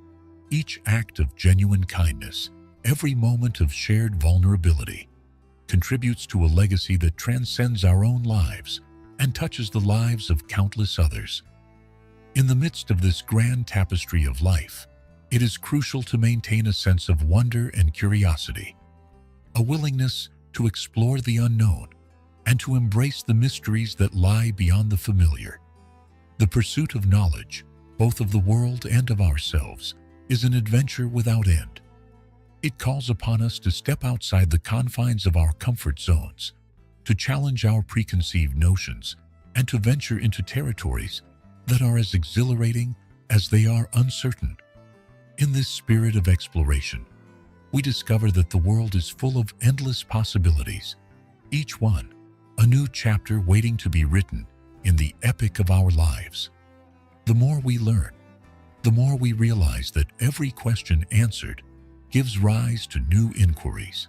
Each act of genuine kindness, every moment of shared vulnerability, contributes to a legacy that transcends our own lives and touches the lives of countless others. In the midst of this grand tapestry of life, it is crucial to maintain a sense of wonder and curiosity, a willingness to explore the unknown and to embrace the mysteries that lie beyond the familiar. The pursuit of knowledge, both of the world and of ourselves, is an adventure without end. It calls upon us to step outside the confines of our comfort zones, to challenge our preconceived notions, and to venture into territories that are as exhilarating as they are uncertain. In this spirit of exploration, we discover that the world is full of endless possibilities, each one a new chapter waiting to be written in the epic of our lives. The more we learn, the more we realize that every question answered gives rise to new inquiries,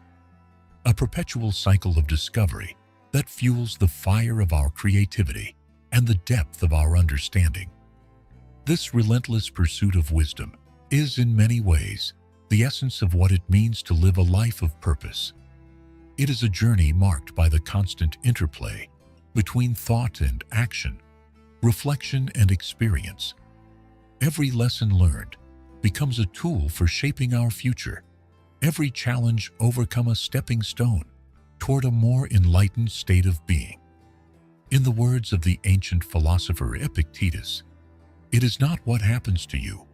a perpetual cycle of discovery that fuels the fire of our creativity and the depth of our understanding. This relentless pursuit of wisdom is, in many ways, the essence of what it means to live a life of purpose. It is a journey marked by the constant interplay between thought and action, reflection and experience. Every lesson learned becomes a tool for shaping our future, every challenge overcome a stepping stone toward a more enlightened state of being. In the words of the ancient philosopher Epictetus, it is not what happens to you,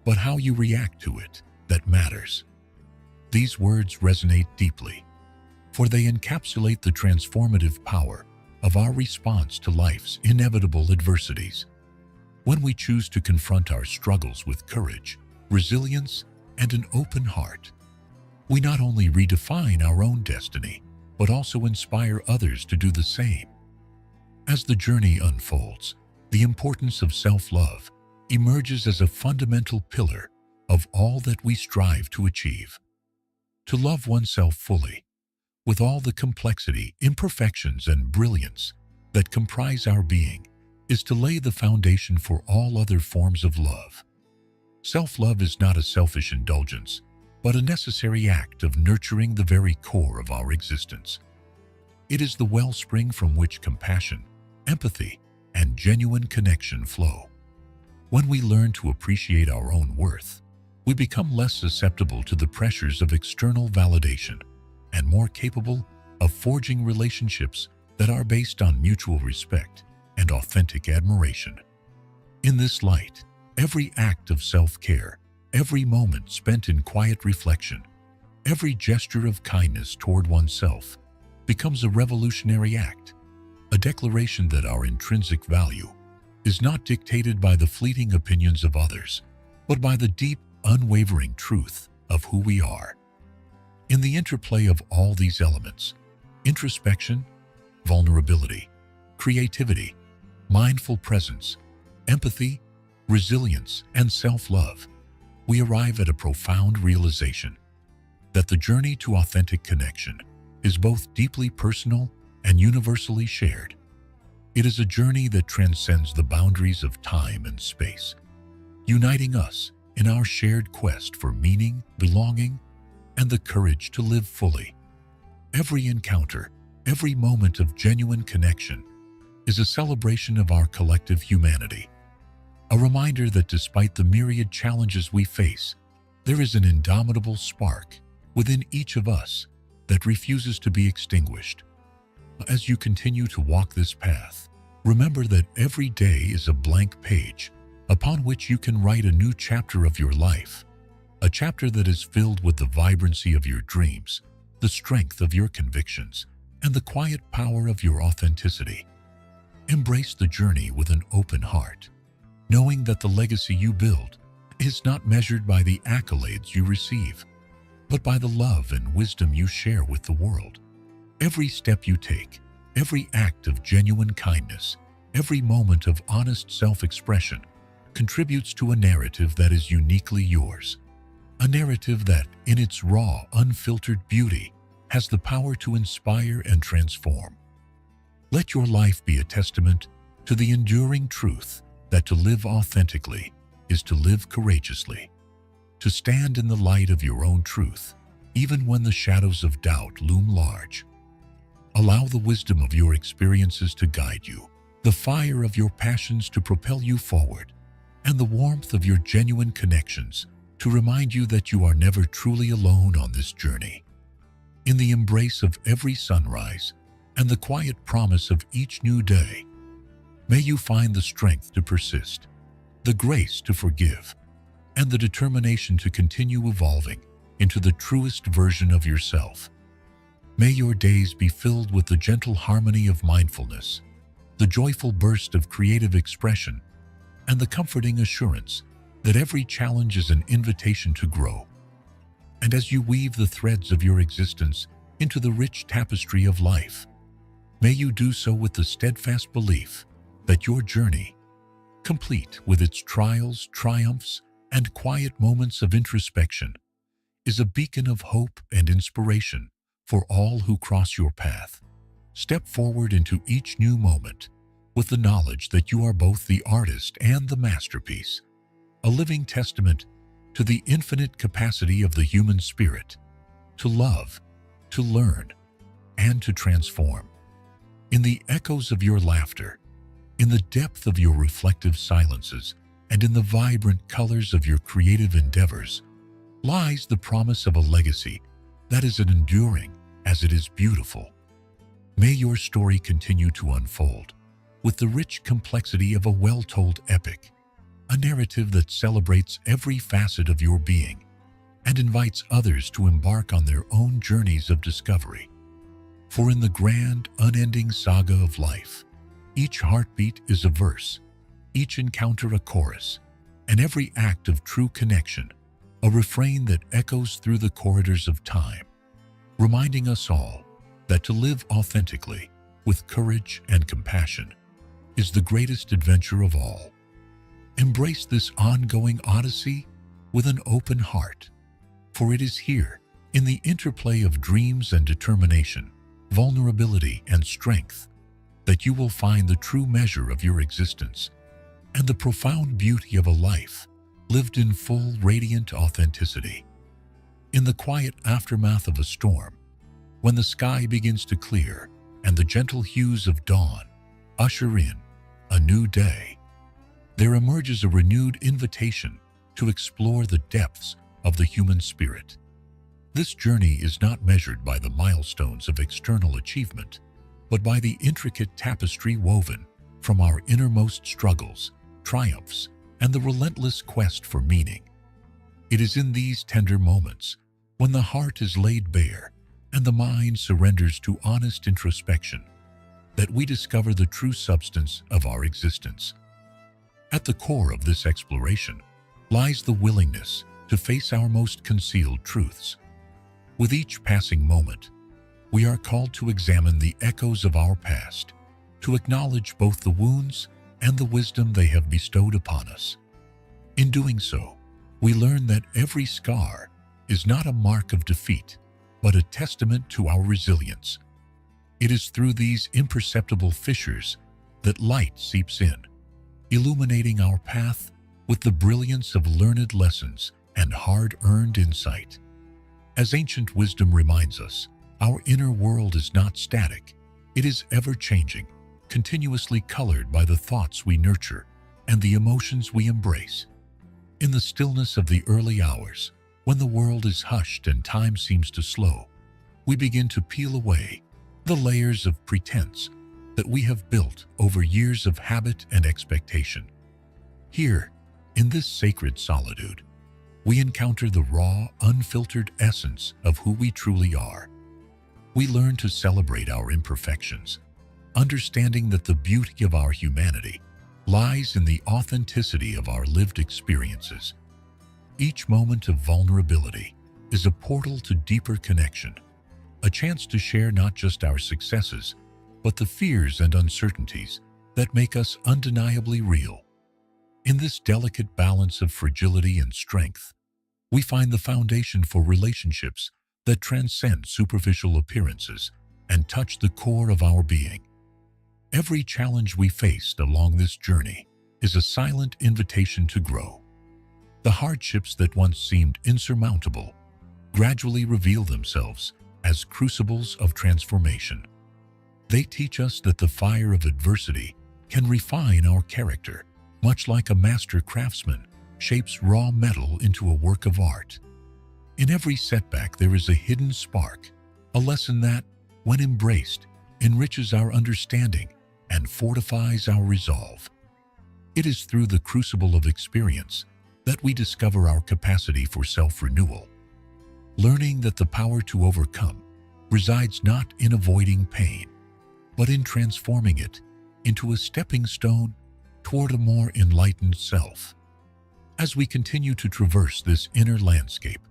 but how you react to it that matters. These words resonate deeply, for they encapsulate the transformative power of our response to life's inevitable adversities. When we choose to confront our struggles with courage, resilience, and an open heart, we not only redefine our own destiny, but also inspire others to do the same. As the journey unfolds, the importance of self-love emerges as a fundamental pillar of all that we strive to achieve. To love oneself fully, with all the complexity, imperfections, and brilliance that comprise our being, is to lay the foundation for all other forms of love. Self-love is not a selfish indulgence, but a necessary act of nurturing the very core of our existence. It is the wellspring from which compassion, empathy, and genuine connection flow. When we learn to appreciate our own worth, we become less susceptible to the pressures of external validation and more capable of forging relationships that are based on mutual respect and authentic admiration. In this light, every act of self-care, every moment spent in quiet reflection, every gesture of kindness toward oneself becomes a revolutionary act, a declaration that our intrinsic value is not dictated by the fleeting opinions of others, but by the deep, unwavering truth of who we are. In the interplay of all these elements, introspection, vulnerability, creativity, mindful presence, empathy, resilience, and self-love, we arrive at a profound realization that the journey to authentic connection is both deeply personal and universally shared. It is a journey that transcends the boundaries of time and space, uniting us in our shared quest for meaning, belonging, and the courage to live fully. Every encounter, every moment of genuine connection is a celebration of our collective humanity, a reminder that despite the myriad challenges we face, there is an indomitable spark within each of us that refuses to be extinguished. As you continue to walk this path, remember that every day is a blank page upon which you can write a new chapter of your life, a chapter that is filled with the vibrancy of your dreams, the strength of your convictions, and the quiet power of your authenticity. Embrace the journey with an open heart, knowing that the legacy you build is not measured by the accolades you receive, but by the love and wisdom you share with the world. Every step you take, every act of genuine kindness, every moment of honest self-expression contributes to a narrative that is uniquely yours. A narrative that, in its raw, unfiltered beauty, has the power to inspire and transform. Let your life be a testament to the enduring truth that to live authentically is to live courageously, to stand in the light of your own truth, even when the shadows of doubt loom large. Allow the wisdom of your experiences to guide you, the fire of your passions to propel you forward, and the warmth of your genuine connections to remind you that you are never truly alone on this journey. In the embrace of every sunrise and the quiet promise of each new day, may you find the strength to persist, the grace to forgive, and the determination to continue evolving into the truest version of yourself. May your days be filled with the gentle harmony of mindfulness, the joyful burst of creative expression, and the comforting assurance that every challenge is an invitation to grow. And as you weave the threads of your existence into the rich tapestry of life, may you do so with the steadfast belief that your journey, complete with its trials, triumphs, and quiet moments of introspection, is a beacon of hope and inspiration for all who cross your path. Step forward into each new moment with the knowledge that you are both the artist and the masterpiece, a living testament to the infinite capacity of the human spirit to love, to learn, and to transform. In the echoes of your laughter, in the depth of your reflective silences, and in the vibrant colors of your creative endeavors, lies the promise of a legacy that is as enduring as it is beautiful. May your story continue to unfold with the rich complexity of a well-told epic, a narrative that celebrates every facet of your being and and invites others to embark on their own journeys of discovery. For in the grand, unending saga of life, each heartbeat is a verse, each encounter a chorus, and every act of true connection a refrain that echoes through the corridors of time, reminding us all that to live authentically, with courage and compassion, is the greatest adventure of all. Embrace this ongoing odyssey with an open heart, for it is here, in the interplay of dreams and determination, vulnerability and strength, that you will find the true measure of your existence and the profound beauty of a life lived in full, radiant authenticity. In the quiet aftermath of a storm, when the sky begins to clear and the gentle hues of dawn usher in a new day, there emerges a renewed invitation to explore the depths of the human spirit. This journey is not measured by the milestones of external achievement, but by the intricate tapestry woven from our innermost struggles, triumphs, and the relentless quest for meaning. It is in these tender moments, when the heart is laid bare and the mind surrenders to honest introspection, that we discover the true substance of our existence. At the core of this exploration lies the willingness to face our most concealed truths. With each passing moment, we are called to examine the echoes of our past, to acknowledge both the wounds and the wisdom they have bestowed upon us. In doing so, we learn that every scar is not a mark of defeat, but a testament to our resilience. It is through these imperceptible fissures that light seeps in, illuminating our path with the brilliance of learned lessons and hard-earned insight. As ancient wisdom reminds us, our inner world is not static. It is ever-changing, continuously colored by the thoughts we nurture and the emotions we embrace. In the stillness of the early hours, when the world is hushed and time seems to slow, we begin to peel away the layers of pretense that we have built over years of habit and expectation. Here, in this sacred solitude, we encounter the raw, unfiltered essence of who we truly are. We learn to celebrate our imperfections, understanding that the beauty of our humanity lies in the authenticity of our lived experiences. Each moment of vulnerability is a portal to deeper connection, a chance to share not just our successes, but the fears and uncertainties that make us undeniably real. In this delicate balance of fragility and strength, we find the foundation for relationships that transcend superficial appearances and touch the core of our being. Every challenge we faced along this journey is a silent invitation to grow. The hardships that once seemed insurmountable gradually reveal themselves as crucibles of transformation. They teach us that the fire of adversity can refine our character, much like a master craftsman shapes raw metal into a work of art. In every setback there is a hidden spark, a lesson that, when embraced, enriches our understanding and fortifies our resolve. It is through the crucible of experience that we discover our capacity for self-renewal, learning that the power to overcome resides not in avoiding pain, but in transforming it into a stepping stone toward a more enlightened self. As we continue to traverse this inner landscape,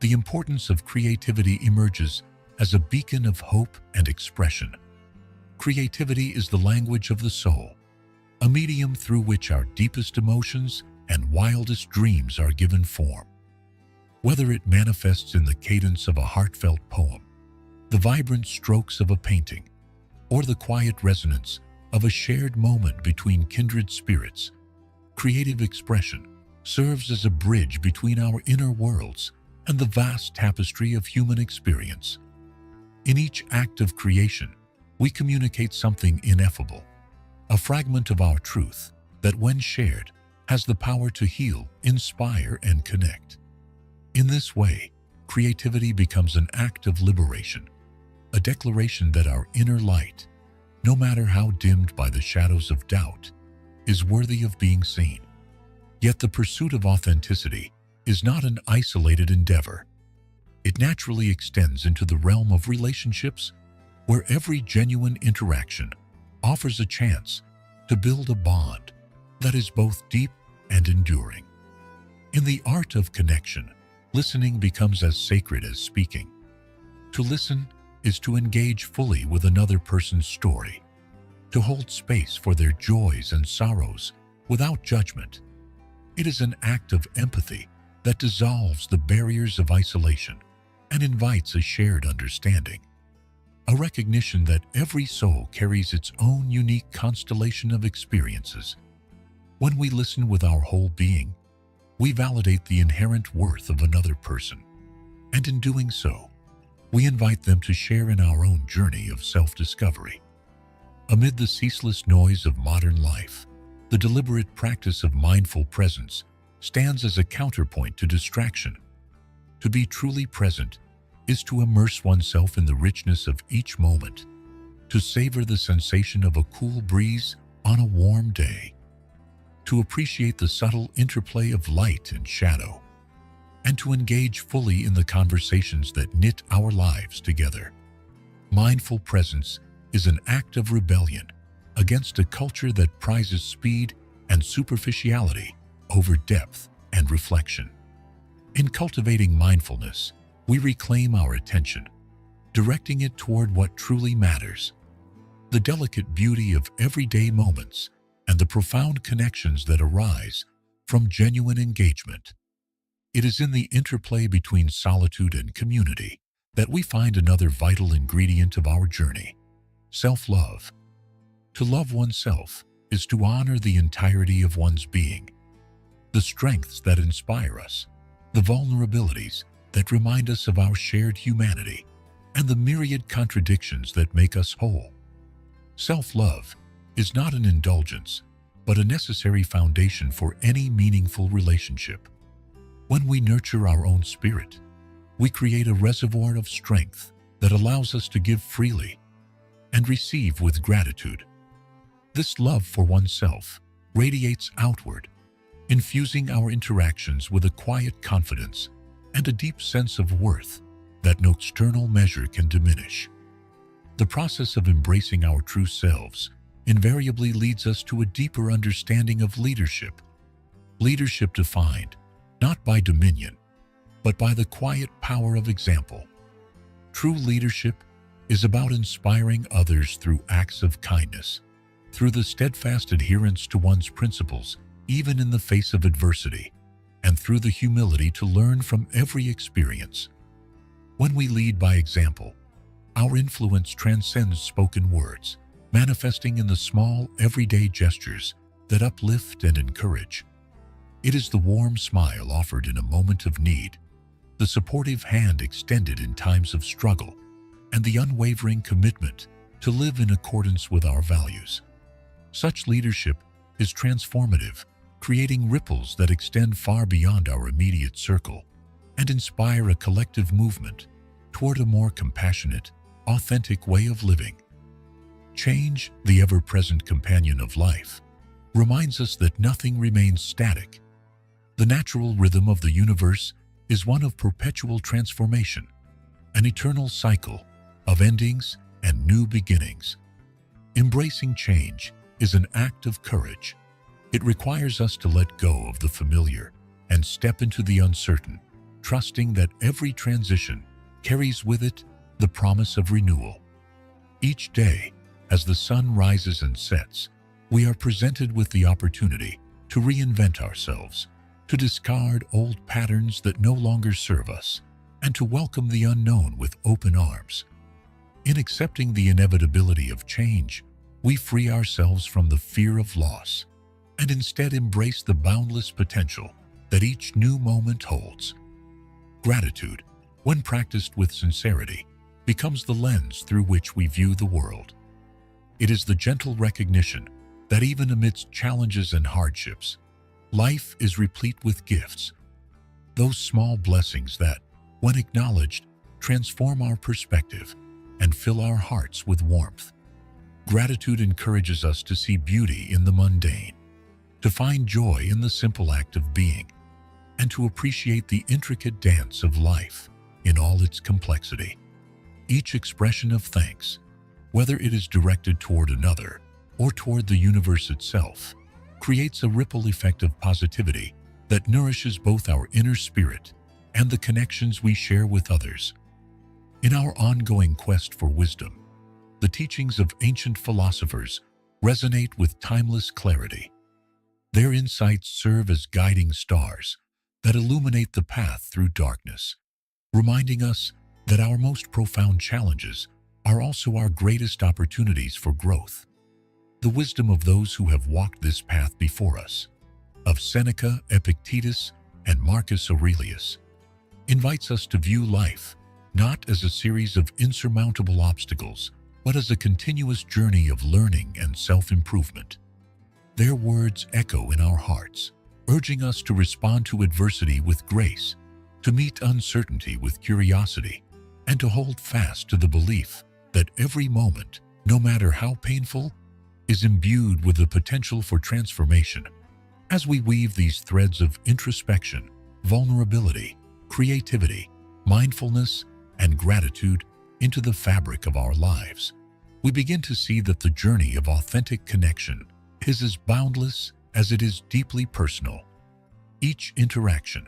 the importance of creativity emerges as a beacon of hope and expression. Creativity is the language of the soul, a medium through which our deepest emotions and wildest dreams are given form. Whether it manifests in the cadence of a heartfelt poem, the vibrant strokes of a painting, or the quiet resonance of a shared moment between kindred spirits, creative expression serves as a bridge between our inner worlds and the vast tapestry of human experience. In each act of creation, we communicate something ineffable, a fragment of our truth that, when shared, has the power to heal, inspire, and connect. In this way, creativity becomes an act of liberation, a declaration that our inner light, no matter how dimmed by the shadows of doubt, is worthy of being seen. Yet the pursuit of authenticity is not an isolated endeavor. It naturally extends into the realm of relationships, where every genuine interaction offers a chance to build a bond that is both deep and enduring. In the art of connection, listening becomes as sacred as speaking. To listen is to engage fully with another person's story, to hold space for their joys and sorrows without judgment. It is an act of empathy that dissolves the barriers of isolation and invites a shared understanding, a recognition that every soul carries its own unique constellation of experiences. When we listen with our whole being, we validate the inherent worth of another person, and in doing so, we invite them to share in our own journey of self-discovery. Amid the ceaseless noise of modern life, the deliberate practice of mindful presence stands as a counterpoint to distraction. To be truly present is to immerse oneself in the richness of each moment, to savor the sensation of a cool breeze on a warm day, to appreciate the subtle interplay of light and shadow, and to engage fully in the conversations that knit our lives together. Mindful presence is an act of rebellion against a culture that prizes speed and superficiality over depth and reflection. In cultivating mindfulness, we reclaim our attention, directing it toward what truly matters, the delicate beauty of everyday moments and the profound connections that arise from genuine engagement. It is in the interplay between solitude and community that we find another vital ingredient of our journey: self-love. To love oneself is to honor the entirety of one's being, the strengths that inspire us, the vulnerabilities that remind us of our shared humanity, and the myriad contradictions that make us whole. Self-love is not an indulgence, but a necessary foundation for any meaningful relationship. When we nurture our own spirit, we create a reservoir of strength that allows us to give freely and receive with gratitude. This love for oneself radiates outward, infusing our interactions with a quiet confidence and a deep sense of worth that no external measure can diminish. The process of embracing our true selves invariably leads us to a deeper understanding of leadership. Leadership defined not by dominion, but by the quiet power of example. True leadership is about inspiring others through acts of kindness, through the steadfast adherence to one's principles, even in the face of adversity, and through the humility to learn from every experience. When we lead by example, our influence transcends spoken words, manifesting in the small, everyday gestures that uplift and encourage. It is the warm smile offered in a moment of need, the supportive hand extended in times of struggle, and the unwavering commitment to live in accordance with our values. Such leadership is transformative, creating ripples that extend far beyond our immediate circle and inspire a collective movement toward a more compassionate, authentic way of living. Change, the ever-present companion of life, reminds us that nothing remains static. The natural rhythm of the universe is one of perpetual transformation, an eternal cycle of endings and new beginnings. Embracing change is an act of courage. It requires us to let go of the familiar and step into the uncertain, trusting that every transition carries with it the promise of renewal. Each day, as the sun rises and sets, we are presented with the opportunity to reinvent ourselves, to discard old patterns that no longer serve us, and to welcome the unknown with open arms. In accepting the inevitability of change, we free ourselves from the fear of loss and instead embrace the boundless potential that each new moment holds. Gratitude, when practiced with sincerity, becomes the lens through which we view the world. It is the gentle recognition that even amidst challenges and hardships, life is replete with gifts, those small blessings that, when acknowledged, transform our perspective and fill our hearts with warmth. Gratitude encourages us to see beauty in the mundane, to find joy in the simple act of being, and to appreciate the intricate dance of life in all its complexity. Each expression of thanks, whether it is directed toward another or toward the universe itself, creates a ripple effect of positivity that nourishes both our inner spirit and the connections we share with others. In our ongoing quest for wisdom, the teachings of ancient philosophers resonate with timeless clarity. Their insights serve as guiding stars that illuminate the path through darkness, reminding us that our most profound challenges are also our greatest opportunities for growth. The wisdom of those who have walked this path before us, of Seneca, Epictetus, and Marcus Aurelius, invites us to view life not as a series of insurmountable obstacles, but as a continuous journey of learning and self-improvement. Their words echo in our hearts, urging us to respond to adversity with grace, to meet uncertainty with curiosity, and to hold fast to the belief that every moment, no matter how painful, is imbued with the potential for transformation. As we weave these threads of introspection, vulnerability, creativity, mindfulness, and gratitude into the fabric of our lives, we begin to see that the journey of authentic connection is as boundless as it is deeply personal. Each interaction,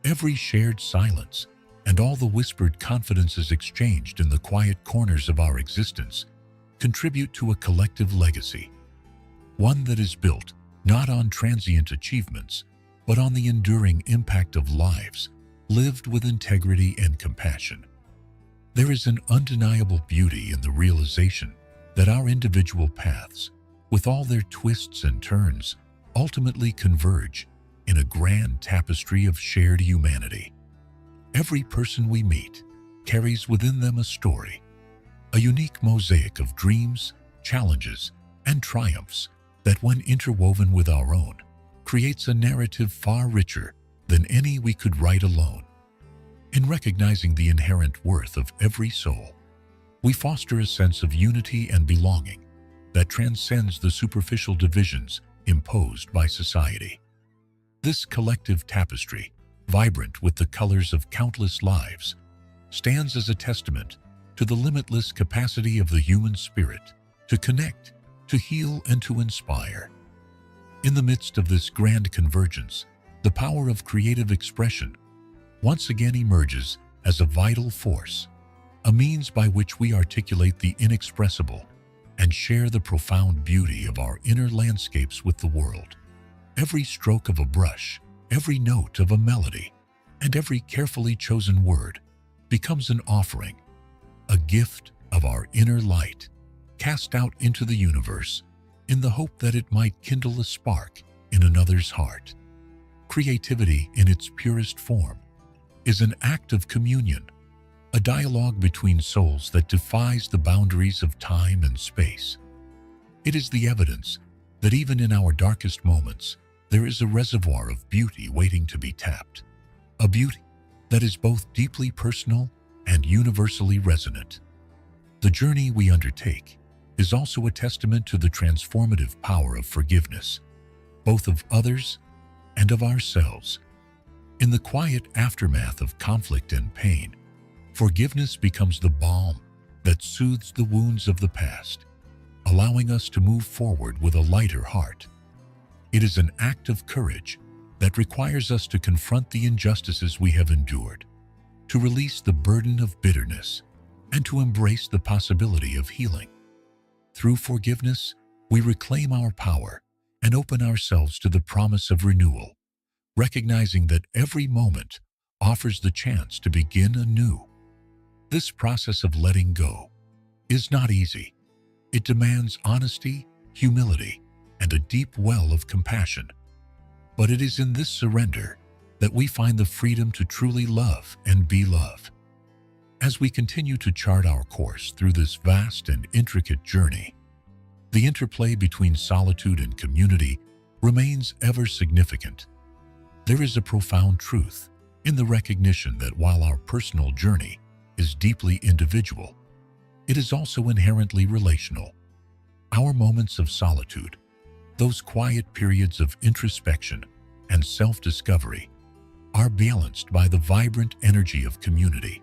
every shared silence, and all the whispered confidences exchanged in the quiet corners of our existence contribute to a collective legacy, one that is built not on transient achievements, but on the enduring impact of lives lived with integrity and compassion. There is an undeniable beauty in the realization that our individual paths, with all their twists and turns, ultimately converge in a grand tapestry of shared humanity. Every person we meet carries within them a story, a unique mosaic of dreams, challenges, and triumphs that, when interwoven with our own, creates a narrative far richer than any we could write alone. In recognizing the inherent worth of every soul, we foster a sense of unity and belonging that transcends the superficial divisions imposed by society. This collective tapestry, vibrant with the colors of countless lives, stands as a testament to the limitless capacity of the human spirit to connect, to heal, and to inspire. In the midst of this grand convergence, the power of creative expression once again emerges as a vital force, a means by which we articulate the inexpressible and share the profound beauty of our inner landscapes with the world. Every stroke of a brush, every note of a melody, and every carefully chosen word becomes an offering, a gift of our inner light, cast out into the universe in the hope that it might kindle a spark in another's heart. Creativity, in its purest form, is an act of communion, a dialogue between souls that defies the boundaries of time and space. It is the evidence that even in our darkest moments, there is a reservoir of beauty waiting to be tapped, a beauty that is both deeply personal and universally resonant. The journey we undertake is also a testament to the transformative power of forgiveness, both of others and of ourselves. In the quiet aftermath of conflict and pain, forgiveness becomes the balm that soothes the wounds of the past, allowing us to move forward with a lighter heart. It is an act of courage that requires us to confront the injustices we have endured, to release the burden of bitterness, and to embrace the possibility of healing. Through forgiveness, we reclaim our power and open ourselves to the promise of renewal, recognizing that every moment offers the chance to begin anew. This process of letting go is not easy. It demands honesty, humility, and a deep well of compassion. But it is in this surrender that we find the freedom to truly love and be loved. As we continue to chart our course through this vast and intricate journey, the interplay between solitude and community remains ever significant. There is a profound truth in the recognition that while our personal journey is deeply individual, it is also inherently relational. Our moments of solitude, those quiet periods of introspection and self-discovery, are balanced by the vibrant energy of community,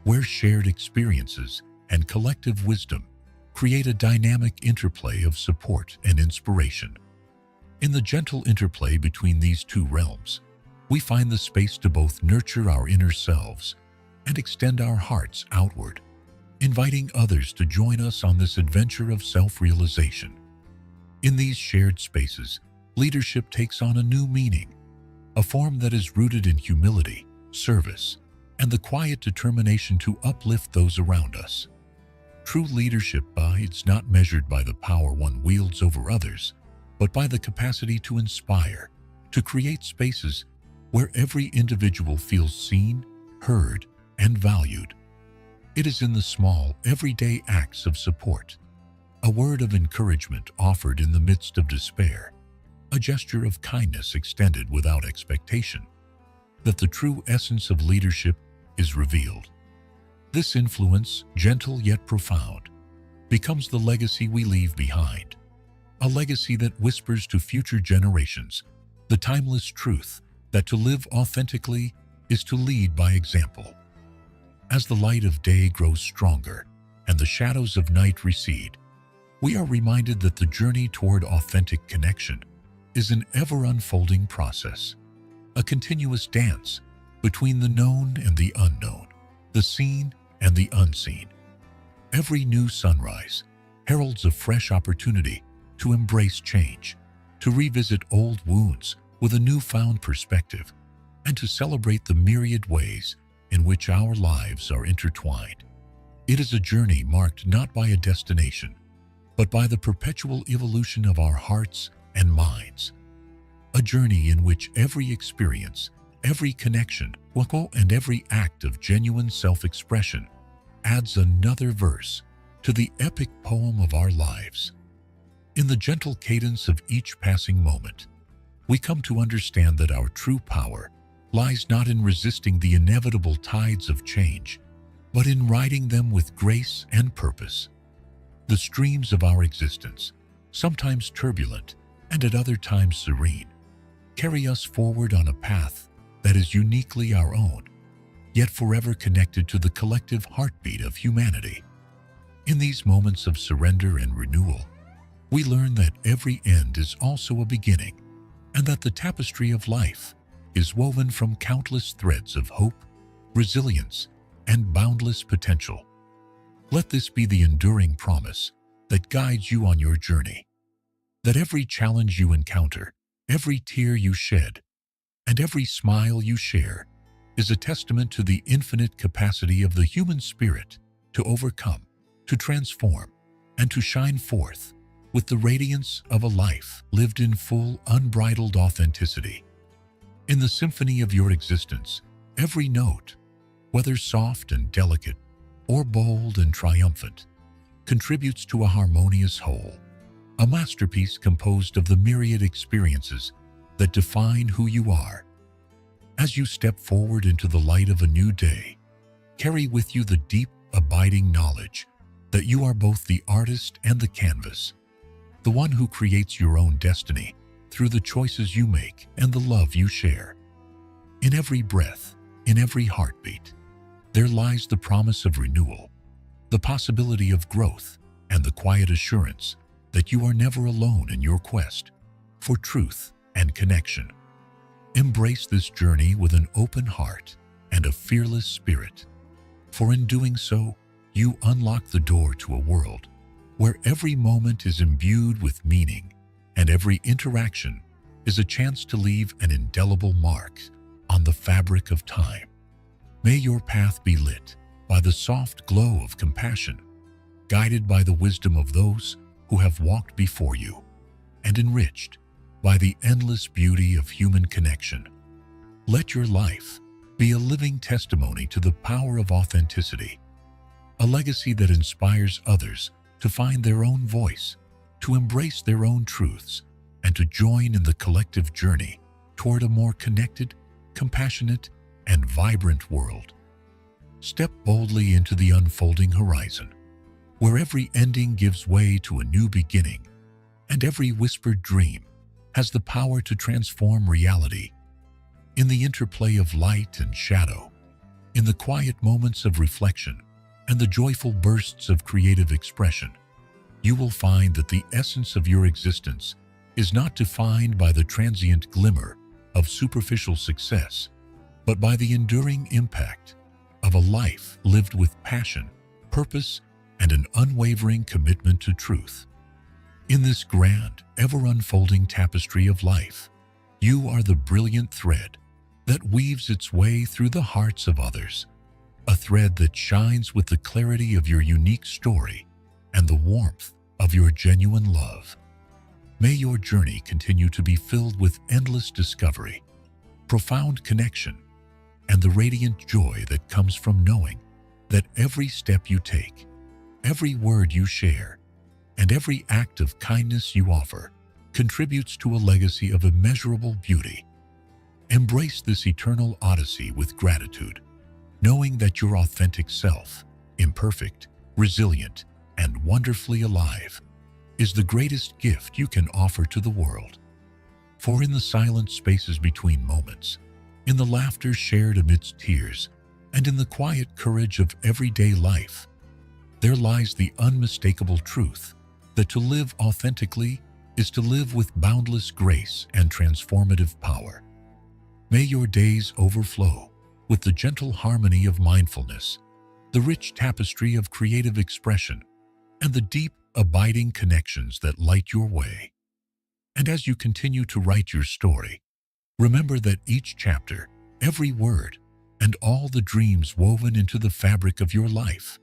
where shared experiences and collective wisdom create a dynamic interplay of support and inspiration. In the gentle interplay between these two realms, we find the space to both nurture our inner selves and extend our hearts outward, inviting others to join us on this adventure of self-realization. In these shared spaces, leadership takes on a new meaning, a form that is rooted in humility, service, and the quiet determination to uplift those around us. True leadership is not measured by the power one wields over others, but by the capacity to inspire, to create spaces where every individual feels seen, heard, and valued. It is in the small, everyday acts of support, a word of encouragement offered in the midst of despair, a gesture of kindness extended without expectation, that the true essence of leadership is revealed. This influence, gentle yet profound, becomes the legacy we leave behind, a legacy that whispers to future generations the timeless truth that to live authentically is to lead by example. As the light of day grows stronger and the shadows of night recede, we are reminded that the journey toward authentic connection is an ever-unfolding process, a continuous dance between the known and the unknown, the seen and the unseen. Every new sunrise heralds a fresh opportunity to embrace change, to revisit old wounds with a newfound perspective, and to celebrate the myriad ways in which our lives are intertwined. It is a journey marked not by a destination, but by the perpetual evolution of our hearts and minds. A journey in which every experience, every connection, and every act of genuine self-expression adds another verse to the epic poem of our lives. In the gentle cadence of each passing moment, we come to understand that our true power lies not in resisting the inevitable tides of change, but in riding them with grace and purpose. The streams of our existence, sometimes turbulent and at other times serene, carry us forward on a path that is uniquely our own, yet forever connected to the collective heartbeat of humanity. In these moments of surrender and renewal, we learn that every end is also a beginning, and that the tapestry of life is woven from countless threads of hope, resilience, and boundless potential. Let this be the enduring promise that guides you on your journey, that every challenge you encounter, every tear you shed, and every smile you share is a testament to the infinite capacity of the human spirit to overcome, to transform, and to shine forth with the radiance of a life lived in full, unbridled authenticity. In the symphony of your existence, every note, whether soft and delicate or bold and triumphant, contributes to a harmonious whole, a masterpiece composed of the myriad experiences that define who you are. As you step forward into the light of a new day, carry with you the deep, abiding knowledge that you are both the artist and the canvas, the one who creates your own destiny through the choices you make and the love you share. In every breath, in every heartbeat, there lies the promise of renewal, the possibility of growth, and the quiet assurance that you are never alone in your quest for truth and connection. Embrace this journey with an open heart and a fearless spirit, for in doing so, you unlock the door to a world where every moment is imbued with meaning and every interaction is a chance to leave an indelible mark on the fabric of time. May your path be lit by the soft glow of compassion, guided by the wisdom of those who have walked before you, and enriched by the endless beauty of human connection. Let your life be a living testimony to the power of authenticity, a legacy that inspires others to find their own voice, to embrace their own truths, and to join in the collective journey toward a more connected, compassionate, and vibrant world. Step boldly into the unfolding horizon, where every ending gives way to a new beginning, and every whispered dream has the power to transform reality. in the interplay of light and shadow, in the quiet moments of reflection, and the joyful bursts of creative expression, you will find that the essence of your existence is not defined by the transient glimmer of superficial success, but by the enduring impact of a life lived with passion, purpose, and an unwavering commitment to truth. In this grand, ever-unfolding tapestry of life, you are the brilliant thread that weaves its way through the hearts of others, a thread that shines with the clarity of your unique story and the warmth of your genuine love. May your journey continue to be filled with endless discovery, profound connection, and the radiant joy that comes from knowing that every step you take, every word you share, and every act of kindness you offer contributes to a legacy of immeasurable beauty. Embrace this eternal odyssey with gratitude, knowing that your authentic self, imperfect, resilient, and wonderfully alive, is the greatest gift you can offer to the world. For in the silent spaces between moments, in the laughter shared amidst tears, and in the quiet courage of everyday life, there lies the unmistakable truth that to live authentically is to live with boundless grace and transformative power. May your days overflow with the gentle harmony of mindfulness, the rich tapestry of creative expression, and the deep, abiding connections that light your way. And as you continue to write your story, remember that each chapter, every word, and all the dreams woven into the fabric of your life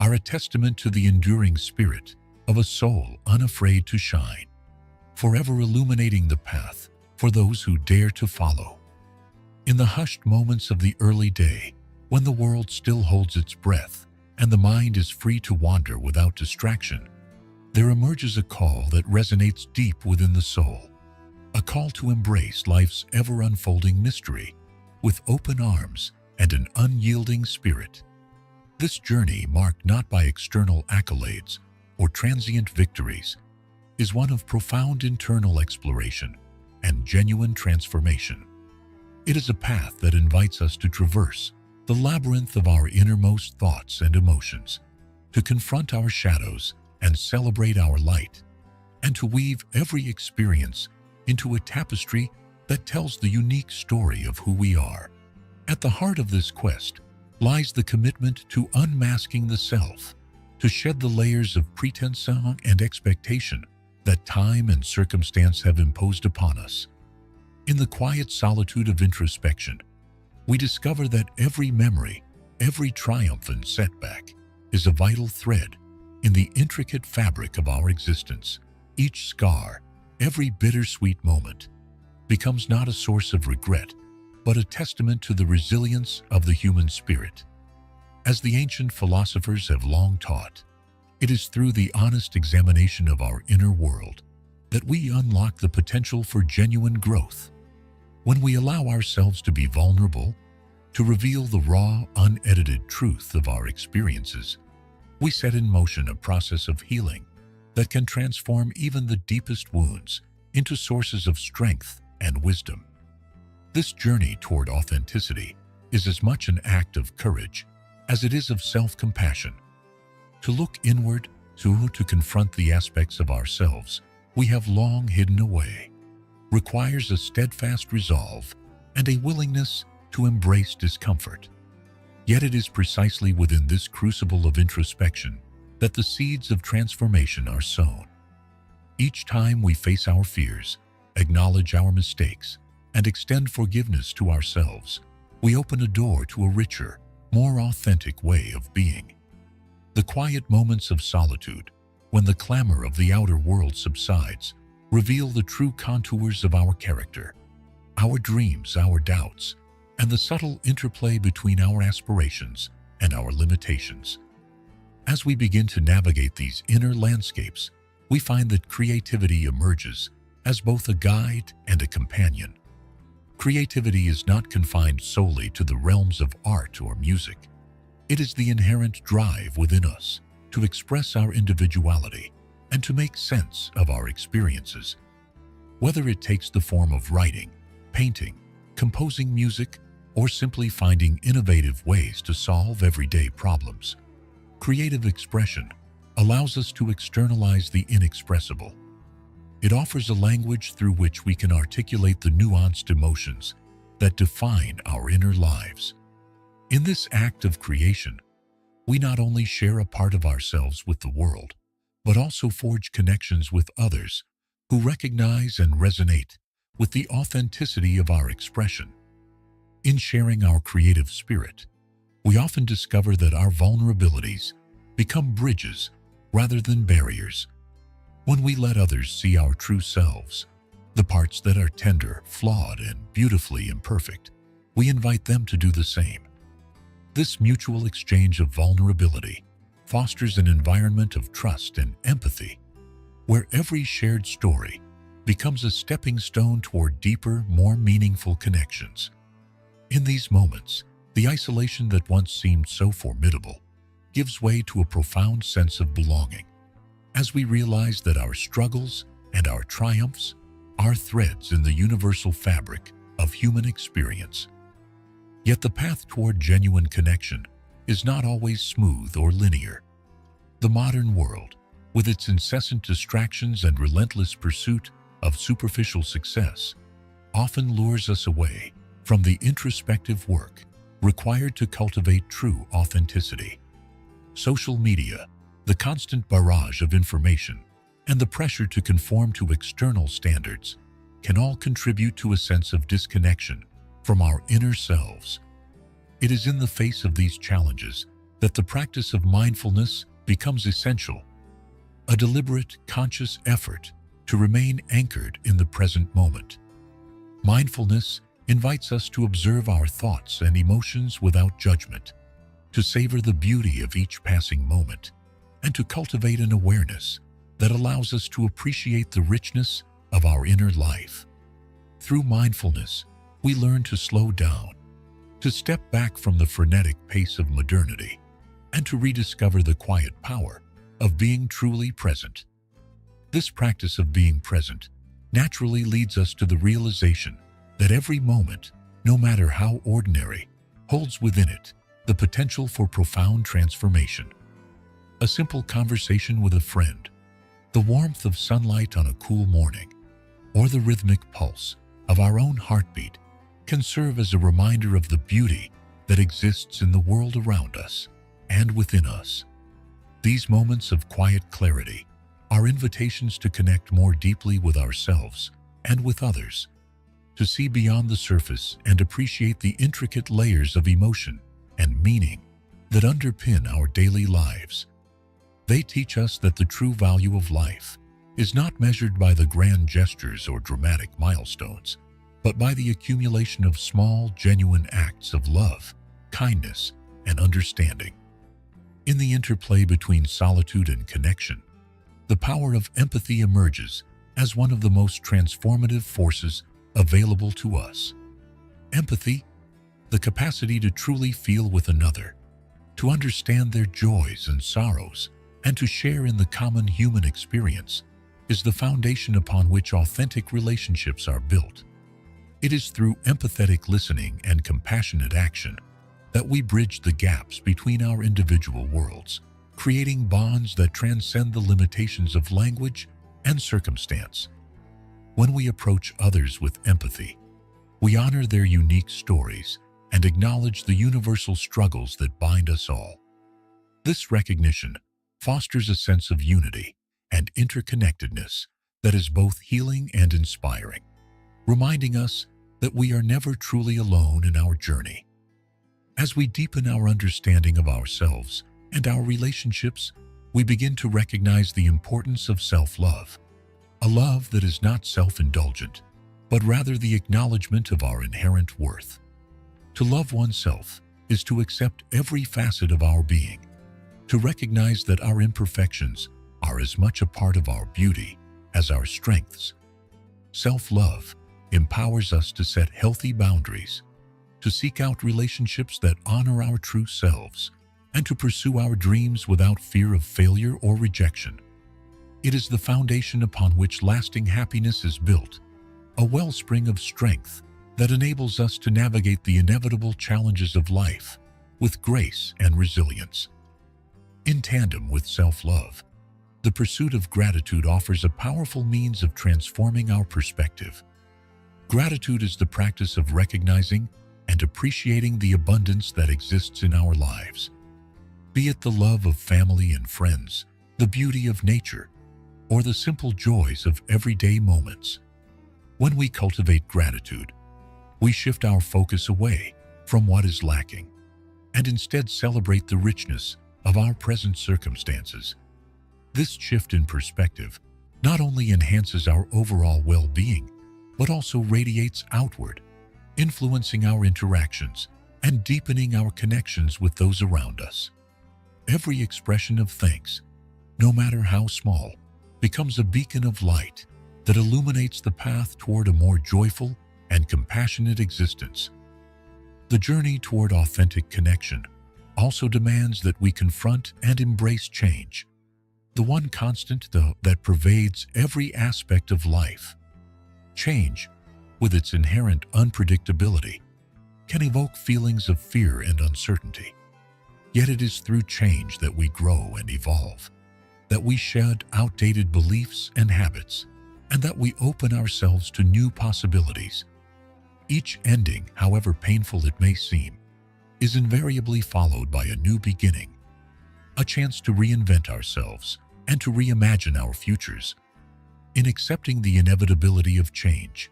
are a testament to the enduring spirit of a soul unafraid to shine, forever illuminating the path for those who dare to follow. In the hushed moments of the early day, when the world still holds its breath and the mind is free to wander without distraction, there emerges a call that resonates deep within the soul, a call to embrace life's ever-unfolding mystery with open arms and an unyielding spirit. This journey, marked not by external accolades or transient victories, is one of profound internal exploration and genuine transformation. It is a path that invites us to traverse the labyrinth of our innermost thoughts and emotions, to confront our shadows and celebrate our light, and to weave every experience into a tapestry that tells the unique story of who we are. At the heart of this quest lies the commitment to unmasking the self, to shed the layers of pretense and expectation that time and circumstance have imposed upon us. In the quiet solitude of introspection, we discover that every memory, every triumph and setback is a vital thread in the intricate fabric of our existence. Each scar, every bittersweet moment, becomes not a source of regret, but a testament to the resilience of the human spirit. As the ancient philosophers have long taught, it is through the honest examination of our inner world that we unlock the potential for genuine growth. When we allow ourselves to be vulnerable, to reveal the raw, unedited truth of our experiences, we set in motion a process of healing that can transform even the deepest wounds into sources of strength and wisdom. This journey toward authenticity is as much an act of courage as it is of self-compassion. To look inward, to confront the aspects of ourselves we have long hidden away, requires a steadfast resolve and a willingness to embrace discomfort. Yet it is precisely within this crucible of introspection that the seeds of transformation are sown. Each time we face our fears, acknowledge our mistakes, and extend forgiveness to ourselves, we open a door to a richer, more authentic way of being. The quiet moments of solitude, when the clamor of the outer world subsides, reveal the true contours of our character, our dreams, our doubts, and the subtle interplay between our aspirations and our limitations. As we begin to navigate these inner landscapes, we find that creativity emerges as both a guide and a companion. Creativity is not confined solely to the realms of art or music. It is the inherent drive within us to express our individuality and to make sense of our experiences. Whether it takes the form of writing, painting, composing music, or simply finding innovative ways to solve everyday problems. Creative expression allows us to externalize the inexpressible. It offers a language through which we can articulate the nuanced emotions that define our inner lives. In this act of creation, we not only share a part of ourselves with the world, but also forge connections with others who recognize and resonate with the authenticity of our expression. In sharing our creative spirit, we often discover that our vulnerabilities become bridges rather than barriers. When we let others see our true selves, the parts that are tender, flawed, and beautifully imperfect, we invite them to do the same. This mutual exchange of vulnerability fosters an environment of trust and empathy, where every shared story becomes a stepping stone toward deeper, more meaningful connections. In these moments, the isolation that once seemed so formidable gives way to a profound sense of belonging, as we realize that our struggles and our triumphs are threads in the universal fabric of human experience. Yet the path toward genuine connection is not always smooth or linear. The modern world, with its incessant distractions and relentless pursuit of superficial success, often lures us away from the introspective work required to cultivate true authenticity. Social media, the constant barrage of information, and the pressure to conform to external standards can all contribute to a sense of disconnection from our inner selves. It is in the face of these challenges that the practice of mindfulness becomes essential, a deliberate, conscious effort to remain anchored in the present moment. Mindfulness invites us to observe our thoughts and emotions without judgment, to savor the beauty of each passing moment, and to cultivate an awareness that allows us to appreciate the richness of our inner life. Through mindfulness, we learn to slow down, to step back from the frenetic pace of modernity, and to rediscover the quiet power of being truly present. This practice of being present naturally leads us to the realization that every moment, no matter how ordinary, holds within it the potential for profound transformation. A simple conversation with a friend, the warmth of sunlight on a cool morning, or the rhythmic pulse of our own heartbeat can serve as a reminder of the beauty that exists in the world around us and within us. These moments of quiet clarity are invitations to connect more deeply with ourselves and with others, to see beyond the surface and appreciate the intricate layers of emotion and meaning that underpin our daily lives. They teach us that the true value of life is not measured by the grand gestures or dramatic milestones, but by the accumulation of small, genuine acts of love, kindness, and understanding. In the interplay between solitude and connection, the power of empathy emerges as one of the most transformative forces available to us. Empathy, the capacity to truly feel with another, to understand their joys and sorrows, and to share in the common human experience, is the foundation upon which authentic relationships are built. It is through empathetic listening and compassionate action that we bridge the gaps between our individual worlds, creating bonds that transcend the limitations of language and circumstance. When we approach others with empathy, we honor their unique stories and acknowledge the universal struggles that bind us all. This recognition fosters a sense of unity and interconnectedness that is both healing and inspiring, reminding us that we are never truly alone in our journey. As we deepen our understanding of ourselves and our relationships, we begin to recognize the importance of self-love, a love that is not self-indulgent, but rather the acknowledgement of our inherent worth. To love oneself is to accept every facet of our being, to recognize that our imperfections are as much a part of our beauty as our strengths. Self-love empowers us to set healthy boundaries, to seek out relationships that honor our true selves, and to pursue our dreams without fear of failure or rejection. It is the foundation upon which lasting happiness is built, a wellspring of strength that enables us to navigate the inevitable challenges of life with grace and resilience. In tandem with self-love, the pursuit of gratitude offers a powerful means of transforming our perspective. Gratitude is the practice of recognizing and appreciating the abundance that exists in our lives. Be it the love of family and friends, the beauty of nature, or the simple joys of everyday moments. When we cultivate gratitude, we shift our focus away from what is lacking and instead celebrate the richness of our present circumstances. This shift in perspective not only enhances our overall well-being, but also radiates outward, influencing our interactions and deepening our connections with those around us. Every expression of thanks, no matter how small, becomes a beacon of light that illuminates the path toward a more joyful and compassionate existence. The journey toward authentic connection also demands that we confront and embrace change, the one constant, though, that pervades every aspect of life. Change, with its inherent unpredictability, can evoke feelings of fear and uncertainty. Yet it is through change that we grow and evolve, that we shed outdated beliefs and habits, and that we open ourselves to new possibilities. Each ending, however painful it may seem, is invariably followed by a new beginning, a chance to reinvent ourselves and to reimagine our futures. In accepting the inevitability of change,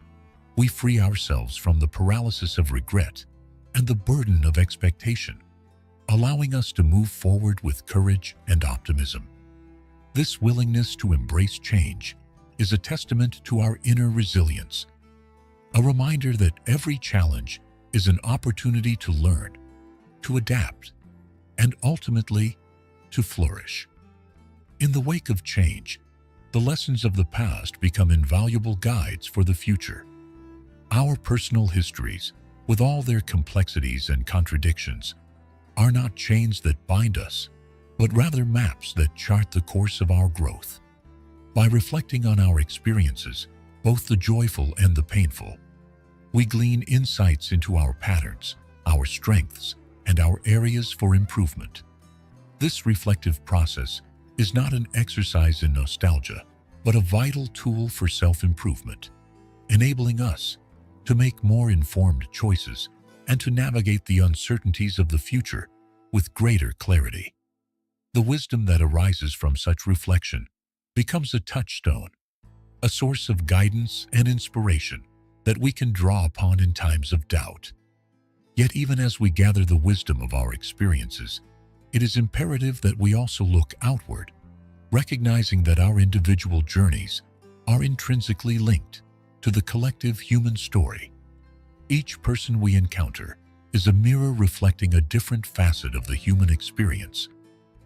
we free ourselves from the paralysis of regret and the burden of expectation, allowing us to move forward with courage and optimism. This willingness to embrace change is a testament to our inner resilience, a reminder that every challenge is an opportunity to learn, to adapt, and ultimately to flourish. In the wake of change, the lessons of the past become invaluable guides for the future. Our personal histories, with all their complexities and contradictions, are not chains that bind us, but rather maps that chart the course of our growth. By reflecting on our experiences, both the joyful and the painful, we glean insights into our patterns, our strengths, and our areas for improvement. This reflective process is not an exercise in nostalgia, but a vital tool for self-improvement, enabling us to make more informed choices and to navigate the uncertainties of the future with greater clarity. The wisdom that arises from such reflection becomes a touchstone, a source of guidance and inspiration that we can draw upon in times of doubt. Yet even as we gather the wisdom of our experiences, it is imperative that we also look outward, recognizing that our individual journeys are intrinsically linked to the collective human story. Each person we encounter is a mirror reflecting a different facet of the human experience,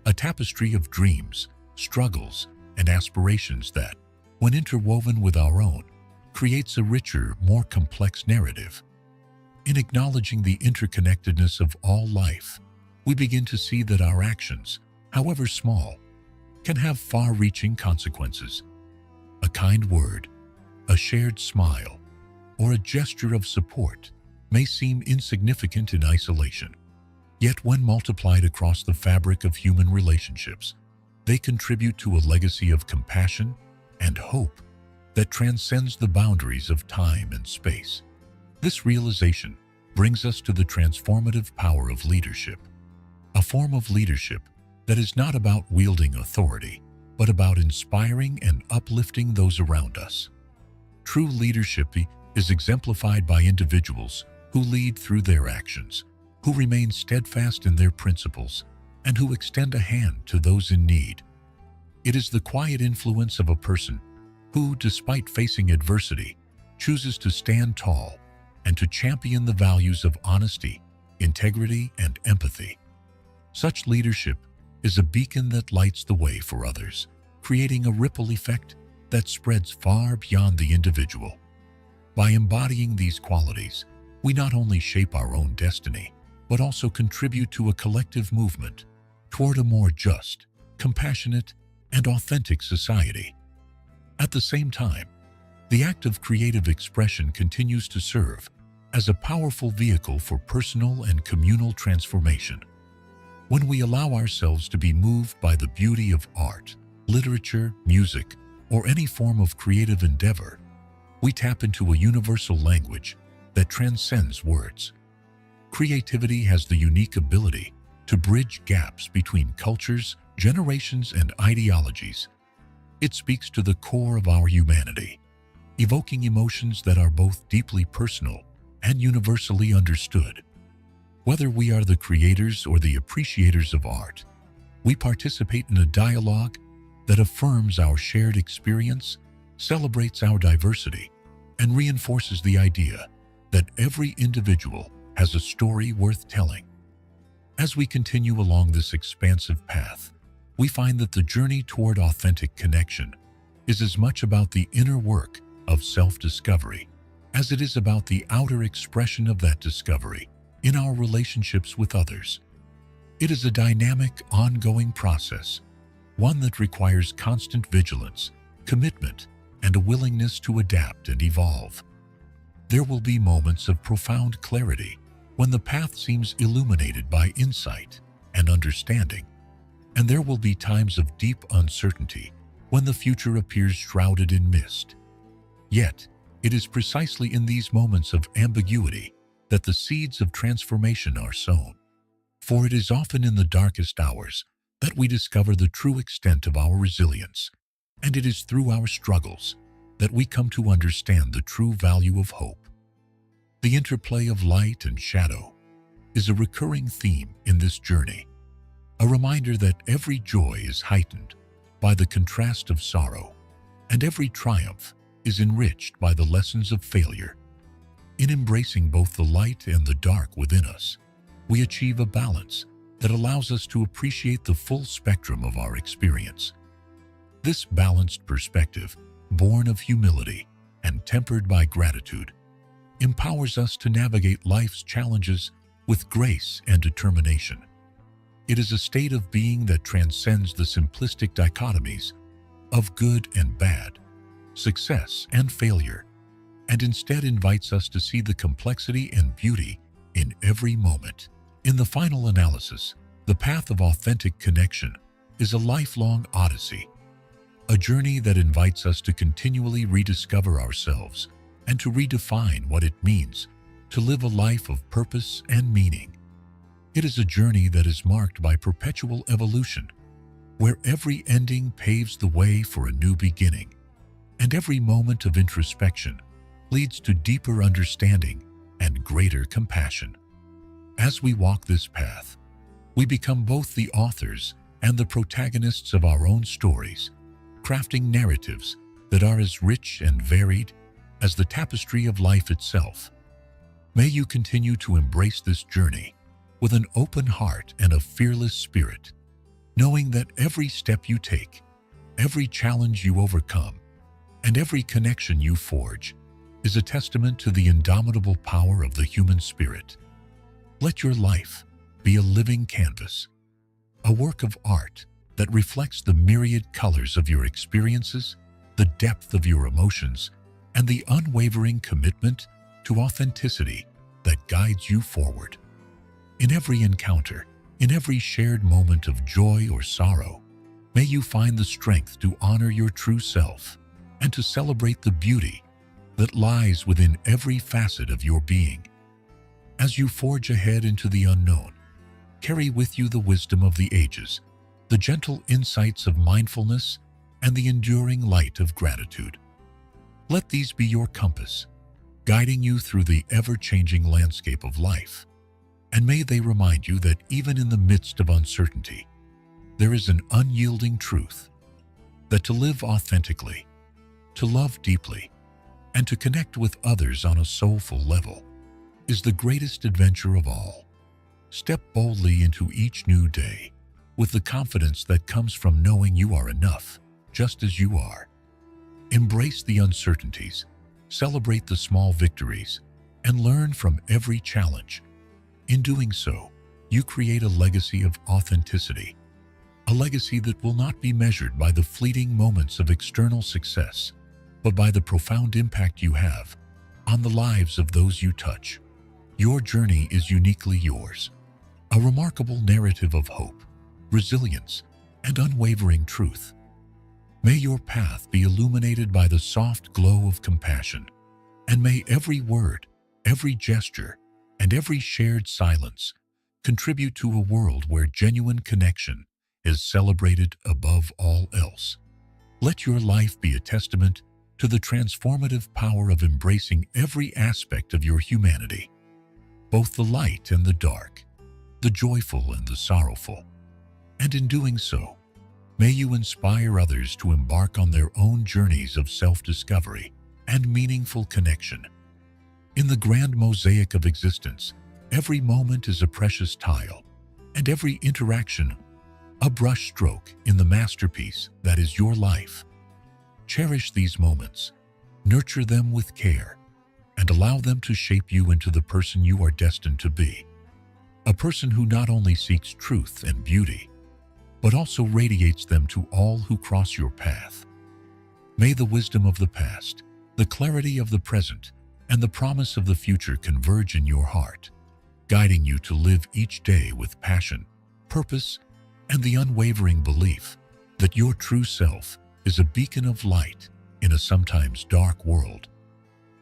a tapestry of dreams, struggles, and aspirations that, when interwoven with our own, creates a richer, more complex narrative. In acknowledging the interconnectedness of all life, we begin to see that our actions, however small, can have far-reaching consequences. A kind word, a shared smile, or a gesture of support may seem insignificant in isolation. Yet when multiplied across the fabric of human relationships, they contribute to a legacy of compassion and hope that transcends the boundaries of time and space. This realization brings us to the transformative power of leadership, a form of leadership that is not about wielding authority, but about inspiring and uplifting those around us. True leadership is exemplified by individuals who lead through their actions, who remain steadfast in their principles, and who extend a hand to those in need. It is the quiet influence of a person who, despite facing adversity, chooses to stand tall and to champion the values of honesty, integrity, and empathy. Such leadership is a beacon that lights the way for others, creating a ripple effect that spreads far beyond the individual. By embodying these qualities, we not only shape our own destiny, but also contribute to a collective movement toward a more just, compassionate, and authentic society. At the same time, the act of creative expression continues to serve as a powerful vehicle for personal and communal transformation. When we allow ourselves to be moved by the beauty of art, literature, music, or any form of creative endeavor, we tap into a universal language that transcends words. Creativity has the unique ability to bridge gaps between cultures, generations, and ideologies. It speaks to the core of our humanity, evoking emotions that are both deeply personal and universally understood. Whether we are the creators or the appreciators of art, we participate in a dialogue that affirms our shared experience, celebrates our diversity, and reinforces the idea that every individual has a story worth telling. As we continue along this expansive path, we find that the journey toward authentic connection is as much about the inner work of self-discovery as it is about the outer expression of that discovery in our relationships with others. It is a dynamic, ongoing process, one that requires constant vigilance, commitment, and a willingness to adapt and evolve. There will be moments of profound clarity when the path seems illuminated by insight and understanding, and there will be times of deep uncertainty when the future appears shrouded in mist. Yet, it is precisely in these moments of ambiguity that the seeds of transformation are sown. For it is often in the darkest hours that we discover the true extent of our resilience, and it is through our struggles that we come to understand the true value of hope. The interplay of light and shadow is a recurring theme in this journey, a reminder that every joy is heightened by the contrast of sorrow, and every triumph is enriched by the lessons of failure. In embracing both the light and the dark within us, we achieve a balance that allows us to appreciate the full spectrum of our experience. This balanced perspective, born of humility and tempered by gratitude, empowers us to navigate life's challenges with grace and determination. It is a state of being that transcends the simplistic dichotomies of good and bad, success and failure, and instead invites us to see the complexity and beauty in every moment. In the final analysis, the path of authentic connection is a lifelong odyssey, a journey that invites us to continually rediscover ourselves and to redefine what it means to live a life of purpose and meaning. It is a journey that is marked by perpetual evolution, where every ending paves the way for a new beginning, and every moment of introspection leads to deeper understanding and greater compassion. As we walk this path, we become both the authors and the protagonists of our own stories, crafting narratives that are as rich and varied as the tapestry of life itself. May you continue to embrace this journey with an open heart and a fearless spirit, knowing that every step you take, every challenge you overcome, and every connection you forge is a testament to the indomitable power of the human spirit. Let your life be a living canvas, a work of art that reflects the myriad colors of your experiences, the depth of your emotions, and the unwavering commitment to authenticity that guides you forward. In every encounter, in every shared moment of joy or sorrow, may you find the strength to honor your true self and to celebrate the beauty that lies within every facet of your being. As you forge ahead into the unknown, carry with you the wisdom of the ages, the gentle insights of mindfulness, and the enduring light of gratitude. Let these be your compass, guiding you through the ever-changing landscape of life. And may they remind you that even in the midst of uncertainty, there is an unyielding truth, that to live authentically, to love deeply, and to connect with others on a soulful level is the greatest adventure of all. Step boldly into each new day with the confidence that comes from knowing you are enough, just as you are. Embrace the uncertainties, celebrate the small victories, and learn from every challenge. In doing so, you create a legacy of authenticity, a legacy that will not be measured by the fleeting moments of external success, but by the profound impact you have on the lives of those you touch. Your journey is uniquely yours, a remarkable narrative of hope, resilience, and unwavering truth. May your path be illuminated by the soft glow of compassion, and may every word, every gesture, and every shared silence contribute to a world where genuine connection is celebrated above all else. Let your life be a testament to the transformative power of embracing every aspect of your humanity, both the light and the dark, the joyful and the sorrowful. And in doing so, may you inspire others to embark on their own journeys of self-discovery and meaningful connection. In the grand mosaic of existence, every moment is a precious tile, and every interaction a brushstroke in the masterpiece that is your life. Cherish these moments, nurture them with care, and allow them to shape you into the person you are destined to be. A person who not only seeks truth and beauty, but also radiates them to all who cross your path. May the wisdom of the past, the clarity of the present, and the promise of the future converge in your heart, guiding you to live each day with passion, purpose, and the unwavering belief that your true self is a beacon of light in a sometimes dark world.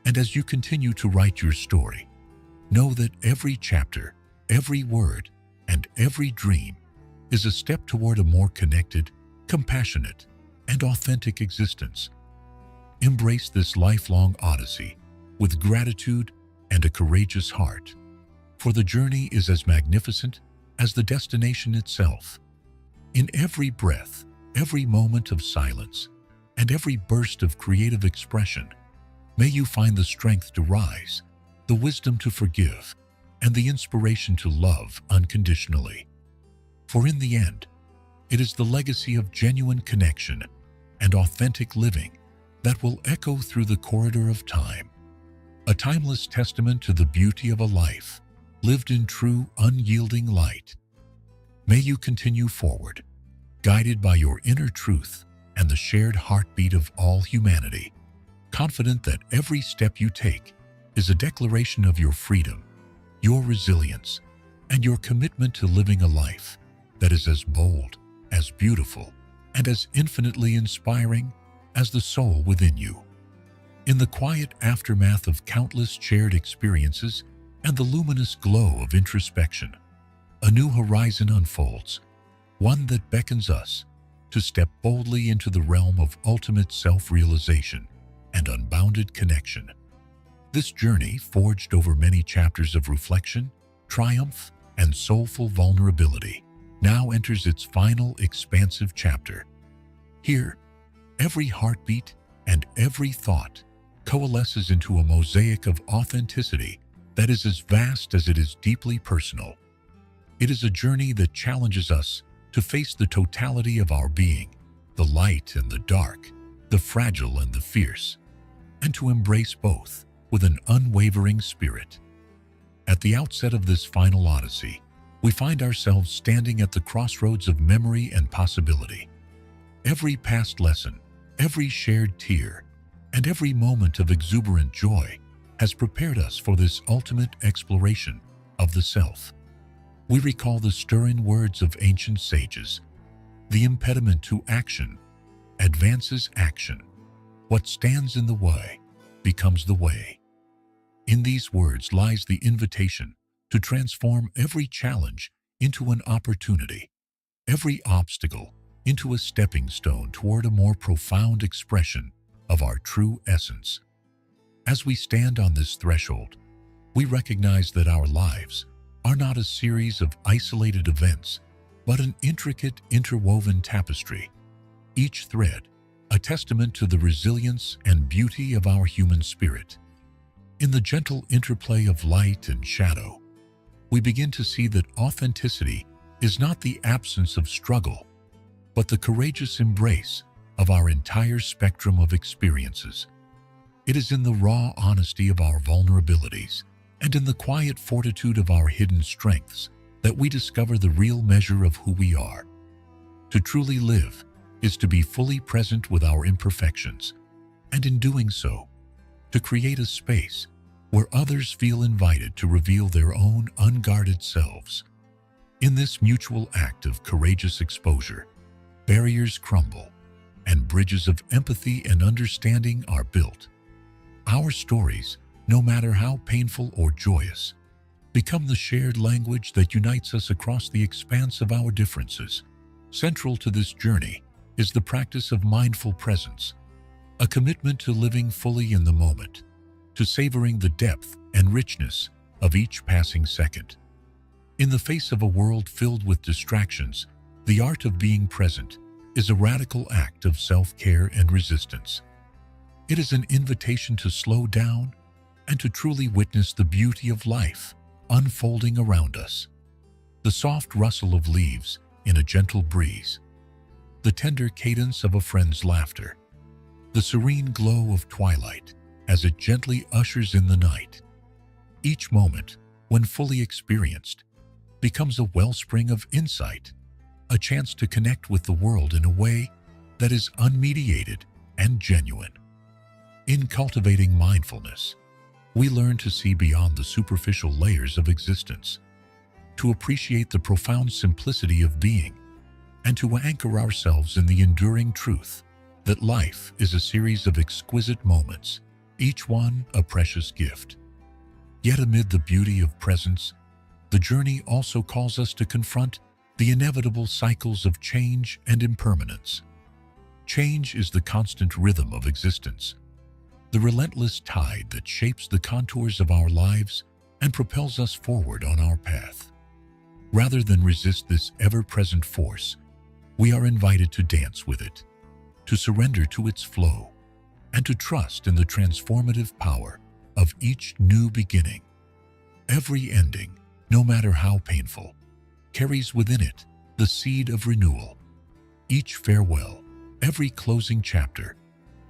And as you continue to write your story, know that every chapter, every word, and every dream is a step toward a more connected, compassionate, and authentic existence. Embrace this lifelong odyssey with gratitude and a courageous heart, for the journey is as magnificent as the destination itself. In every breath, every moment of silence, and every burst of creative expression, may you find the strength to rise, the wisdom to forgive, and the inspiration to love unconditionally. For in the end, it is the legacy of genuine connection and authentic living that will echo through the corridor of time, a timeless testament to the beauty of a life lived in true, unyielding light. May you continue forward, guided by your inner truth and the shared heartbeat of all humanity, confident that every step you take is a declaration of your freedom, your resilience, and your commitment to living a life that is as bold, as beautiful, and as infinitely inspiring as the soul within you. In the quiet aftermath of countless shared experiences and the luminous glow of introspection, a new horizon unfolds, one that beckons us to step boldly into the realm of ultimate self-realization and unbounded connection. This journey, forged over many chapters of reflection, triumph, and soulful vulnerability, now enters its final expansive chapter. Here, every heartbeat and every thought coalesces into a mosaic of authenticity that is as vast as it is deeply personal. It is a journey that challenges us to face the totality of our being, the light and the dark, the fragile and the fierce, and to embrace both with an unwavering spirit. At the outset of this final odyssey, we find ourselves standing at the crossroads of memory and possibility. Every past lesson, every shared tear, and every moment of exuberant joy has prepared us for this ultimate exploration of the self. We recall the stirring words of ancient sages: "The impediment to action advances action. What stands in the way becomes the way." In these words lies the invitation to transform every challenge into an opportunity, every obstacle into a stepping stone toward a more profound expression of our true essence. As we stand on this threshold, we recognize that our lives are not a series of isolated events, but an intricate, interwoven tapestry, each thread a testament to the resilience and beauty of our human spirit. In the gentle interplay of light and shadow, we begin to see that authenticity is not the absence of struggle, but the courageous embrace of our entire spectrum of experiences. It is in the raw honesty of our vulnerabilities and in the quiet fortitude of our hidden strengths that we discover the real measure of who we are. To truly live is to be fully present with our imperfections, and in doing so, to create a space where others feel invited to reveal their own unguarded selves. In this mutual act of courageous exposure, barriers crumble, and bridges of empathy and understanding are built. Our stories, no matter how painful or joyous, become the shared language that unites us across the expanse of our differences. Central to this journey is the practice of mindful presence, a commitment to living fully in the moment, to savoring the depth and richness of each passing second. In the face of a world filled with distractions, the art of being present is a radical act of self-care and resistance. It is an invitation to slow down and to truly witness the beauty of life unfolding around us. The soft rustle of leaves in a gentle breeze, the tender cadence of a friend's laughter, the serene glow of twilight as it gently ushers in the night. Each moment, when fully experienced, becomes a wellspring of insight, a chance to connect with the world in a way that is unmediated and genuine. In cultivating mindfulness, we learn to see beyond the superficial layers of existence, to appreciate the profound simplicity of being, and to anchor ourselves in the enduring truth that life is a series of exquisite moments, each one a precious gift. Yet amid the beauty of presence, the journey also calls us to confront the inevitable cycles of change and impermanence. Change is the constant rhythm of existence, the relentless tide that shapes the contours of our lives and propels us forward on our path. Rather than resist this ever-present force, we are invited to dance with it, to surrender to its flow, and to trust in the transformative power of each new beginning. Every ending, no matter how painful, carries within it the seed of renewal. Each farewell, every closing chapter,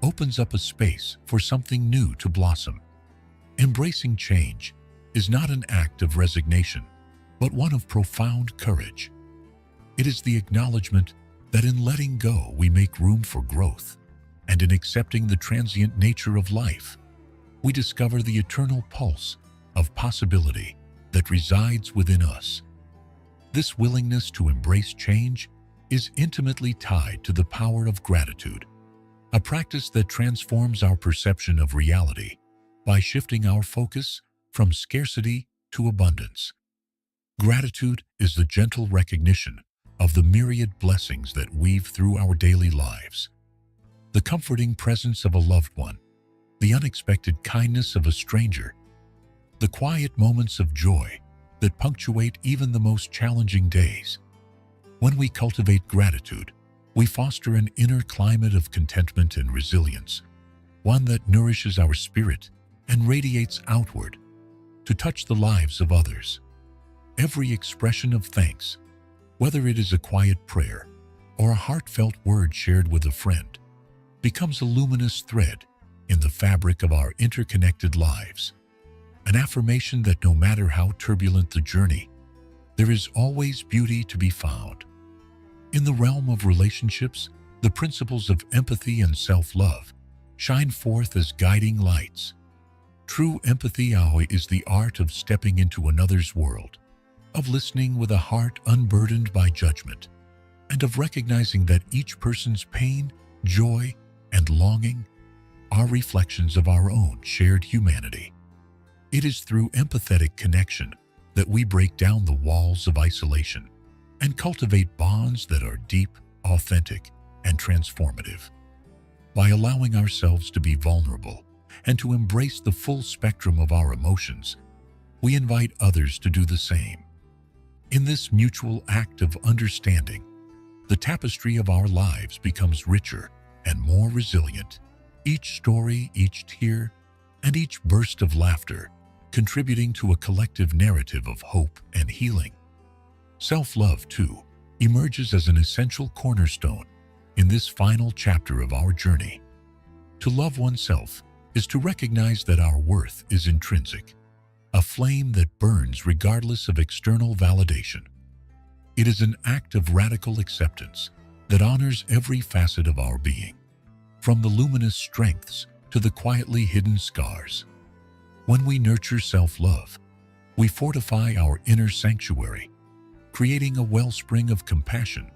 opens up a space for something new to blossom. Embracing change is not an act of resignation, but one of profound courage. It is the acknowledgement that in letting go we make room for growth, and in accepting the transient nature of life, we discover the eternal pulse of possibility that resides within us. This willingness to embrace change is intimately tied to the power of gratitude, a practice that transforms our perception of reality by shifting our focus from scarcity to abundance. Gratitude is the gentle recognition of the myriad blessings that weave through our daily lives. The comforting presence of a loved one, the unexpected kindness of a stranger, the quiet moments of joy that punctuate even the most challenging days. When we cultivate gratitude, we foster an inner climate of contentment and resilience, one that nourishes our spirit and radiates outward to touch the lives of others. Every expression of thanks, whether it is a quiet prayer or a heartfelt word shared with a friend, becomes a luminous thread in the fabric of our interconnected lives. An affirmation that no matter how turbulent the journey, there is always beauty to be found. In the realm of relationships, the principles of empathy and self-love shine forth as guiding lights. True empathy is the art of stepping into another's world, of listening with a heart unburdened by judgment, and of recognizing that each person's pain, joy, and longing are reflections of our own shared humanity. It is through empathetic connection that we break down the walls of isolation and cultivate bonds that are deep, authentic, and transformative. By allowing ourselves to be vulnerable and to embrace the full spectrum of our emotions, we invite others to do the same. In this mutual act of understanding, the tapestry of our lives becomes richer and more resilient. Each story, each tear, and each burst of laughter contributing to a collective narrative of hope and healing. Self-love, too, emerges as an essential cornerstone in this final chapter of our journey. To love oneself is to recognize that our worth is intrinsic, a flame that burns regardless of external validation. It is an act of radical acceptance that honors every facet of our being, from the luminous strengths to the quietly hidden scars. When we nurture self-love, we fortify our inner sanctuary, creating a wellspring of compassion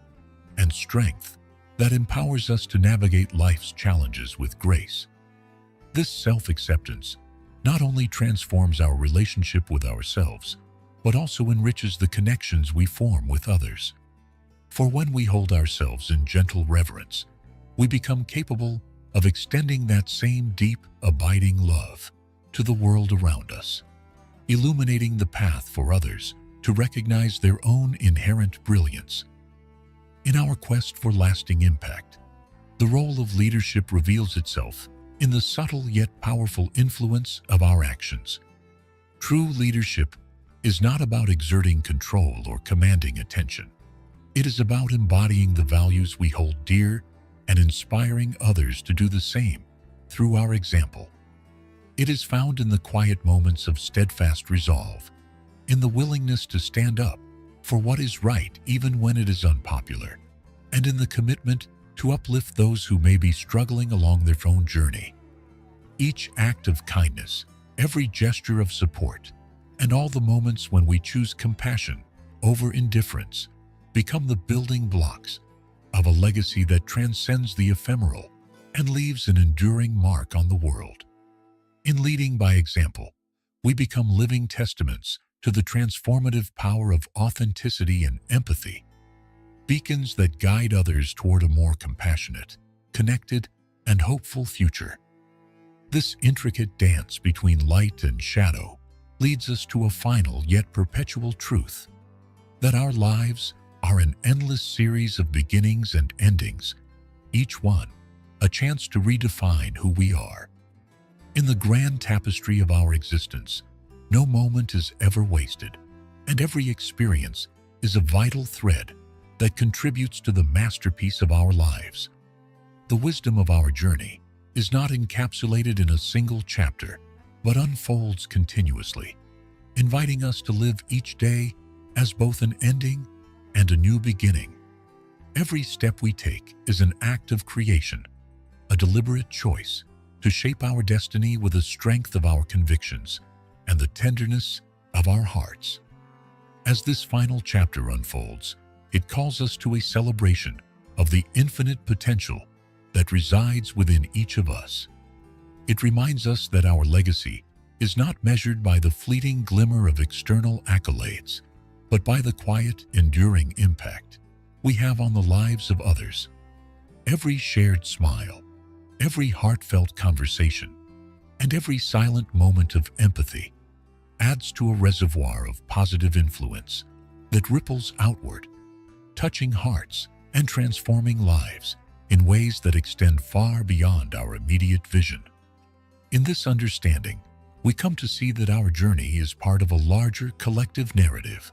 and strength that empowers us to navigate life's challenges with grace. This self-acceptance not only transforms our relationship with ourselves, but also enriches the connections we form with others. For when we hold ourselves in gentle reverence, we become capable of extending that same deep, abiding love to the world around us, illuminating the path for others to recognize their own inherent brilliance. In our quest for lasting impact, the role of leadership reveals itself in the subtle yet powerful influence of our actions. True leadership is not about exerting control or commanding attention. It is about embodying the values we hold dear and inspiring others to do the same through our example. It is found in the quiet moments of steadfast resolve, in the willingness to stand up for what is right even when it is unpopular, and in the commitment to uplift those who may be struggling along their own journey. Each act of kindness, every gesture of support, and all the moments when we choose compassion over indifference become the building blocks of a legacy that transcends the ephemeral and leaves an enduring mark on the world. In leading by example, we become living testaments to the transformative power of authenticity and empathy, beacons that guide others toward a more compassionate, connected, and hopeful future. This intricate dance between light and shadow leads us to a final yet perpetual truth, that our lives are an endless series of beginnings and endings, each one a chance to redefine who we are. In the grand tapestry of our existence, no moment is ever wasted, and every experience is a vital thread that contributes to the masterpiece of our lives. The wisdom of our journey is not encapsulated in a single chapter, but unfolds continuously, inviting us to live each day as both an ending and a new beginning. Every step we take is an act of creation, a deliberate choice to shape our destiny with the strength of our convictions and the tenderness of our hearts. As this final chapter unfolds, it calls us to a celebration of the infinite potential that resides within each of us. It reminds us that our legacy is not measured by the fleeting glimmer of external accolades, but by the quiet, enduring impact we have on the lives of others. Every shared smile, every heartfelt conversation, and every silent moment of empathy adds to a reservoir of positive influence that ripples outward, touching hearts and transforming lives in ways that extend far beyond our immediate vision. In this understanding, we come to see that our journey is part of a larger collective narrative,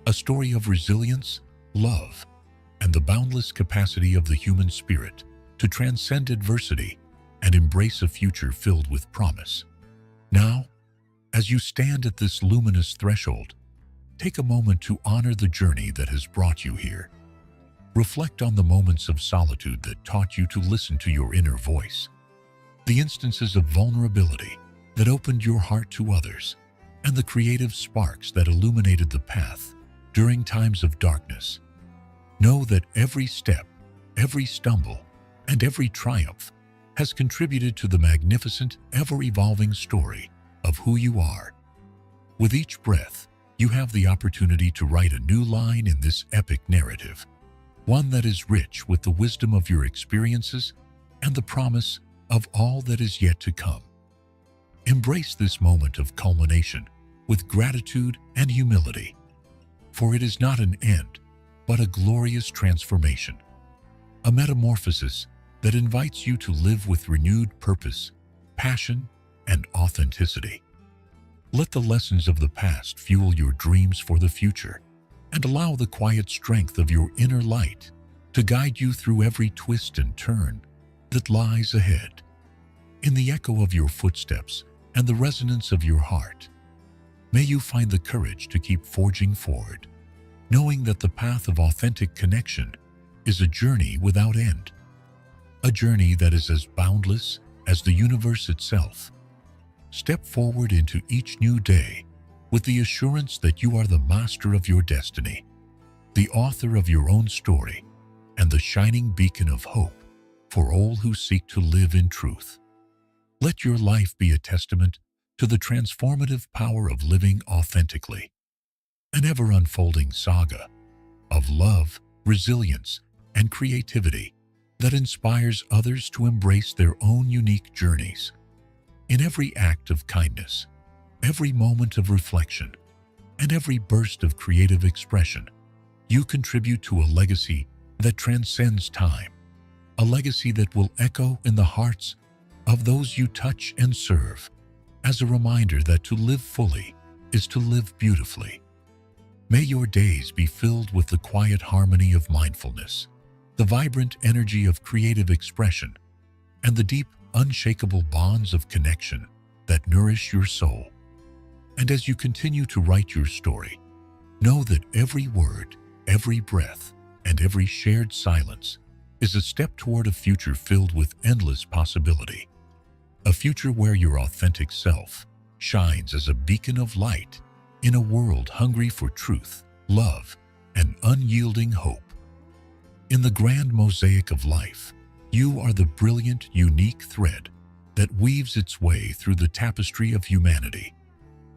a story of resilience, love, and the boundless capacity of the human spirit to transcend adversity and embrace a future filled with promise. Now, as you stand at this luminous threshold, take a moment to honor the journey that has brought you here. Reflect on the moments of solitude that taught you to listen to your inner voice, the instances of vulnerability that opened your heart to others, and the creative sparks that illuminated the path during times of darkness. Know that every step, every stumble, and every triumph has contributed to the magnificent, ever-evolving story of who you are. With each breath, you have the opportunity to write a new line in this epic narrative, one that is rich with the wisdom of your experiences and the promise of all that is yet to come. Embrace this moment of culmination with gratitude and humility, for it is not an end, but a glorious transformation, a metamorphosis that invites you to live with renewed purpose, passion, and authenticity. Let the lessons of the past fuel your dreams for the future, and allow the quiet strength of your inner light to guide you through every twist and turn that lies ahead. In the echo of your footsteps and the resonance of your heart, may you find the courage to keep forging forward, knowing that the path of authentic connection is a journey without end, a journey that is as boundless as the universe itself. Step forward into each new day with the assurance that you are the master of your destiny, the author of your own story, and the shining beacon of hope for all who seek to live in truth. Let your life be a testament to the transformative power of living authentically, an ever-unfolding saga of love, resilience, and creativity that inspires others to embrace their own unique journeys. In every act of kindness, every moment of reflection, and every burst of creative expression, you contribute to a legacy that transcends time, a legacy that will echo in the hearts of those you touch and serve, as a reminder that to live fully is to live beautifully. May your days be filled with the quiet harmony of mindfulness, the vibrant energy of creative expression, and the deep, unshakable bonds of connection that nourish your soul. And as you continue to write your story, know that every word, every breath, and every shared silence is a step toward a future filled with endless possibility. A future where your authentic self shines as a beacon of light in a world hungry for truth, love, and unyielding hope. In the grand mosaic of life, you are the brilliant, unique thread that weaves its way through the tapestry of humanity,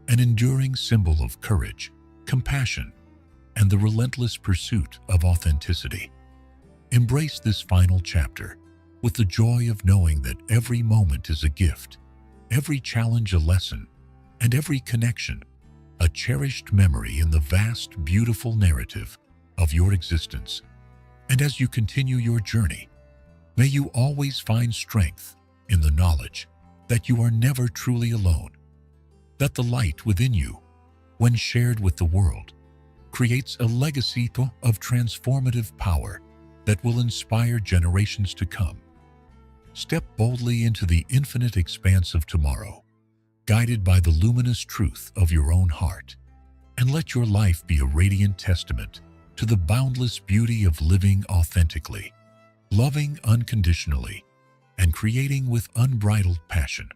an enduring symbol of courage, compassion, and the relentless pursuit of authenticity. Embrace this final chapter with the joy of knowing that every moment is a gift, every challenge a lesson, and every connection a cherished memory in the vast, beautiful narrative of your existence. And as you continue your journey, may you always find strength in the knowledge that you are never truly alone, that the light within you, when shared with the world, creates a legacy of transformative power that will inspire generations to come. Step boldly into the infinite expanse of tomorrow, guided by the luminous truth of your own heart, and let your life be a radiant testament to the boundless beauty of living authentically, loving unconditionally, and creating with unbridled passion.